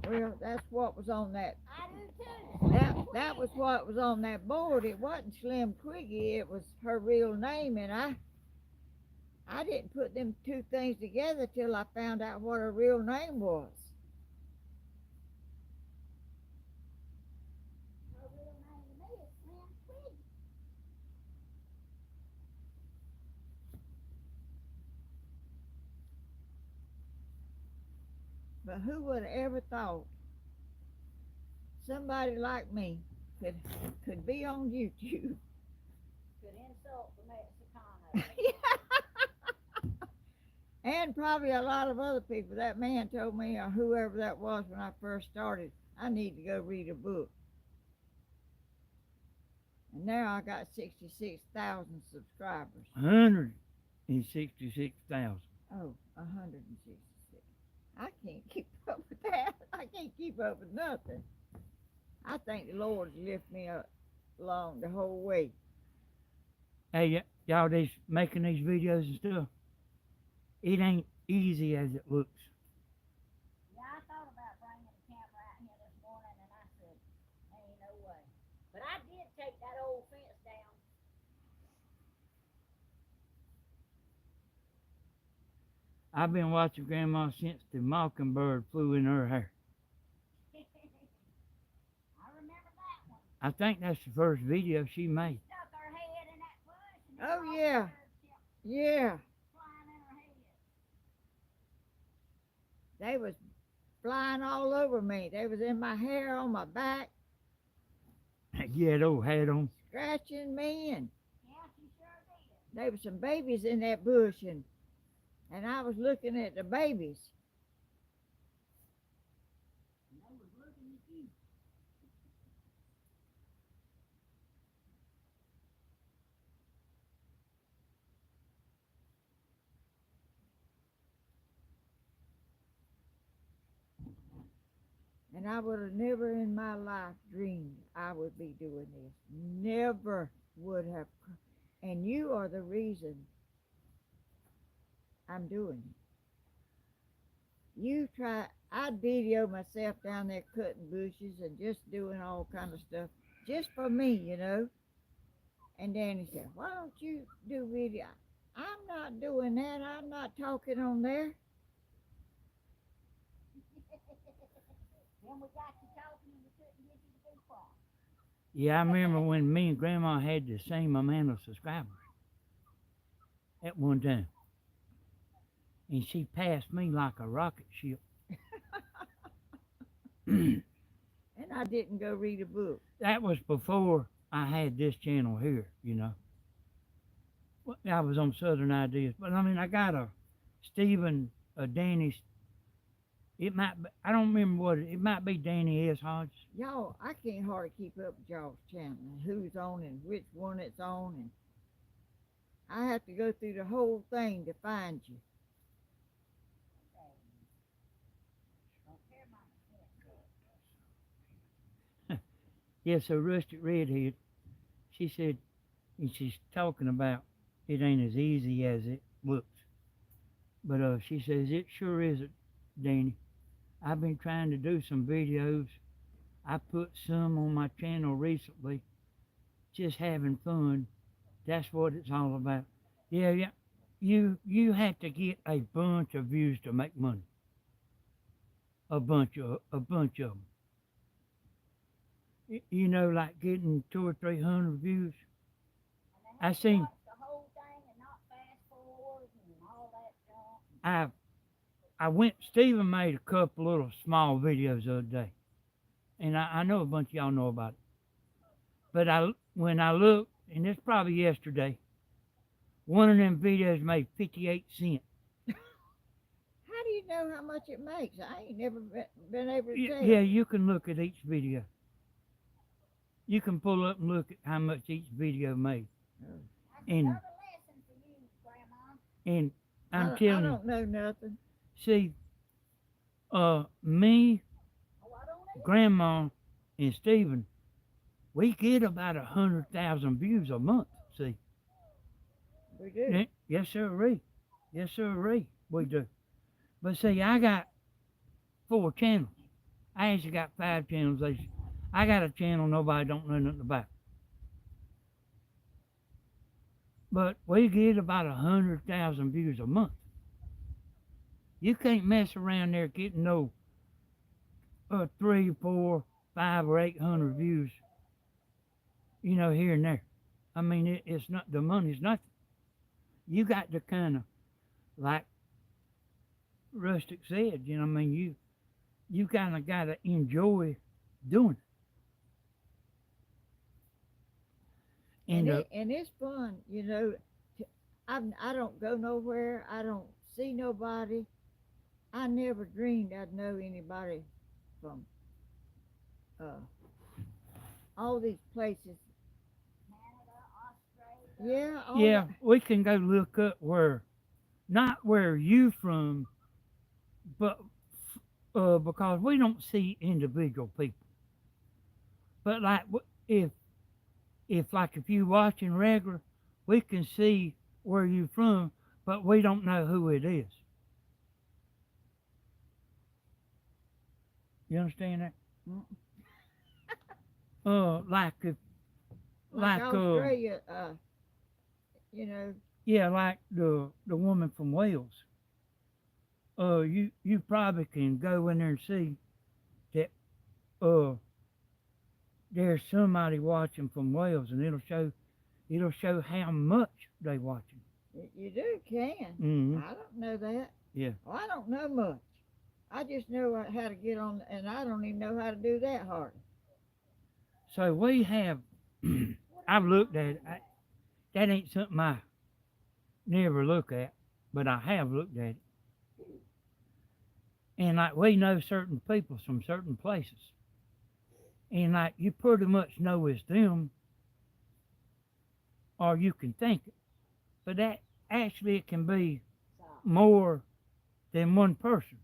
Well, that's what was on that.
I do too.
That was what was on that board. It wasn't Slim Twiggy. It was her real name, and I didn't put them two things together till I found out what her real name was.
Her real name to me is Slim Twiggy.
But who would have ever thought somebody like me could be on YouTube?
Could insult the Mexicano.
And probably a lot of other people. That man told me, or whoever that was when I first started, I need to go read a book. And now I got 66,000 subscribers.
166,000.
Oh, 166. I can't keep up with that. I can't keep up with nothing. I think the Lord's lifted me up along the whole way.
Hey, y'all, these making these videos and stuff, it ain't easy as it looks.
Yeah, I thought about bringing the camera out here this morning, and I said, ain't no way. But I did take that old fence down.
I've been watching Grandma since the mockingbird flew in her hair.
I remember that one.
I think that's the first video she made.
Stuck her head in that bush. And
Oh,
then
yeah.
birds kept
Yeah,
flying in her head.
they was flying all over me. They was in my hair, on my back,
Yeah, that old hat on.
scratching me, and
Yeah, she sure did.
there was some babies in that bush, and I was looking at the babies.
And they was looking at you.
And I would have never in my life dreamed I would be doing this. Never would have. And you are the reason I'm doing it. You try, I'd video myself down there cutting bushes and just doing all kind of stuff just for me, you know. And Danny said, why don't you do video? I'm not doing that. I'm not talking on there.
Then we got you talking and we couldn't get you to be quiet.
Yeah, I remember when me and Grandma had the same amount of subscribers at one time. And she passed me like a rocket ship.
And I didn't go read a book.
That was before I had this channel here, you know. Well, I was on Southern Ideas. But I mean, I got a Stephen, a Danny, it might be, I don't remember what it might be Danny S Hodges.
Y'all, I can't hardly keep up with y'all's channel and who's on and which one it's on. And I have to go through the whole thing to find you.
Yeah, so Rustic Redhead, she said, and she's talking about it ain't as easy as it looks. But she says, it sure isn't, Danny. I've been trying to do some videos. I put some on my channel recently, just having fun. That's what it's all about. Yeah, you have to get a bunch of views to make money. A bunch of them. You know, like getting 200 or 300 views. I seen.
Watch the whole thing and not fast forward and all that junk.
I went. Stephen made a couple little small videos the other day, and I know a bunch of y'all know about it. But when I looked, and it's probably yesterday, one of them videos made 58 cents.
How do you know how much it makes? I ain't never been able to tell.
Yeah, you can look at each video. You can pull up and look at how much each video made.
Oh.
That's
And-
another lesson for you, Grandma.
And
I
I'm
don't-
telling
I
you,
don't know nothing.
see, me,
Oh, I don't know.
Grandma, and Stephen, we get about 100,000 views a month. See,
We do.
Yeah, yes sir, yes sir, we do. But see, I got 4 channels. I actually got 5 channels. I got a channel nobody don't know nothing about. But we get about 100,000 views a month. You can't mess around there getting no 3, 4, 5, or 800 views. You know, here and there. I mean, it's not, the money's nothing. You got to kind of, like Rustic said, you know, I mean, you kind of got to enjoy doing it.
And it's fun, you know. I don't go nowhere. I don't see nobody. I never dreamed I'd know anybody from all these places.
Canada, Australia.
Yeah, all
Yeah,
that-
we can go look up not where you from, but because we don't see individual people. But like if you watching regular, we can see where you from, but we don't know who it is. You understand that?
Mm.
Like if
like
like
Australia, you know.
yeah, like the woman from Wales. You probably can go in there and see that there's somebody watching from Wales, and it'll show how much they watching.
You do can.
Mm-hmm.
I don't know that.
Yeah.
Well, I don't know much. I just know how to get on, and I don't even know how to do that hard.
So we have. I've looked at it. That ain't something I never look at, but I have looked at it. And like we know certain people from certain places, and like you pretty much know it's them, or you can think it. But that actually it can be more than one person.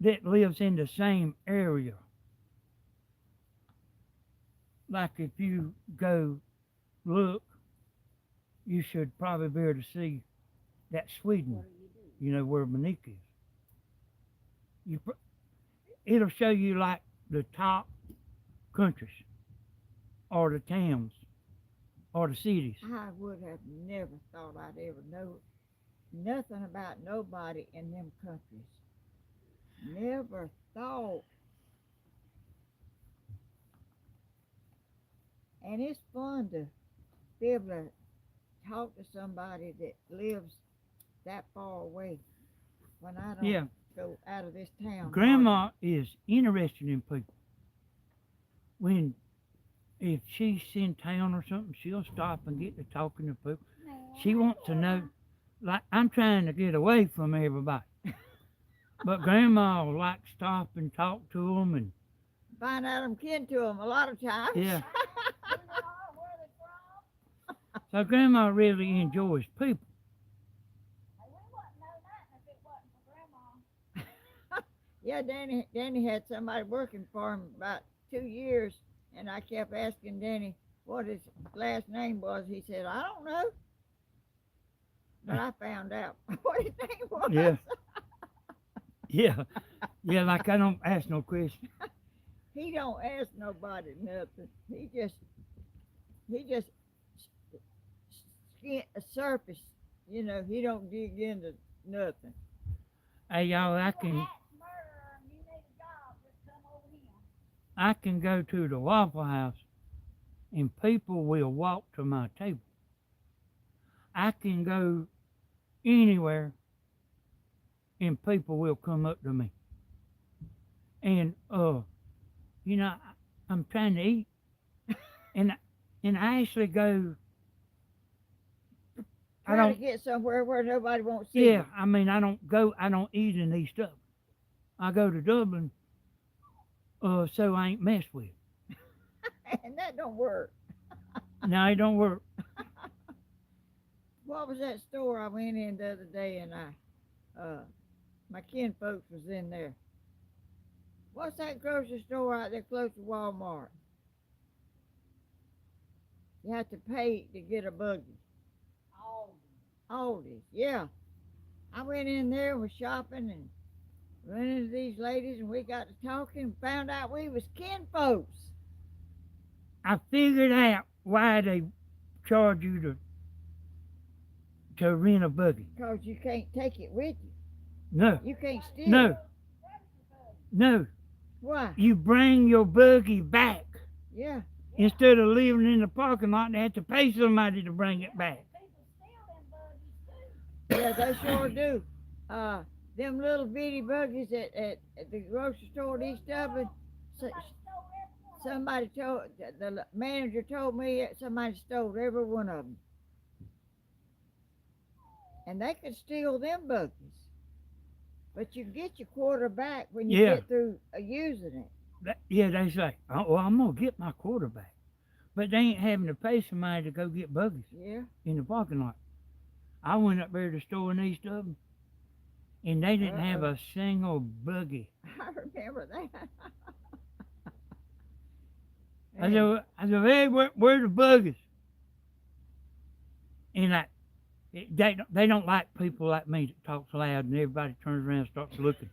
that lives in the same area. Like if you go look, you should probably be able to see that Sweden, you know, where Monique is. It'll show you like the top countries or the towns or the cities.
I would have never thought I'd ever know nothing about nobody in them countries. Never thought. And it's fun to be able to talk to somebody that lives that far away when I don't
Yeah.
go out of this town.
Grandma is interested in people. If she's in town or something, she'll stop and get to talking to people. She wants to know, like, I'm trying to get away from everybody. But Grandma will like stop and talk to them, and
Find out I'm kin to them a lot of times.
yeah.
Who they are, where they from.
So Grandma really enjoys people.
Hey, we wouldn't know nothing if it wasn't for Grandma.
Yeah, Danny had somebody working for him about 2 years, and I kept asking Danny what his last name was. He said, I don't know. But I found out what his name was.
Yeah. Yeah, like I don't ask no questions.
He don't ask nobody nothing. He just skin a surface. You know, he don't dig into nothing.
Hey y'all, I
If you're
can
an axe murderer and you need a job, just come over here.
I can go to the Waffle House and people will walk to my table. I can go anywhere and people will come up to me. And you know, I'm trying to eat, and I actually go. I
Try to
don't.
get somewhere where nobody won't see
Yeah, I mean, I don't eat in East Dublin. I go to Dublin, so I ain't messed with.
you. And that don't work.
No, it don't work.
What was that store I went in the other day and my kin folks was in there. What's that grocery store out there close to Walmart? You have to pay to get a buggy.
Oh,
Aldi's, yeah. I went in there and was shopping and ran into these ladies and we got to talking and found out we was kin folks.
I figured out why they charge you to rent a buggy.
Because you can't take it with you.
No,
You can't steal
no,
it.
no.
Why?
You bring your buggy back.
Yeah.
Instead of leaving it in the parking lot, they have to pay somebody to bring it back.
people steal them buggies too.
Yeah, they sure do. Them little bitty buggies at the grocery store in East Dublin, somebody told, the manager told me that somebody stole every one of them. And they could steal them buggies. But you get your quarter back when you
Yeah.
get through using it.
Yeah, they say, oh, well, I'm going to get my quarter back. But they ain't having to pay somebody to go get buggies
Yeah.
in the parking lot. I went up there to the store in East Dublin, and they didn't have a single buggy.
I remember that.
I said, hey, where the buggies? And they don't like people like me that talks loud and everybody turns around and starts looking.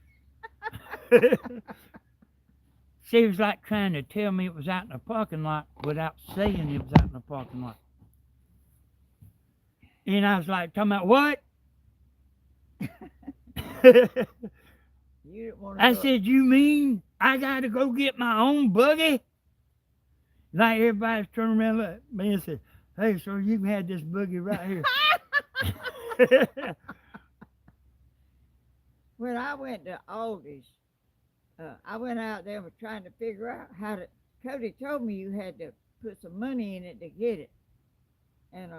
She was like trying to tell me it was out in the parking lot without saying it was out in the parking lot. And I was like, talking about what?
You didn't want to
I said, you mean I got to go get my own buggy? Like everybody's turning around at me and said, hey, sir, you can have this buggy right here.
When I went to Aldi's, I went out there and was trying to figure out how to. Cody told me you had to put some money in it to get it, and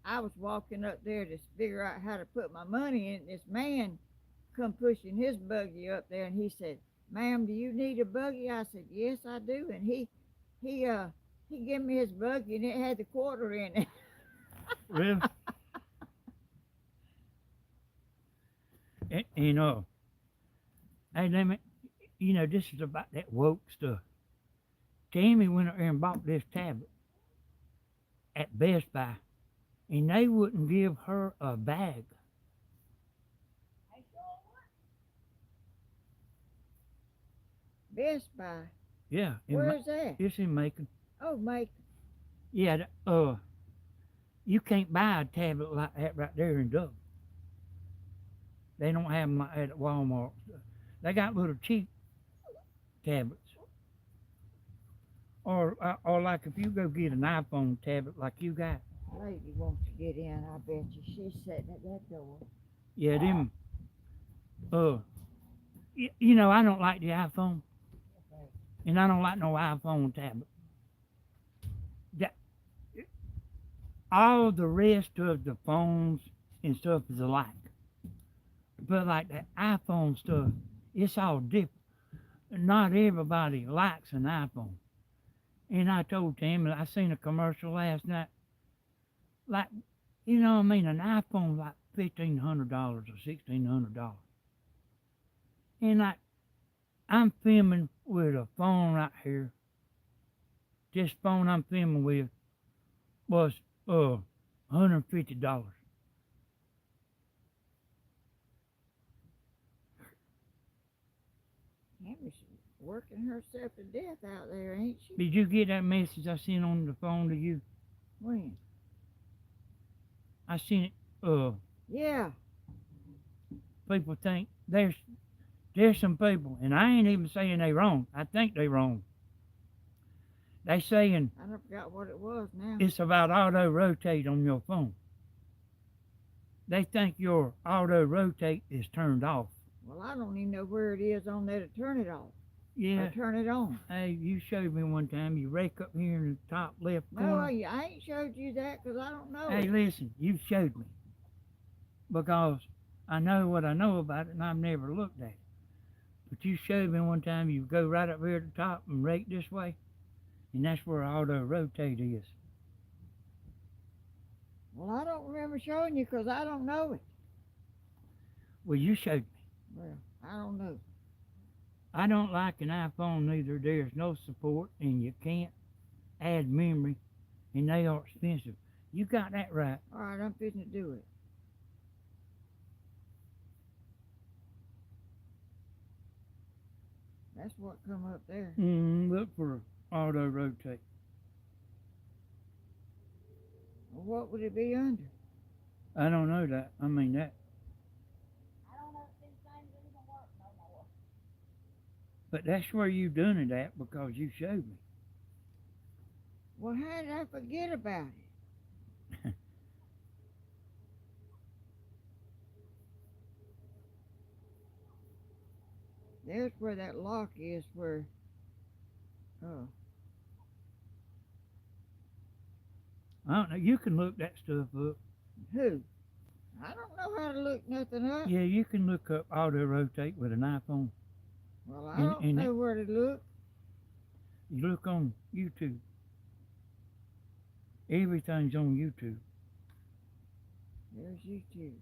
I was walking up there to figure out how to put my money in. This man come pushing his buggy up there, and he said, "Ma'am, do you need a buggy?" I said, "Yes, I do." And he gave me his buggy, and it had the quarter in it.
Really? And Hey, let me, this is about that woke stuff. Tammy went up there and bought this tablet at Best Buy, and they wouldn't give her a bag.
Best Buy.
Yeah,
Where's that?
it's in Macon.
Oh, Macon.
Yeah, you can't buy a tablet like that right there in Dublin. They don't have them like that at Walmart. They got little cheap tablets. Or like if you go get an iPhone tablet like you got.
Lady wants to get in, I bet you. She's sitting at that door.
Yeah, them. I don't like the iPhone, and I don't like no iPhone tablet. That, all the rest of the phones and stuff is alike, but like that iPhone stuff, it's all different. Not everybody likes an iPhone. And I told Tammy, I seen a commercial last night. Like, an iPhone like $1,500 or $1,600. And like, I'm filming with a phone right here. This phone I'm filming with was $150.
Tammy's working herself to death out there, ain't she?
Did you get that message I sent on the phone to you?
When?
I sent it.
Yeah.
People think there's some people, and I ain't even saying they wrong. I think they wrong. They saying
I don't forgot what it was now.
it's about auto rotate on your phone. They think your auto rotate is turned off.
Well, I don't even know where it is on there to turn it off.
Yeah.
Or turn it on.
Hey, you showed me one time. You rake up here in the top left
No,
corner.
I ain't showed you that because I don't know
Hey,
it.
listen, you showed me. Because I know what I know about it and I've never looked at it. But you showed me one time you go right up here at the top and rake this way. And that's where auto rotate is.
Well, I don't remember showing you because I don't know it.
Well, you showed me.
Well, I don't know.
I don't like an iPhone neither. There's no support and you can't add memory and they are expensive. You got that right.
All right, I'm fitting to do it. That's what come up there.
Look for auto rotate.
Well, what would it be under?
I don't know that. I mean that.
I don't know if these things even work no more.
But that's where you done it at because you showed me.
Well, how did I forget about it? There's where that lock is where, oh,
I don't know. You can look that stuff up.
who? I don't know how to look nothing up.
Yeah, you can look up auto rotate with an iPhone.
Well, I
And-
don't
and
know where to look.
You look on YouTube. Everything's on YouTube.
There's YouTube.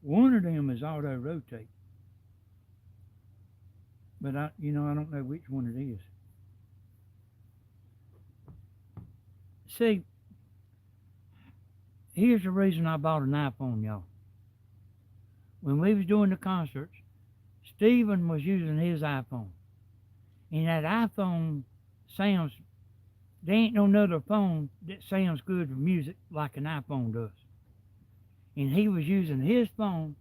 One of them is auto rotate. But I don't know which one it is. See, here's the reason I bought an iPhone, y'all. When we was doing the concerts, Steven was using his iPhone. And that iPhone sounds, there ain't no other phone that sounds good with music like an iPhone does. And he was using his phone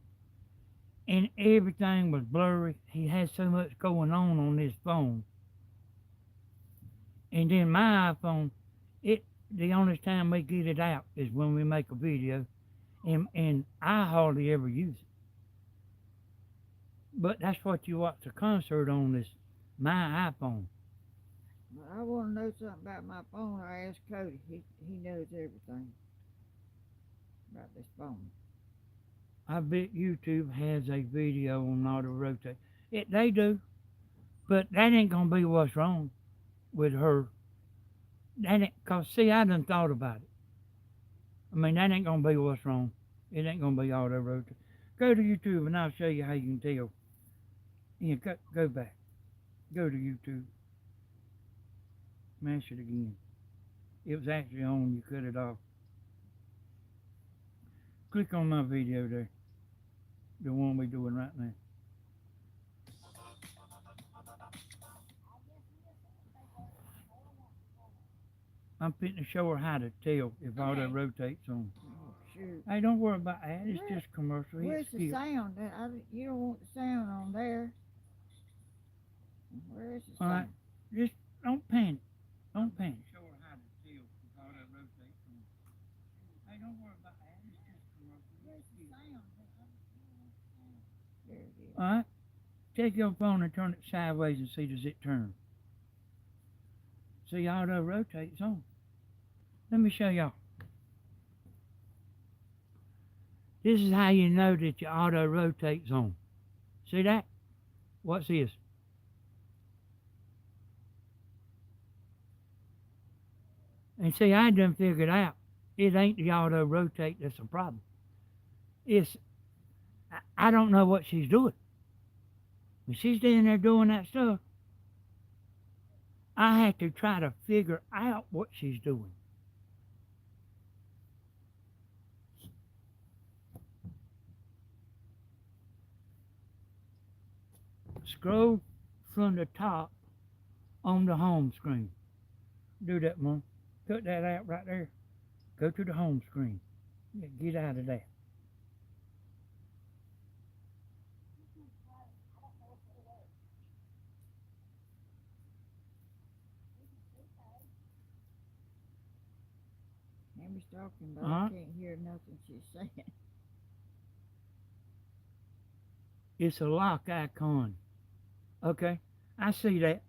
and everything was blurry. He had so much going on his phone. And then my iPhone, the only time we get it out is when we make a video, and I hardly ever use it. But that's what you watch the concert on, is my iPhone.
Well, I want to know something about my phone. I asked Cody. He knows everything about this phone.
I bet YouTube has a video on auto rotate. They do. But that ain't gonna be what's wrong with her. That ain't, cause see, I done thought about it. I mean, that ain't gonna be what's wrong. It ain't gonna be auto rotate. Go to YouTube and I'll show you how you can tell. Yeah, go back. Go to YouTube. Mash it again. It was actually on, you cut it off. Click on my video there. The one we're doing right now. I'm fitting to show her how to tell if auto rotates on.
Oh, shoot.
Hey, don't worry about that. It's
Where-
just commercial.
Where's
It's
the
cute.
sound? You don't want the sound on there. Where's the
All
sound?
right. Just don't panic. Don't panic. Show her how to tell if auto rotates on. Hey, don't worry about that. It's just commercial.
Where's the sound? There it is.
All right. Take your phone and turn it sideways and see does it turn. See, auto rotates on. Let me show y'all. This is how you know that your auto rotates on. See that? What's this? And see, I done figured out it ain't the auto rotate that's the problem. It's, I don't know what she's doing. When she's in there doing that stuff, I have to try to figure out what she's doing. Scroll from the top on the home screen. Do that, Mom. Cut that out right there. Go to the home screen. Yeah, get out of that.
Tammy's talking, but
Uh-huh.
I can't hear nothing she's saying.
It's a lock icon. Okay, I see that.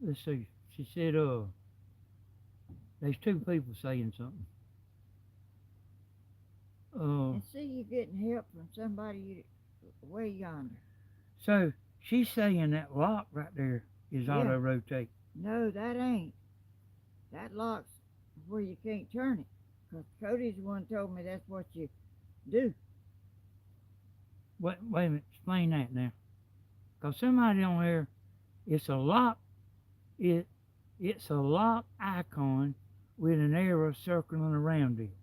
Let's see. She said, there's two people saying something.
And see, you're getting help from somebody way yonder.
So she's saying that lock right there is
Yeah.
auto rotate.
No, that ain't. That lock's where you can't turn it. 'Cause Cody's the one told me that's what you do.
Wait a minute, explain that now. Cause somebody on here, it's a lock. It's a lock icon with an arrow circling around it.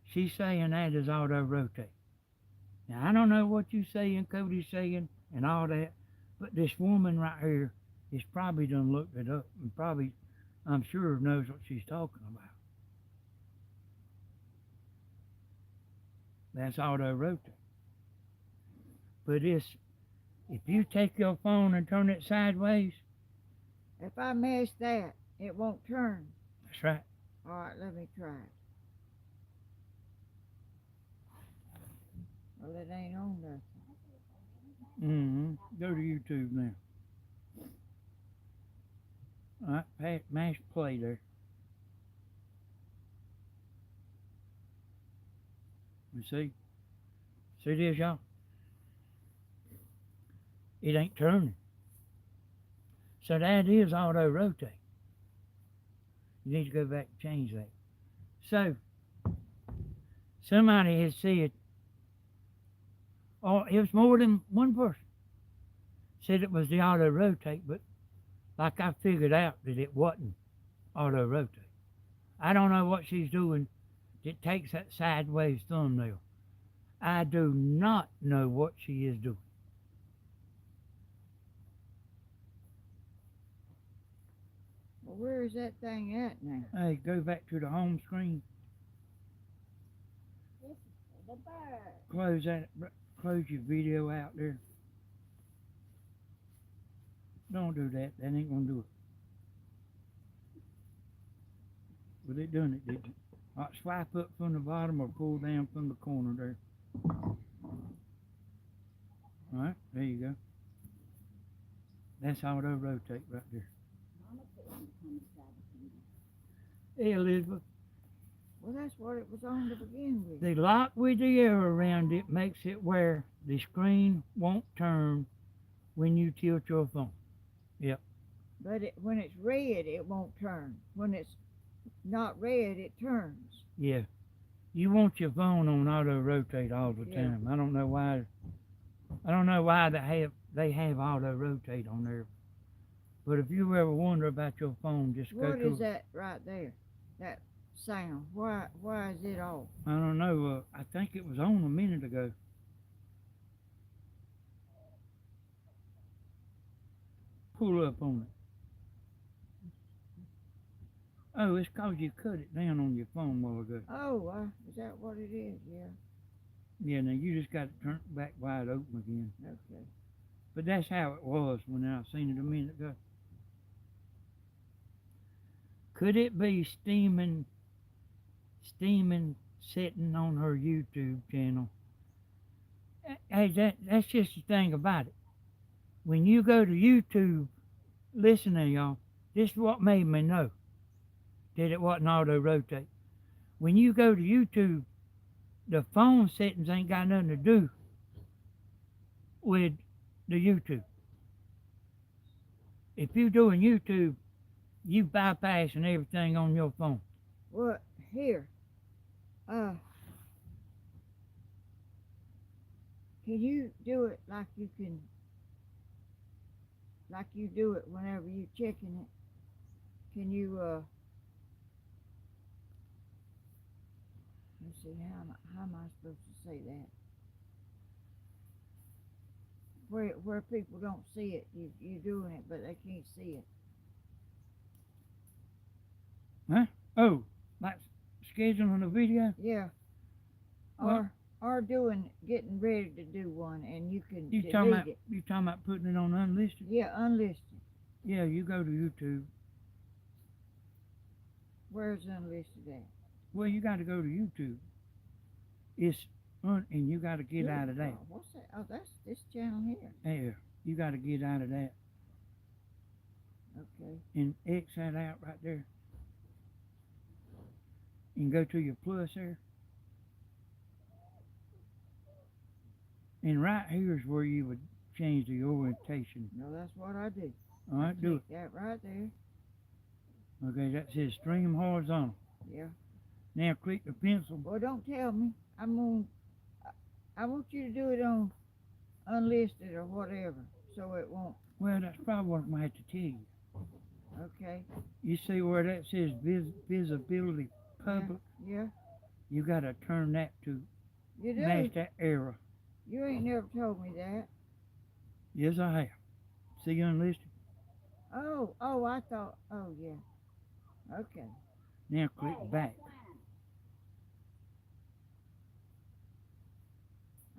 She's saying that is auto rotate. Now I don't know what you saying, Cody's saying, and all that, but this woman right here is probably done looked it up and probably, I'm sure, knows what she's talking about. That's auto rotate. But it's, if you take your phone and turn it sideways,
If I mash that, it won't turn.
that's right.
All right, let me try it. Well, it ain't on nothing.
Go to YouTube now. All right, mash play there. You see? See this, y'all? It ain't turning. So that is auto rotate. You need to go back and change that. So, somebody has said, oh, it was more than one person said it was the auto rotate, but like I figured out that it wasn't auto rotate. I don't know what she's doing that takes that sideways thumbnail. I do not know what she is doing.
Well, where is that thing at now?
Hey, go back to the home screen.
This is for the bird.
Close that. Close your video out there. Don't do that. That ain't gonna do it. Well, it done it, did you? All right, swipe up from the bottom or pull down from the corner there. All right, there you go. That's auto rotate right there. Hey, Elizabeth.
Well, that's what it was on to begin with.
The lock with the arrow around it makes it where the screen won't turn when you tilt your phone.
But when it's red, it won't turn. When it's not red, it turns.
Yeah. You want your phone on auto rotate all the
Yeah.
time. I don't know why. I don't know why they have auto rotate on there. But if you ever wonder about your phone, just go
What
to.
is that right there? That sound. Why is it off?
I don't know. I think it was on a minute ago. Pull up on it. Oh, it's 'cause you cut it down on your phone a while ago.
Oh, is that what it is? Yeah.
Yeah, now you just got to turn it back wide open again.
Okay.
But that's how it was when I seen it a minute ago. Could it be steaming sitting on her YouTube channel? Hey, that's just the thing about it. When you go to YouTube, listen to y'all, this is what made me know that it wasn't auto rotate. When you go to YouTube, the phone settings ain't got nothing to do with the YouTube. If you're doing YouTube, you bypassing everything on your phone.
What here? Can you do it like you do it whenever you checking it? Can you let's see, how am I supposed to say that? Where people don't see it, you doing it, but they can't see it.
Oh, like scheduling a video?
Yeah.
Well-
Or getting ready to do one, and you can
You
delete
talking
it.
about putting it on unlisted?
Yeah, unlisted.
Yeah, you go to YouTube.
Where's unlisted at?
Well, you got to go to YouTube. And you got to get out of that.
Oh, what's that? Oh, that's this channel here.
There, you got to get out of that
Okay.
and X that out right there. And go to your plus there. And right here is where you would change the orientation.
No, that's what I do.
All right, do it.
That right there.
Okay, that says stream horizontal.
Yeah.
Now click the pencil.
Well, don't tell me. I want you to do it on unlisted or whatever, so it won't.
Well, that's probably what I'm going to have to tell you.
Okay.
You see where that says visibility public?
Yeah.
You got to turn that to
You do.
match that arrow.
You ain't never told me that.
Yes, I have. See unlisted?
Oh, I thought. Oh, yeah. Okay.
Now click back.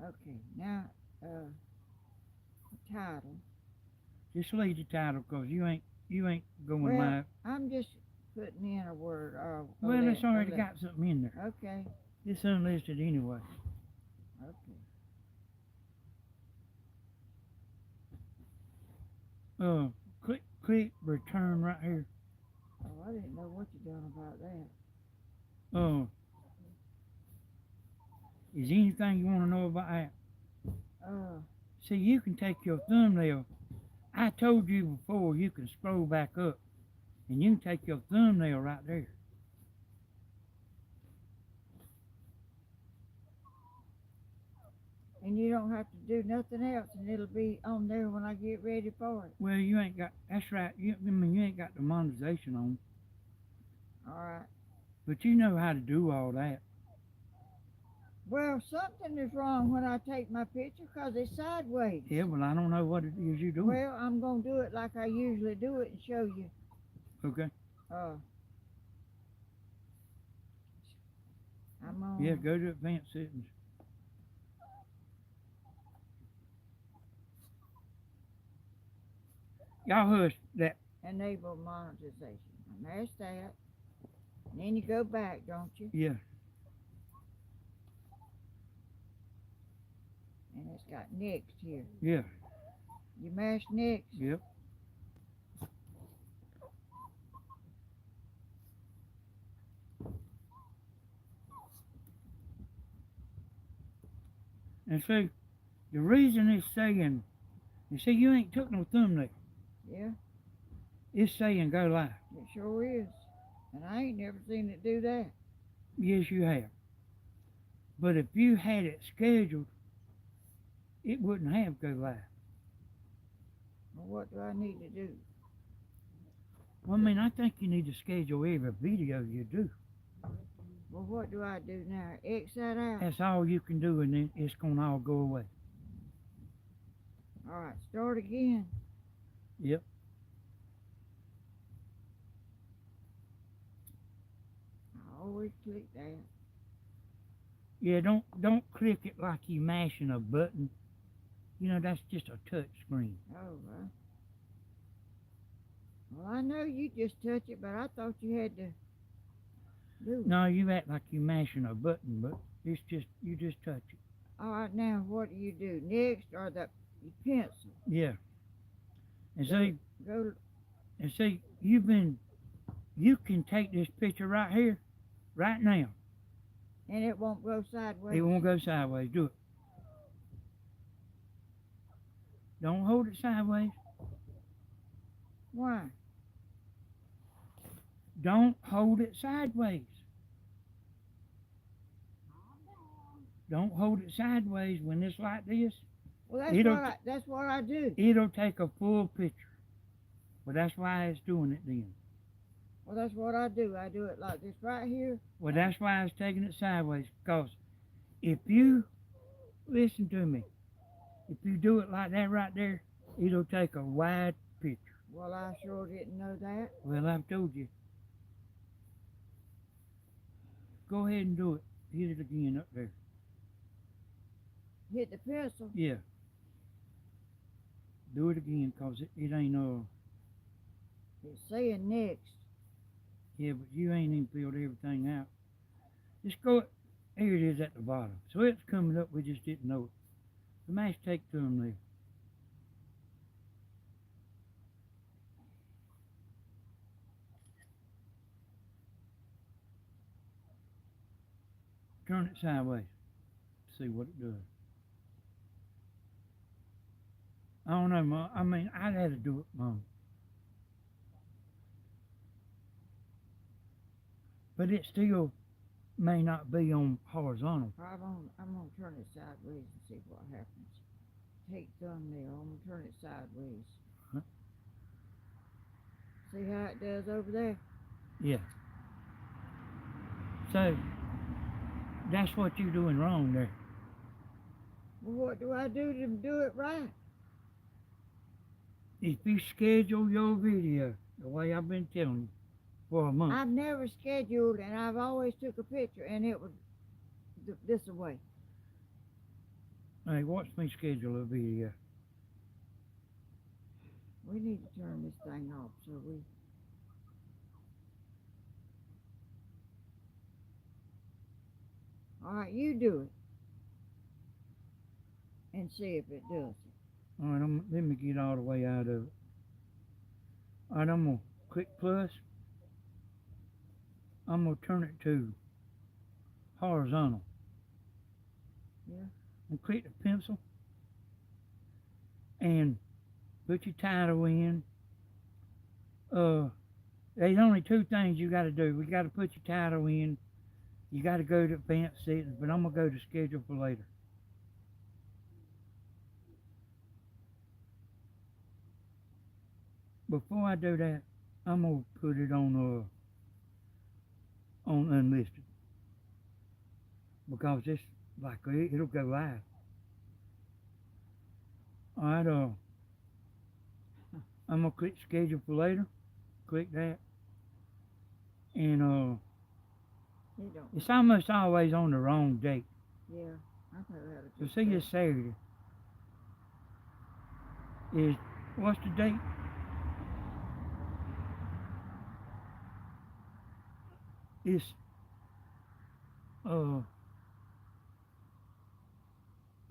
Okay. Now, title.
Just leave the title because you ain't going
Well,
live.
I'm just putting in a word.
Well, it's already got something in there.
Okay.
It's unlisted anyway.
Okay.
Click return right here.
Oh, I didn't know what you done about that.
Is anything you want to know about that?
Uh,
See, you can take your thumbnail. I told you before you can scroll back up and you can take your thumbnail right there.
and you don't have to do nothing else, and it'll be on there when I get ready for it.
Well, you ain't got, that's right, you ain't got the monetization on,
All right.
but you know how to do all that.
Well, something is wrong when I take my picture because it's sideways.
Yeah, well, I don't know what it is you're doing.
Well, I'm going to do it like I usually do it and show you.
Okay.
I'm on.
Yeah, go to advanced settings. Y'all hush that.
Enable monetization. And there's that. And then you go back, don't you?
Yeah.
And it's got next here.
Yeah.
You mash next.
Yep. And see, the reason it's saying You see, you ain't took no thumbnail.
Yeah,
It's saying go live.
it sure is. And I ain't never seen it do that.
Yes, you have. But if you had it scheduled, it wouldn't have go live.
Well, what do I need to do?
Well, I mean, I think you need to schedule every video you do.
Well, what do I do now? X that out?
That's all you can do, and then it's gonna all go away.
All right, start again.
Yep.
I always click that.
Yeah, don't click it like you mashing a button. You know, that's just a touch screen.
Oh, well, I know you just touch it, but I thought you had to do it.
No, you act like you mashing a button, but it's just, you just touch it.
All right, now what do you do next? Or the pencil?
Yeah. And
Go-
see,
Go.
you can take this picture right here, right now.
And it won't go sideways.
It won't go sideways. Do it. Don't hold it sideways.
Why?
Don't hold it sideways. Don't hold it sideways when it's like this.
Well,
It'll
that's what I do.
It'll take a full picture. But that's why it's doing it then.
Well, that's what I do. I do it like this right here.
Well, that's why I was taking it sideways. Because if you, listen to me, if you do it like that right there, it'll take a wide picture.
Well, I sure didn't know that.
Well, I've told you. Go ahead and do it. Hit it again up there.
Hit the pencil.
Yeah. Do it again, because it ain't,
It's saying next.
yeah, but you ain't even filled everything out. Just go, here it is at the bottom. So it's coming up, we just didn't know it. The mash take thumbnail. Turn it sideways. See what it does. I don't know, Mom. I mean, I'd have to do it, Mom. But it still may not be on horizontal.
I'm gonna turn it sideways and see what happens. Take thumbnail. I'm gonna turn it sideways.
Huh?
See how it does over there?
Yeah. So, that's what you're doing wrong there.
Well, what do I do to do it right?
If you schedule your video the way I've been telling you for a month,
I've never scheduled, and I've always took a picture, and it was this away.
hey, watch me schedule a video.
We need to turn this thing off so we. All right, you do it, and see if it does it.
All right, let me get all the way out of it. All right, I'm going to click plus. I'm going to turn it to horizontal.
Yeah.
And click the pencil and put your title in. There's only two things you got to do. We got to put your title in. You got to go to advanced settings, but I'm going to go to schedule for later. Before I do that, I'm going to put it on unlisted. Because it's like, it'll go live. Alright, I'm going to click schedule for later. Click that. And
You don't.
it's almost always on the wrong date.
Yeah, I know how to
So
do
see
that.
this Saturday is, what's the date? It's,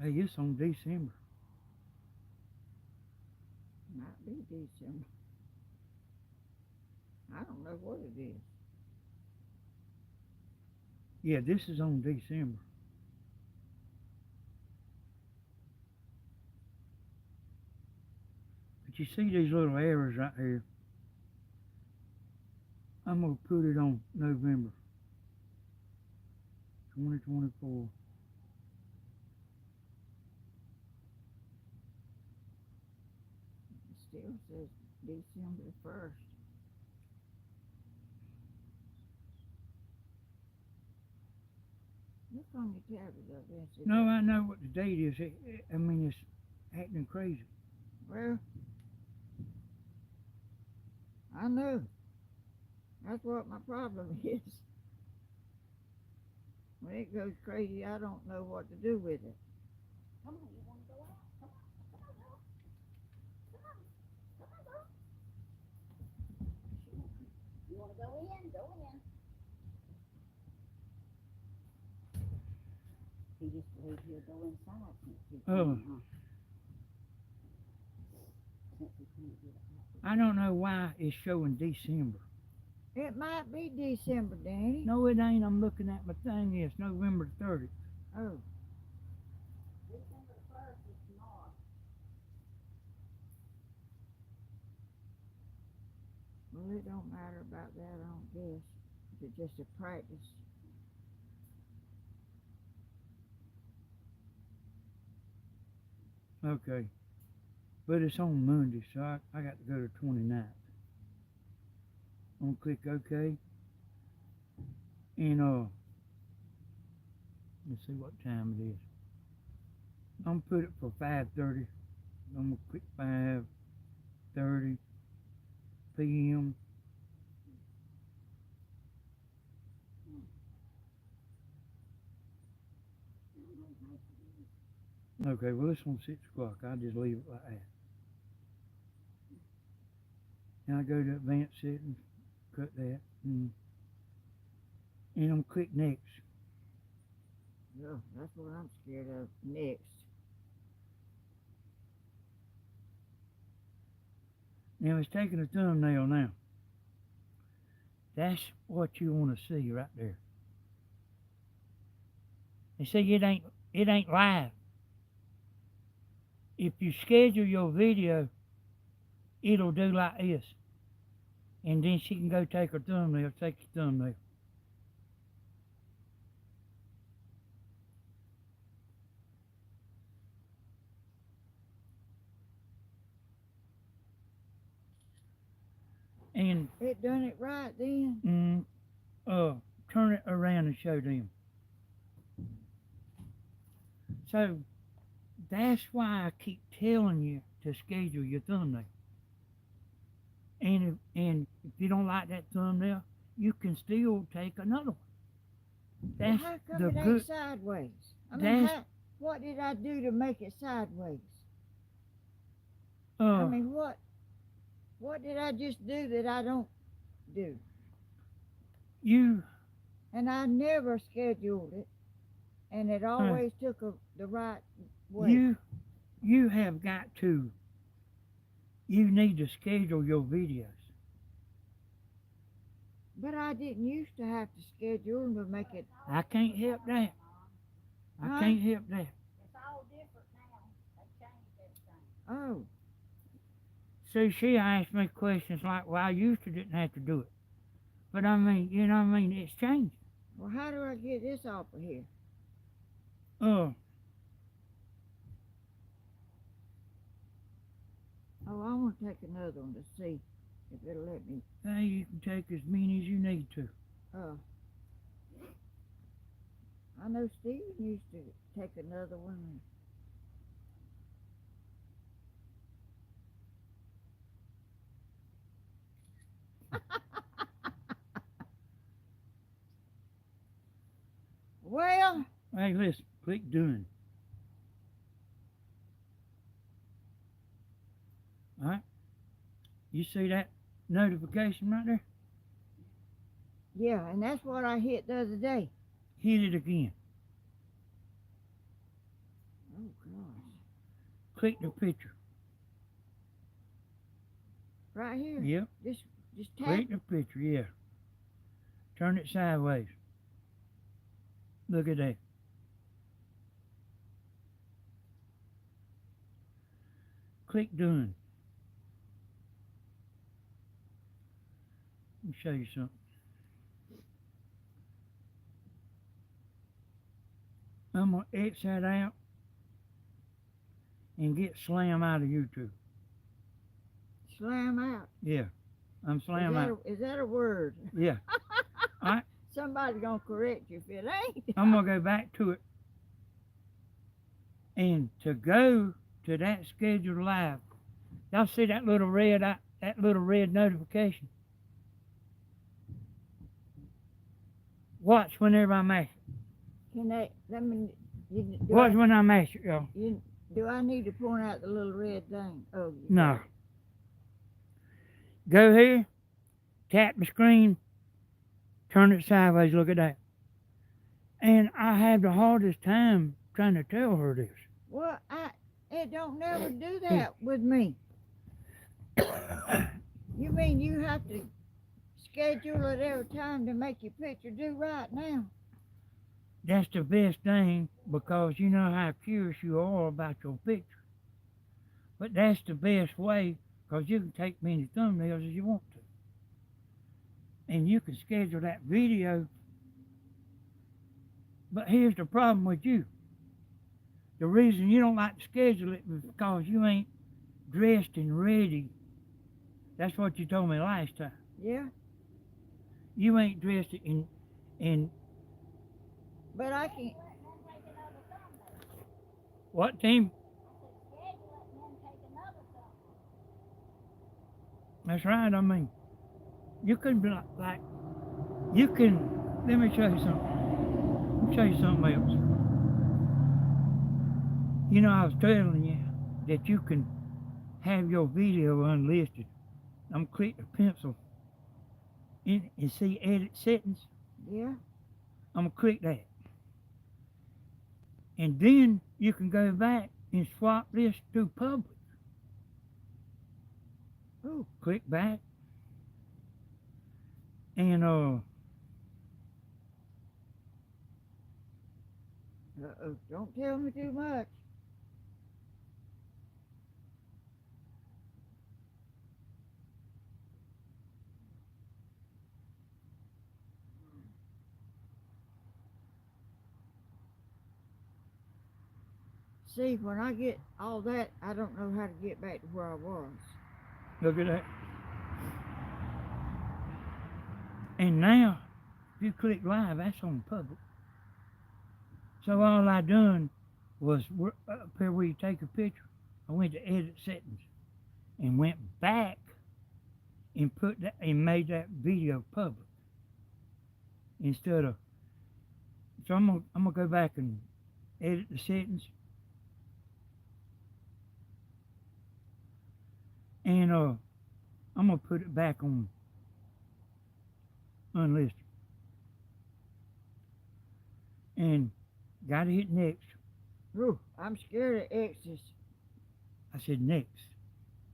hey, it's on December.
Might be December. I don't know what it is.
Yeah, this is on December. But you see these little arrows right here? I'm gonna put it on November 2024.
It still says December 1st. Look on your tablet up there and see
No,
that.
I know what the date is. I mean, it's acting crazy.
Well, I know. That's what my problem is. When it goes crazy, I don't know what to do with it.
Come on, you wanna go out? Come on, come on, girl. Come on, come on, girl. You wanna go in? Go in. He just believes he'll go inside since he
Oh.
can't, huh? Since he can't get it out.
I don't know why it's showing December.
It might be December, Danny.
No, it ain't. I'm looking at my thing. It's November 30th.
Oh,
December the 1st is tomorrow.
well, it don't matter about that, I don't guess. It's just a practice.
Okay. But it's on Monday, so I got to go to 29th. I'm gonna click OK. And let's see what time it is. I'm gonna put it for 5:30. I'm gonna click 5:30 p.m. Okay, well it's on 6 o'clock. I'll just leave it like that. Now I go to advanced settings, cut that, and I'm click next.
Yeah, that's what I'm scared of next.
Now it's taking a thumbnail now. That's what you want to see right there. And see, it ain't live. If you schedule your video, it'll do like this. And then she can go take her thumbnail, take your thumbnail. And
It done it right then.
turn it around and show them. So that's why I keep telling you to schedule your thumbnail. And if you don't like that thumbnail, you can still take another one. That's
Well, how come
the
it ain't
good.
sideways? I mean,
That's
what did I do to make it sideways?
uh.
I mean, what did I just do that I don't do?
You
And I never scheduled it, and it always took the right way.
you have got to. You need to schedule your videos.
But I didn't used to have to schedule them to make it.
I can't help that. I
Huh?
can't help that.
It's all different now. They changed everything.
Oh,
See, she asked me questions like, well, I used to didn't have to do it. But I mean, you know what I mean? It's changed.
well, how do I get this off of here? Oh, I want to take another one to see if it'll let me.
Hey, you can take as many as you need to.
I know Steven used to take another one. Well,
Hey, listen, click done. All right. You see that notification right there?
yeah, and that's what I hit the other day.
Hit it again.
Oh gosh,
Click the picture.
right here.
Yep.
Just tap.
Click the picture, yeah. Turn it sideways. Look at that. Click done. me show you something. I'm gonna X that out and get Slam out of YouTube.
Slam out.
Yeah, I'm
Is
Slam
that,
out.
is that a word?
Yeah,
Somebody's gonna correct you if it ain't.
I'm gonna go back to it. And to go to that scheduled live, y'all see that little red notification? Watch whenever I'm at it.
Can they? Let me. Do
Watch when I'm at it, y'all.
do I need to point out the little red thing? Oh, you
No.
got it.
Go here, tap the screen, turn it sideways, look at that. And I have the hardest time trying to tell her this.
Well, it don't never do that with me. You mean you have to schedule it every time to make your picture do right now?
That's the best thing because you know how curious you are about your picture. But that's the best way because you can take many thumbnails as you want to. And you can schedule that video. But here's the problem with you. The reason you don't like to schedule it is because you ain't dressed and ready. That's what you told me last time.
Yeah,
You ain't dressed in
but I can.
what, team? That's right, I mean, you could be like, you can, let me show you something. Let me show you something else. You know, I was telling you that you can have your video unlisted. I'm gonna click the pencil in and see edit settings.
Yeah.
I'm gonna click that. And then you can go back and swap this to public.
Ooh.
Click back. And
Don't tell me too much. See, when I get all that, I don't know how to get back to where I was.
look at that. And now, if you click live, that's on public. So all I done was up here where you take a picture, I went to edit settings and went back and put that and made that video public instead of. So I'm gonna go back and edit the settings. And I'm gonna put it back on unlisted. And gotta hit next.
Ooh, I'm scared of X's.
I said next.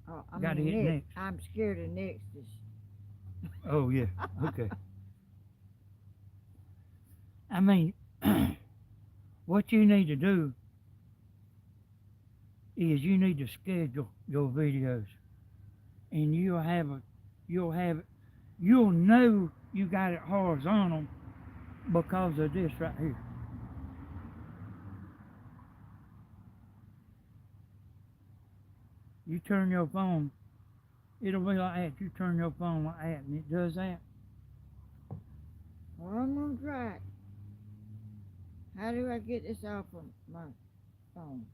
Oh, I
Gotta
mean,
hit next.
I'm scared of X's.
Oh yeah, okay. I mean, what you need to do is you need to schedule your videos, and you'll know you got it horizontal because of this right here. You turn your phone, it'll be like that. You turn your phone like that, and it does that.
Well, I'm gonna try it. How do I get this off of my phone?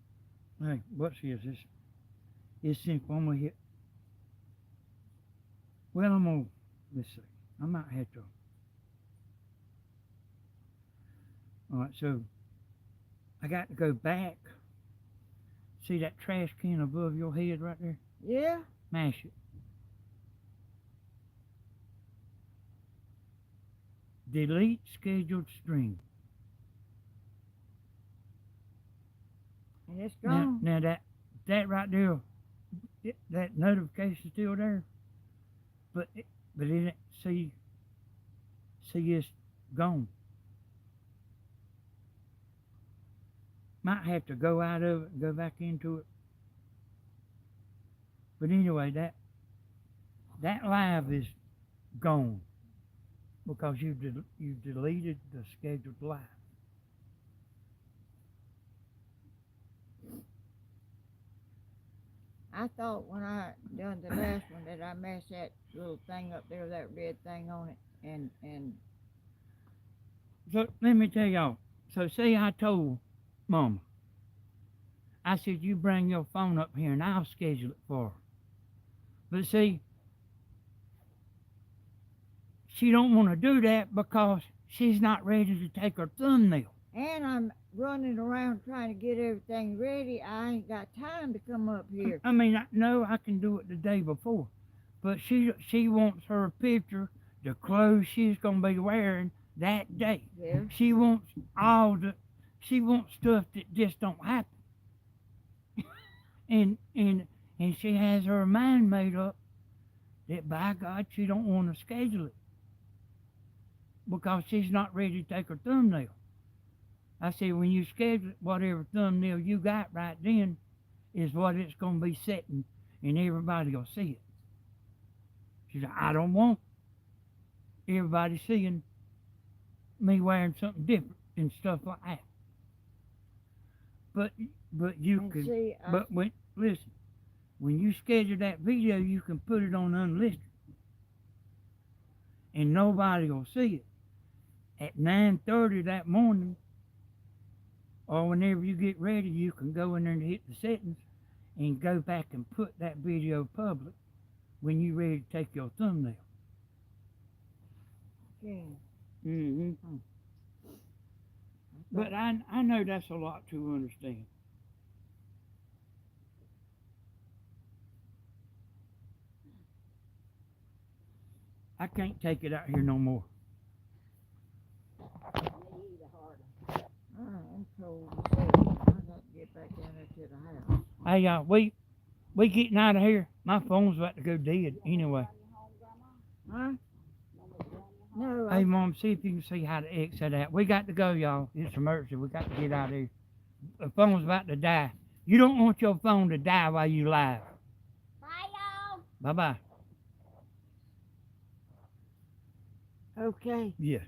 Hey, what's this? It's simple. I'm gonna hit. Well, let's see. I might have to. All right, so I got to go back. See that trash can above your head right there?
Yeah?
Mash it. Delete scheduled stream.
And it's gone.
Now that right there, that notification's still there, but it see it's gone. Might have to go out of it and go back into it. But anyway, that live is gone. because you deleted the scheduled live.
I thought when I done the last one that I messed that little thing up there, that red thing on it, and
So let me tell y'all. So see, I told Mama, I said, you bring your phone up here and I'll schedule it for her. But see, she don't want to do that because she's not ready to take her thumbnail.
and I'm running around trying to get everything ready. I ain't got time to come up here.
I mean, no, I can do it the day before, but she wants her picture, the clothes she's gonna be wearing that day.
Yeah.
She wants stuff that just don't happen. and she has her mind made up that by God she don't want to schedule it because she's not ready to take her thumbnail. I said, when you schedule it, whatever thumbnail you got right then is what it's gonna be setting, and everybody will see it. She said, I don't want everybody seeing me wearing something different and stuff like that. But you
And
can.
see,
But listen, when you schedule that video, you can put it on unlisted, and nobody will see it. At 9:30 that morning, or whenever you get ready, you can go in there and hit the settings, and go back and put that video public when you're ready to take your thumbnail.
okay.
Mm-hmm. But I know that's a lot to understand. I can't take it out here no more.
I'm cold as hell. I got to get back down there to the house.
Hey, we getting out of here. My phone's about to go dead anyway.
Huh? No,
Hey, Mom, see if you can see how to exit out. We got to go, y'all. It's emergency. We got to get out of here. The phone's about to die. You don't want your phone to die while you live.
Bye, y'all.
Bye-bye.
okay.
Yeah.